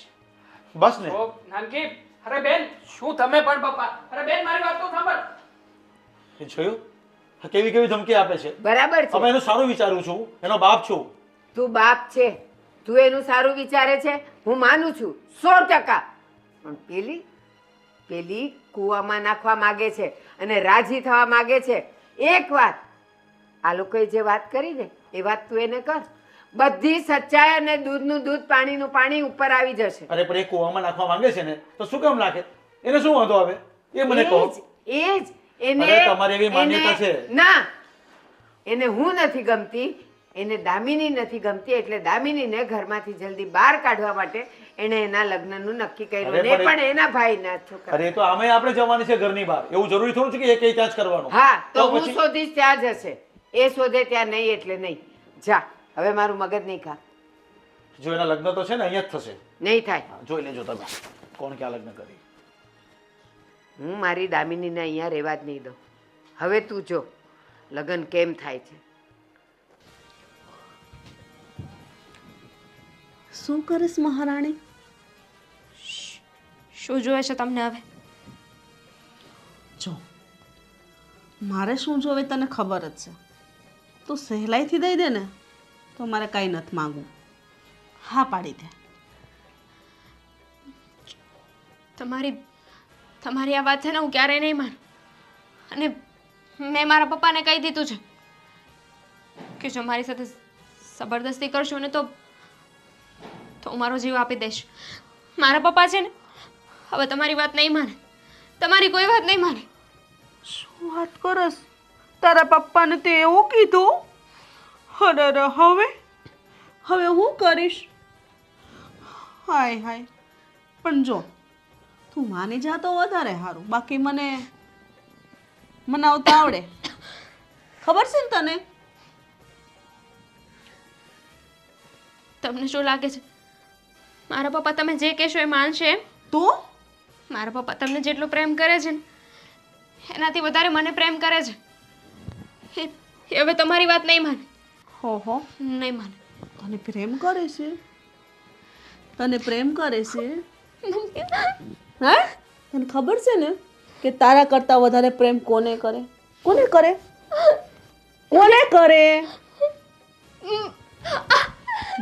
બસ ને. ઓ નાનકી, અરે બેન, શું તમે પણ પપ્પા? અરે બેન, મારી વાત તો સાંભળ. એ જોયું? હા, કેવી કેવી ધમકી આપે છે. બરાબર હવે છે. એનું સારું વિચારું છું, એનો બાપ છું. તું બાપ છે, તું એનું સારું વિચારે છે, હું માનું છું 100%. પણ પેલી કૂવામાં નાખવા માગે છે અને રાજી થવા માગે છે. એક વાત, આ લોકોએ જે વાત કરી ને એ વાત તું એને કર, બધી સચ્ચાઈ અને દૂધનું દૂધ પાણીનું પાણી ઉપર આવી જશે. અરે પણ એ કૂવામાં નાખવા માંગે છે ને તો શું કામ નાખે? એને શું વાંધો આવે એ મને કહો. એ જ એને અરે તમારી એવી માન્યતા એને- છે. ના, એને હું નથી ગમતી, એને દામિની નથી ગમતી, એટલે દામિનીને ઘરમાંથી જલ્દી બહાર કાઢવા માટે એણે એના લગ્નનું નક્કી કર્યું. અરે ને પણ પણ એના ભાઈના છોકરા. અરે તો આમે આપણે જવાની છે ઘરની બહાર, એવું જરૂરી થોડું છે કે એ કઈ ત્યાં જ કરવાનું. હા, તો હું પછી શોધીશ ત્યાં જ હશે. એ શોધે ત્યાં નહીં એટલે નહીં. જા, હવે મારું મગજ નહીં ખા. જો એના લગ્ન તો છે ને અહીંયા જ થશે. નહીં થાય. હા, જોઈ લેજો તમે કોણ ક્યાં લગ્ન કરી. હું મારી દામિનીને અહીંયા રહેવા જ નહીં દઉં. હવે તું જો લગ્ન કેમ થાય છે. શું કરીશ મહારાણી? શું જોઈએ છે તમને હવે? જો મારે શું જોવે તને ખબર જ છે. તું સહેલાઈથી દઈ દે ને તો મારે કાંઈ નથી માગવું. હા પાડી દે. તમારી આ વાત છે ને હું ક્યારેય નહીં માનું. અને મેં મારા પપ્પાને કહી દીધું છે કે જો મારી સાથે જબરદસ્તી કરશો ને તો હું મારો જીવ આપી દઈશ. મારા પપ્પા છે ને હવે તમારી વાત નહીં માને, તમારી કોઈ વાત નહીં માને. શું વાત કરસ? તારા પપ્પાને તે એવું કીધું? અરે હવે હું કરીશ? હાય હાય. પણ જો તું માની જા તો વધારે સારું. બાકી મને મનાવતા આવડે, ખબર છે ને તને? તમને શું લાગે છે મારા પપ્પા તમે જે કહેશો એ માનશે એમ? તો મારા પપ્પા તમને જેટલો પ્રેમ કરે છે ને એનાથી વધારે મને પ્રેમ કરે છે. એ હવે તમારી વાત નહીં માને, હો નહીં માને. તને પ્રેમ કરે છે? તને પ્રેમ કરે છે? હે? તને ખબર છે ને કે તારા કરતા વધારે પ્રેમ કોને કરે? કોને કરે? કોને કરે?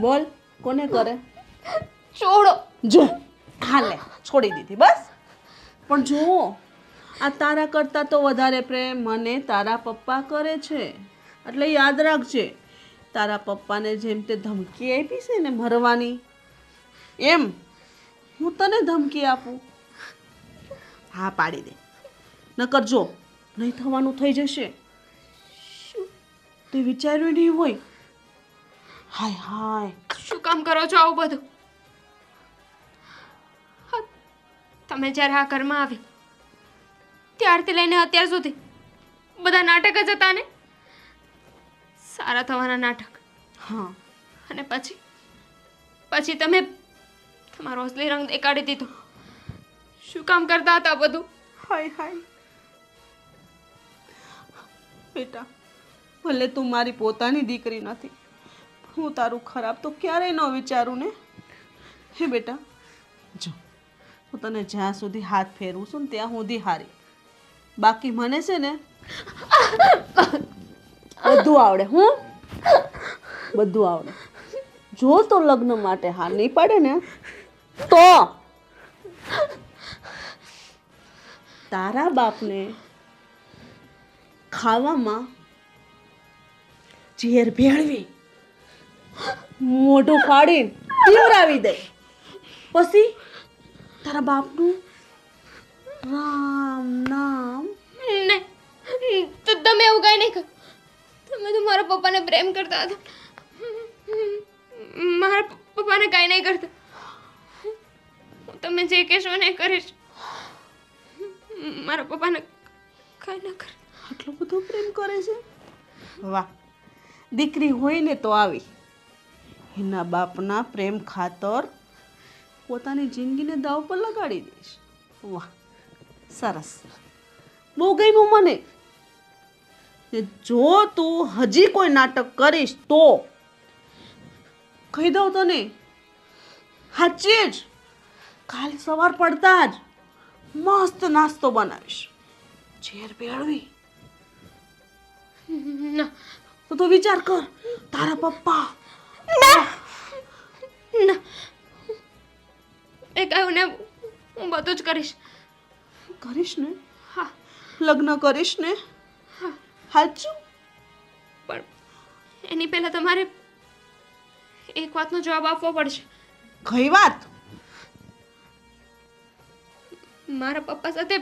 બોલ, કોને કરે? છોડો. જો હાલે છોડી દીધી બસ. પણ જો આ તારા કરતા તો વધારે પ્રેમ મને તારા પપ્પા કરે છે. એટલે યાદ રાખજે, તારા પપ્પાને જેમ તે ધમકી આપી છે ને મરવાની, એમ હું તને ધમકી આપું. હા પાડી દે, નકર જો નહીં થવાનું થઈ જશે. તે વિચાર્યું નહીં હોય. હાય હાય. શું કામ કરો છો આવું બધું? હા, તમે જ્યારે આ ઘરમાં આવી ત્યારથી લઈને અત્યાર સુધી બધા નાટક જ હતા ને, સારા થવાના નાટક. હા અને પછી તમે તમારો અસલી રંગ દેખાડી દીધો. શું કામ કરતા હતા બધું? હાય હાય. બેટા, ભલે તું મારી પોતાની દીકરી નથી, હું તારું ખરાબ તો ક્યારેય ન વિચારું ને. હે બેટા, જો હું તને જ્યાં સુધી હાથ ફેરવું છું ને ત્યાં સુધી હારી. બાકી મને છે ને બધું આવડે. હું બધું આવડે. જો તો લગ્ન માટે હા નહીં પાડે ને તો તારા બાપને ખાવામાં ઝેર ભેળવી મોઢું ફાડીને પીવરાવી દે. પછી તારા બાપનું રામ નામ. નહીં, તો તમે એવું કાંઈ નહીં કરો. તમે તો મારા પપ્પાને પ્રેમ કરતા હતા. મારા પપ્પાને કાંઈ નહીં કરતા. હું તમે જે કહેશો ને એ કરીશ. મારા પપ્પાને કાંઈ ન કરે. આટલો બધો પ્રેમ કરે છે? વાહ, દીકરી હોય ને તો આવી એના બાપના પ્રેમ ખાતર પોતાની જિંદગીને દાવ પર લગાડી દઈશ. વાહ, સરસ, બહુ ગમ્યું મને. જો તું હજી કોઈ નાટક કરીશ તો કહી દઉં તને, સાચી જ કાલે સવાર પડતા જ મસ્ત નાસ્તો બનાવીશ. ઝેર ભેળવી ના, તો તું વિચાર કર, તારા પપ્પા ના એ કહ્યું ને હું બધું જ કરીશ. કરીશ ને? હા લગ્ન કરીશ ને? સાચું? પણ એની પહેલા તમારે એક વાતનો જવાબ આપવો પડશે. કઈ વાત? મારા પપ્પા સાથે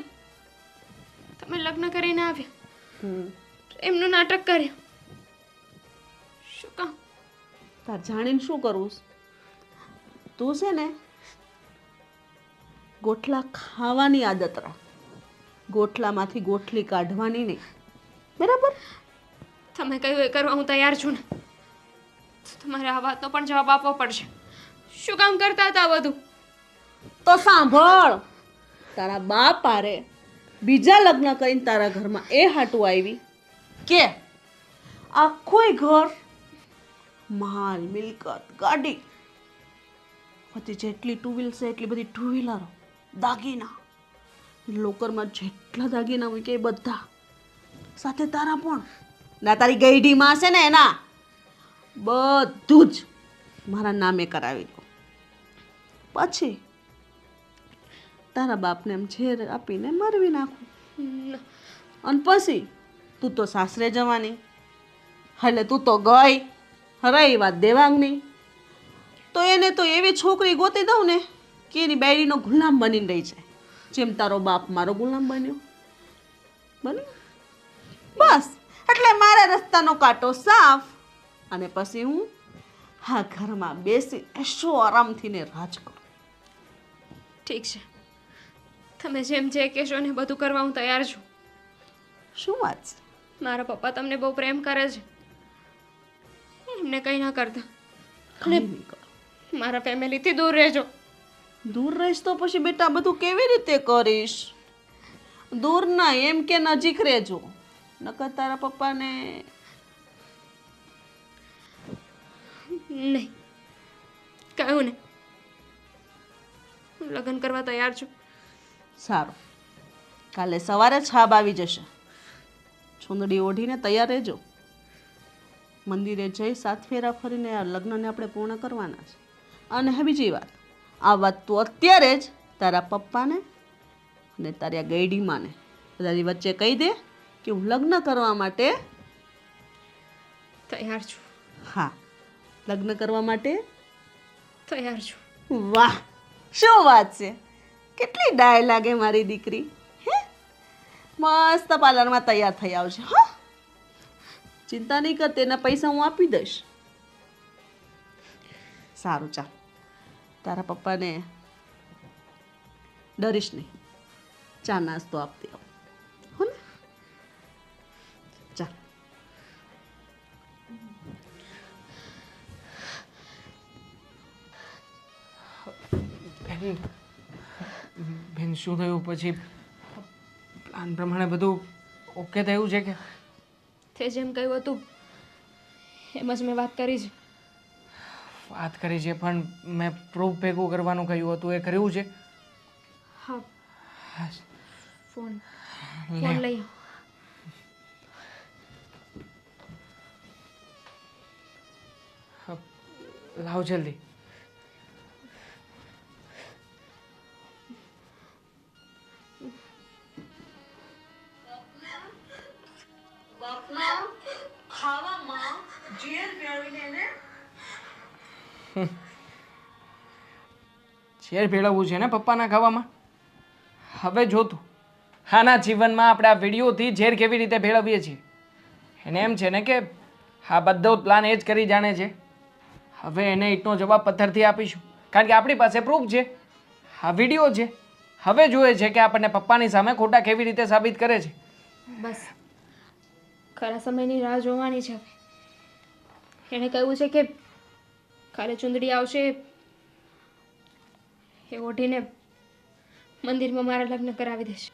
તમે લગ્ન કરીને આવ્યા, એમનું નાટક કર્યું. શું કામ? તાર જાણીને શું કરવું છે? તું છે ને ગોઠલા ખાવાની આદત રાખ, ગોઠલામાંથી ગોઠલી કાઢવાની નહીં, બરાબર? તમે કહ્યું એ કરવા હું તૈયાર છું ને. તો તમારે આ વાતનો પણ જવાબ આપવો પડશે. શું કામ કરતા હતા આ બધું? તો સાંભળ, તારા બાપ આરે બીજા લગ્ન કરીને તારા ઘરમાં એ હાટું આવી કે આખુંય ઘર માલ મિલકત ગાડી બધી જેટલી ટુ વ્હીલ છે એટલી બધી ટુ વ્હીલરો દાગીના લોકરમાં જેટલા દાગીના હોય કે એ બધા સાથે તારા પણ ના તારી ગઈઢીમાં છે ને એના બધું જ મારા નામે કરાવી દો. પછી તારા બાપને એમ ઝેર આપીને મારવી નાખું. અને પછી તું તો સાસરે જવાની, એટલે તું તો ગઈ. રહી વાત દેવાંગની, તો એને તો એવી છોકરી ગોતી દઉં ને કે એની બેડીનો ગુલામ બનીને રહી જાય, જેમ તારો બાપ મારો ગુલામ બન્યો. બન્યો બસ. એટલે મારા રસ્તાનો કાંટો સાફ, અને પછી હું હા ઘરમાં બેસી એસો આરામથી ને રાજ કરું. ઠીક છે, તમે જેમ જે કહેશો ને બધું કરવા હું તૈયાર છું. શું વાત છે? મારા પપ્પા તમને બહુ પ્રેમ કરે છે, એમને કંઈ ના કરતા. કંઈ નહીં કરું. મારા ફેમિલીથી દૂર રહેજો. દૂર રહીશ તો પછી બેટા બધું કેવી રીતે કરીશ? દૂર ના, એમ કે નજીક રહેજો, નકર તારા પપ્પાને નહીં કહ્યું ને, હું લગ્ન કરવા તૈયાર છું. સારું, કાલે સવારે છાબ આવી જશે. ચૂંદડી ઓઢીને તૈયાર રહેજો. મંદિરે જઈ 7 ફેરા ફરીને આ લગ્નને આપણે પૂર્ણ કરવાના છે. અને હવે બીજી વાત, આ વાત તું અત્યારે જ તારા પપ્પાને અને તારી આ ગઈડીમાને બધાની વચ્ચે કહી દે કે હું લગ્ન કરવા માટે તૈયાર છું. હા, લગ્ન કરવા માટે તૈયાર છું. વાહ, શું વાત છે! કેટલી ડાય લાગે મારી દીકરી. હે, મસ્ત પાર્લરમાં તૈયાર થઈ આવશે. હા, ચિંતા નહીં કર, તેના પૈસા હું આપી દઈશ. સારું, ચાલ, તારા પપ્પાને ડરીશ નહીં, ચા નાસ્તો આપતી આવ, હો ને? ચાલ. બેન, બેન શું થયું? પછી પ્લાન પ્રમાણે બધું ઓકે થયું છે કે? તે જેમ કહ્યું હતું એમ જ મેં વાત કરી છે. વાત કરી છે, પણ મેં પ્રૂફ ભેગું કરવાનું કહ્યું હતું, એ કર્યું છે? હા, હા, ફોન લે. ફોન લઈ આવ. હા, લાવ જલ્દી. ઝેર ભેળવવું છે ને પપ્પાના ખાવામાં? હવે જોતું આના જીવનમાં આપણે આ વિડીયોથી ઝેર કેવી રીતે ભેળવીએ છીએ. એને એમ છે ને કે આ બધો પ્લાન એ જ કરી જાણે છે. હવે એને ઈટનો જવાબ પથ્થરથી આપીશું, કારણ કે આપણી પાસે પ્રૂફ છે, આ વિડીયો છે. હવે જોઈએ છે કે આપણને પપ્પાની સામે ખોટા કેવી રીતે સાબિત કરે છે. બસ ખરા સમયની રાહ જોવાની છે. એણે કહ્યું છે કે કાલે ચુંદડી આવશે એ ઓઢીને મંદિરમાં મારા લગ્ન કરાવી દેશે.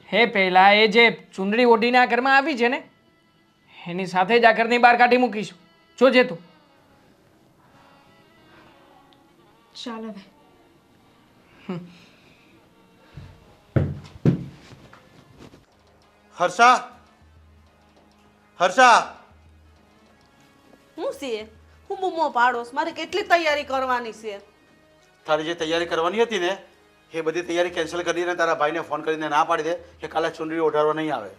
હે પહેલા એ જે ચુંદડી ઓઢીને આ ઘરમાં આવી છે ને, એની સાથે જ આ ઘરની બહાર કાઢી મૂકીશું. જોજે તું. ચાલ હવે. હર્ષા, હર્ષા, હું છે? હું બૂમો પાડોશ, મારે કેટલી તૈયારી કરવાની છે. તારી જે તૈયારી કરવાની હતી ને એ બધી તૈયારી કેન્સલ કરીને તારા ભાઈને ફોન કરીને ના પાડી દે કે કાલે ચૂંટણી ઓઢાડવા નહીં આવે.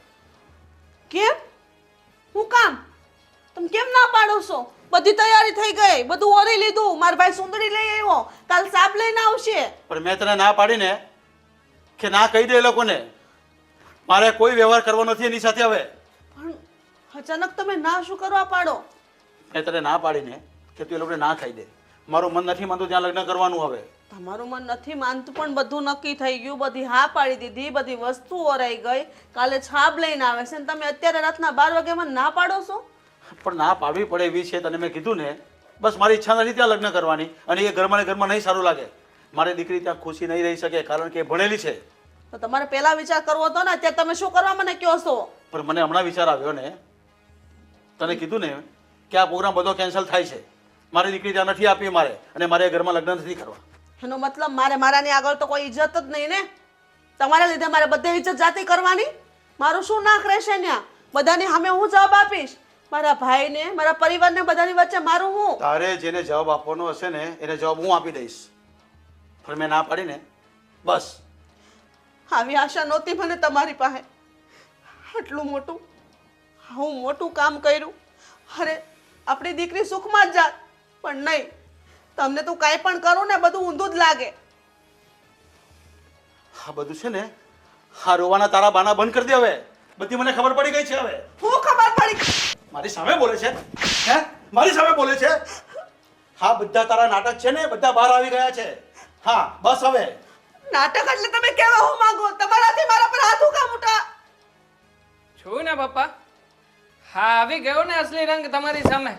કેમ? હું કામ? તમે કેમ ના પાડો છો? બધી તૈયારી થઈ ગઈ, બધું ઓરી લીધું, મારા ભાઈ સુંદરી લઈ આવ્યો, કાલ સાબ લઈને આવશે. પણ મેં તને ના પાડીને કે ના કહી દે એ લોકોને, મારે કોઈ વ્યવહાર કરવો નથી એની સાથે હવે. પણ અચાનક તમે ના શું કરવા પાડો? મેં તને ના પાડીને કે તું એ લોકોને ના કહી દે. મારું મન નથી માનતું ત્યાં લગ્ન કરવાનું હવે. તમારું મન નથી માનતું પણ બધું નક્કી થઈ ગયું, બધી હા પાડી દીધી, બધી વસ્તુ ઓરાઈ ગઈ, કાલે છાપ લઈને આવે છે ને તમે અત્યારે રાતના 12 વાગે મને ના પાડો છો? પણ ના પાડવી પડે એવી છે તને મેં કીધું ને. બસ મારી ઈચ્છા નથી ત્યાં લગ્ન કરવાની અને એ ઘરમાં ને ઘરમાં નહીં સારું લાગે. મારી દીકરી ત્યાં ખુશી નહીં રહી શકે કારણ કે એ ભણેલી છે. તો તમારે પહેલા વિચાર કરવો હતો ને, અત્યારે તમે શું કરવા મને કહો છો? પણ મને હમણાં વિચાર આવ્યો ને, તને કીધું ને કે આ પ્રોગ્રામ બધો કેન્સલ થાય છે. મારી દીકરી ત્યાં નથી આપી મારે, અને મારે એ ઘરમાં લગ્ન નથી કરવા. એનો મતલબ મારે મારાની આગળ તો કોઈ ઇજ્જત જ નહીં ને? તમારા લીધે મારે બધે ઇજ્જત જાતી કરવાની? મારું શું નાક રહેશે ત્યાં? બધાની સામે હું જવાબ આપીશ? મારા ભાઈને, મારા પરિવારને, બધાની વચ્ચે મારું હું? તારે જેને જવાબ આપવાનો હશે ને એને જવાબ હું આપી દઈશ. પણ મેં ના પાડીને બસ. આવી આશા નહોતી મને તમારી પાસે. આટલું મોટું, હું મોટું કામ કર્યું, અરે આપણી દીકરી સુખમાં જ જાત, પણ નહીં, તમને તું કાંઈ પણ કરું ને બધું ઊંધું જ લાગે. આ બધું છે ને, હા રોવાના તારા બાના બંધ કરી દે હવે. બધી મને ખબર પડી ગઈ છે હવે. હું ખબર પડી? મારી સામે બોલે છે હે? મારી સામે બોલે છે? હા, બધા તારા નાટક છે ને બધા બહાર આવી ગયા છે. હા બસ હવે. નાટક એટલે તમે કહેવા હું માંગો? તમારાથી મારા પર હાથ ઉકા મોટા. છું ને પપ્પા, હા આવી ગયો ને અસલી રંગ તમારી સામે.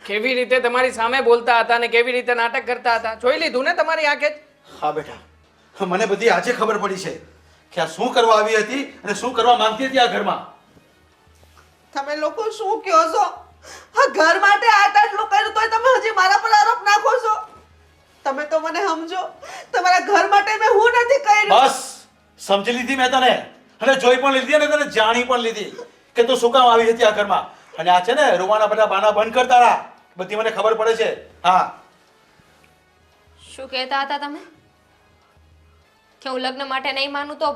કેવી રીતે તમારી સામે બોલતા હતા ને કેવી રીતે નાટક કરતા હતા જોઈ લીધું ને તમારી આંખે જ. હા બેટા, મને બધી આજે ખબર પડી છે કે આ શું કરવા આવી હતી અને શું કરવા માંગતી હતી આ ઘરમાં. તમે લોકો શું કહો છો? આ ઘર માટે આટલું કર્યું તોય તમે હજી મારા પર આરોપ નાખો છો? તમે તો મને સમજો, તમારા ઘર માટે મેં હું નથી કર્યું. બસ સમજી લીધી મેં તને, અને જોઈ પણ લીધી અને તને જાણી પણ લીધી કે તું શું કામ આવી હતી આ ઘરમાં. અને આ છે ને રોવાના બધા બાના બંધ કરતા રહા, બધી મને ખબર પડે છે. હા, શું કહેતા હતા તમે? કે હું લગ્ન માટે નહીં માનું તો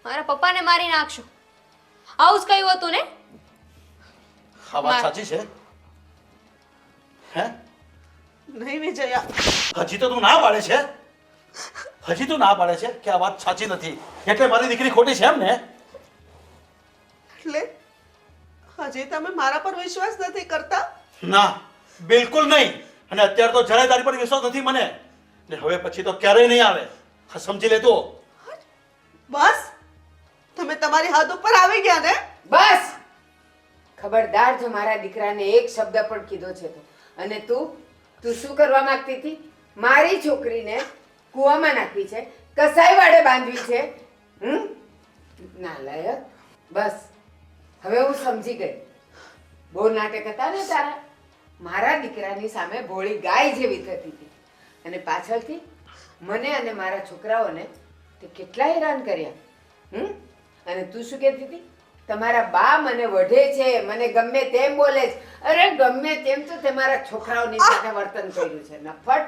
મારા પપ્પાને મારી નાખશો, આવું જ કહ્યું હતું ને? આ વાત સાચી છે હે? નહીં વિજયા, હજી તો તું ના પાડે છે? હજી તું ના પાડે છે કે આ વાત સાચી નથી એટલે મારી દીકરી ખોટી છે એમ ને? એટલે હજી તમે મારા પર વિશ્વાસ નથી કરતા? ના, બિલકુલ નહીં. અને અત્યારે તો જરાય તારી પર વિશ્વાસ નથી મને, ને હવે પછી તો ક્યારેય નહીં આવે. હા, સમજી લે તું. બસ તમે તમારી હદ ઉપર આવી ગયા ને? બસ ખબરદાર જો મારા દીકરાને એક શબ્દ પણ કીધો છે તો. અને તું શું કરવા માંગતી હતી? મારી છોકરીને કૂવામાં નાખવી છે, કસાઈ વાડે બાંધવી છે? નાલાયક. બસ હવે હું સમજી ગઈ. બહુ નાટક હતા ને તારા. મારા દીકરાની સામે ભોળી ગાય જેવી થતી હતી, અને પાછળથી મને અને મારા છોકરાઓને તે કેટલા હેરાન કર્યા. અને તું શું કહેતી હતી? તમારા બા મને વઢે છે, મને ગમે તેમ બોલે છે. અરે ગમે તેમ તો તમારા છોકરાઓની સાથે વર્તન કર્યું છે, નફટ.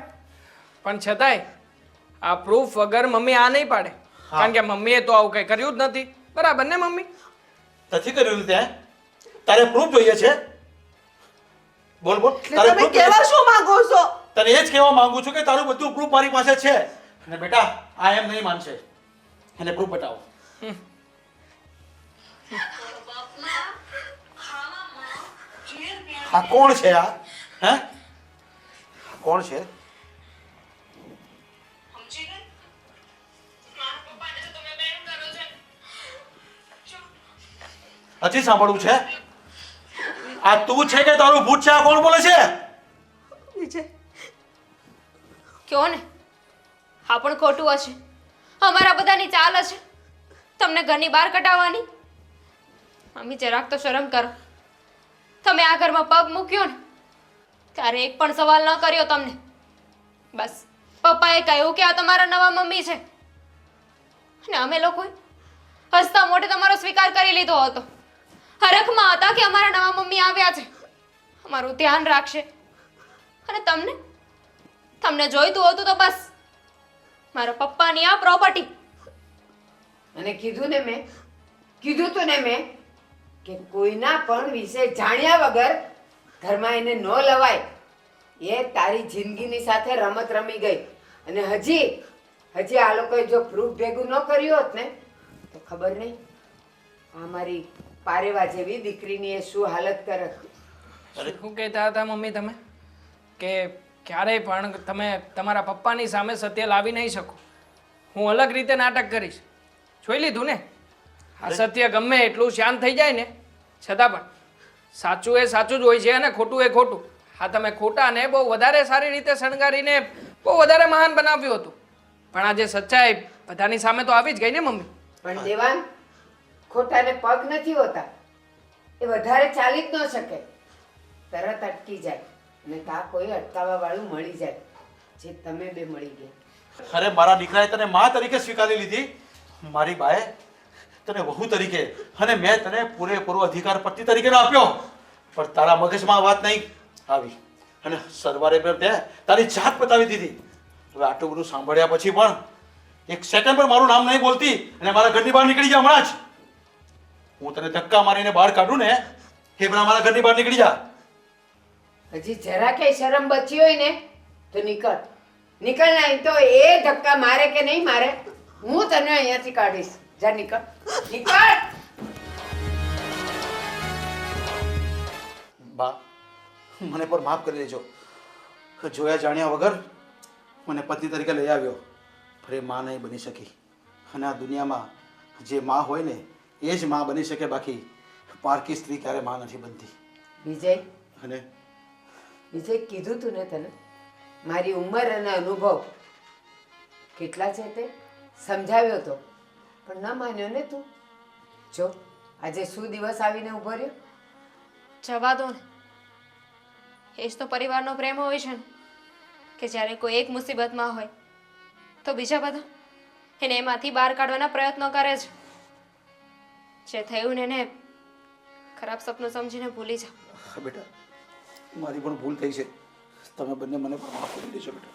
પણ છતાંય આ પ્રૂફ વગર મમ્મી આ નહીં પાડે, કારણ કે મમ્મીએ તો આવું કઈ કર્યું જ નથી. બરાબર ને મમ્મી? નથી કર્યું ને ત્યાં? તારે પ્રૂફ જોઈએ છે? બોલ બોલ, તારે તમે proof કહેવા જોઈએ છે? શું માંગો છો? તને એ જ કહેવા માંગુ છું કે તારું બધું પ્રૂફ મારી પાસે છે. અને બેટા આ એમ નહીં માનશે, એને પ્રૂફ બતાવો. આ કોણ છે? આ હે કોણ છે? હજી સાંભળવું છે? આ તું છે કે તારું ભૂત છે? આ કોણ બોલે છે? વિજય, કયો ને, આ પણ ખોટું હશે. અમારા બધાની ચાલ હશે તમને ઘરની બહાર કઢાવવાની. મમ્મી જરાક તો શરમ કરો. તમે આ ઘરમાં પગ મૂક્યો ને ત્યારે એક પણ સવાલ ન કર્યો તમને. બસ પપ્પાએ કહ્યું કે આ તમારા નવા મમ્મી છે, અને અમે લોકોએ હસતા મોઢે તમારો સ્વીકાર કરી લીધો હતો. હરખમાં હતા કે અમારા નવા મમ્મી આવ્યા છે, અમારું ધ્યાન રાખશે, અને તમને જોઈતું હતું તો બસ મારા પપ્પાની આ પ્રોપર્ટી. અને કીધું તું ને મેં કે કોઈના પણ વિશે જાણ્યા વગર ઘરમાં એને ન લવાય. એ તારી જિંદગીની સાથે રમત રમી ગઈ. અને હજી આ લોકોએ જો પ્રૂફ ભેગું ન કર્યું હોત ને તો ખબર નહીં આ મારી પારેવા જેવી દીકરીની એ શું હાલત કરત. શું કહેતા હતા મમ્મી તમે કે ક્યારેય પણ તમે તમારા પપ્પાની સામે સત્ય લાવી નહીં શકો? હું અલગ રીતે નાટક કરીશ. જોઈ લીધું ને, આ સત્ય ગમે એટલું શાંત થઈ જાય ને છતાં પણ સાચું એ સાચું જ હોય છે અને ખોટું એ ખોટું. હા, તમે ખોટાને બહુ વધારે સારી રીતે શણગારીને બહુ વધારે મહાન બનાવ્યું હતું, પણ આજે સચ્ચાઈ બધાની સામે તો આવી જ ગઈ ને મમ્મી. પણ દેવાન, ખોટાને પગ નથી હોતા. એ વધારે ચાલી જ ન શકે, તરત અટકી જાય અને કા કોઈ અટકાવવા વાળું મળી જાય, જે તમે બે મળી ગયા. અરે મારા દીકરાએ તને માં તરીકે સ્વીકારી લીધી, મારી બાએ તને વહુ તરીકે, અને મેં તને પૂરેપૂરો અધિકાર પતિ તરીકે આપ્યો, પણ તારા મગજમાં આ વાત નહીં આવી અને સરવારે પર તે તારી જાત બતાવી દીધી. હવે આટલું બધું સાંભળ્યા પછી પણ એક સેકન્ડ પર મારું નામ નહીં બોલતી અને મારા ઘરની બહાર નીકળી જા હમણાં જ. હું તને ધક્કા મારીને બહાર કાઢું ને એ પણ મારા ઘરની બહાર નીકળી જા. હજી જરા કે શરમ બચી હોય ને તો નીકળ નહીં તો એ ધક્કા મારે કે નહીં મારે હું તને અહીંયાથી કાઢીશ. જા નીકળ. બા, મને પર માફ કરી દેજો. જોયા જાણ્યા વગર મને પતિ તરીકે લઈ આવ્યો, પણ એ માં નહીં બની શકી. અને આ દુનિયામાં જે માં હોય ને એ જ માં બની શકે, બાકી પારકી સ્ત્રી ક્યારે માં નથી બનતી. વિજય, અને કીધું તું ને તને મારી ઉંમર અને અનુભવ કેટલા છે તે સમજાવ્યો તો, પણ ન માન્યો ને તું. જો આજે શું દિવસ આવીને ઉભો રહ્યો. જવા દો ને, એ જ તો પરિવારનો પ્રેમ હોય છે ને, કે જ્યારે કોઈ એક મુસીબતમાં હોય તો બીજા બધા એને એમાંથી બહાર કાઢવાના પ્રયત્નો કરે છે. જે થયું ને એને ખરાબ સપનું સમજીને ભૂલી જાઓ. બેટા, મારી પણ ભૂલ થઈ છે. તમે બંને મને પણ માફ કરી દેજો બેટા.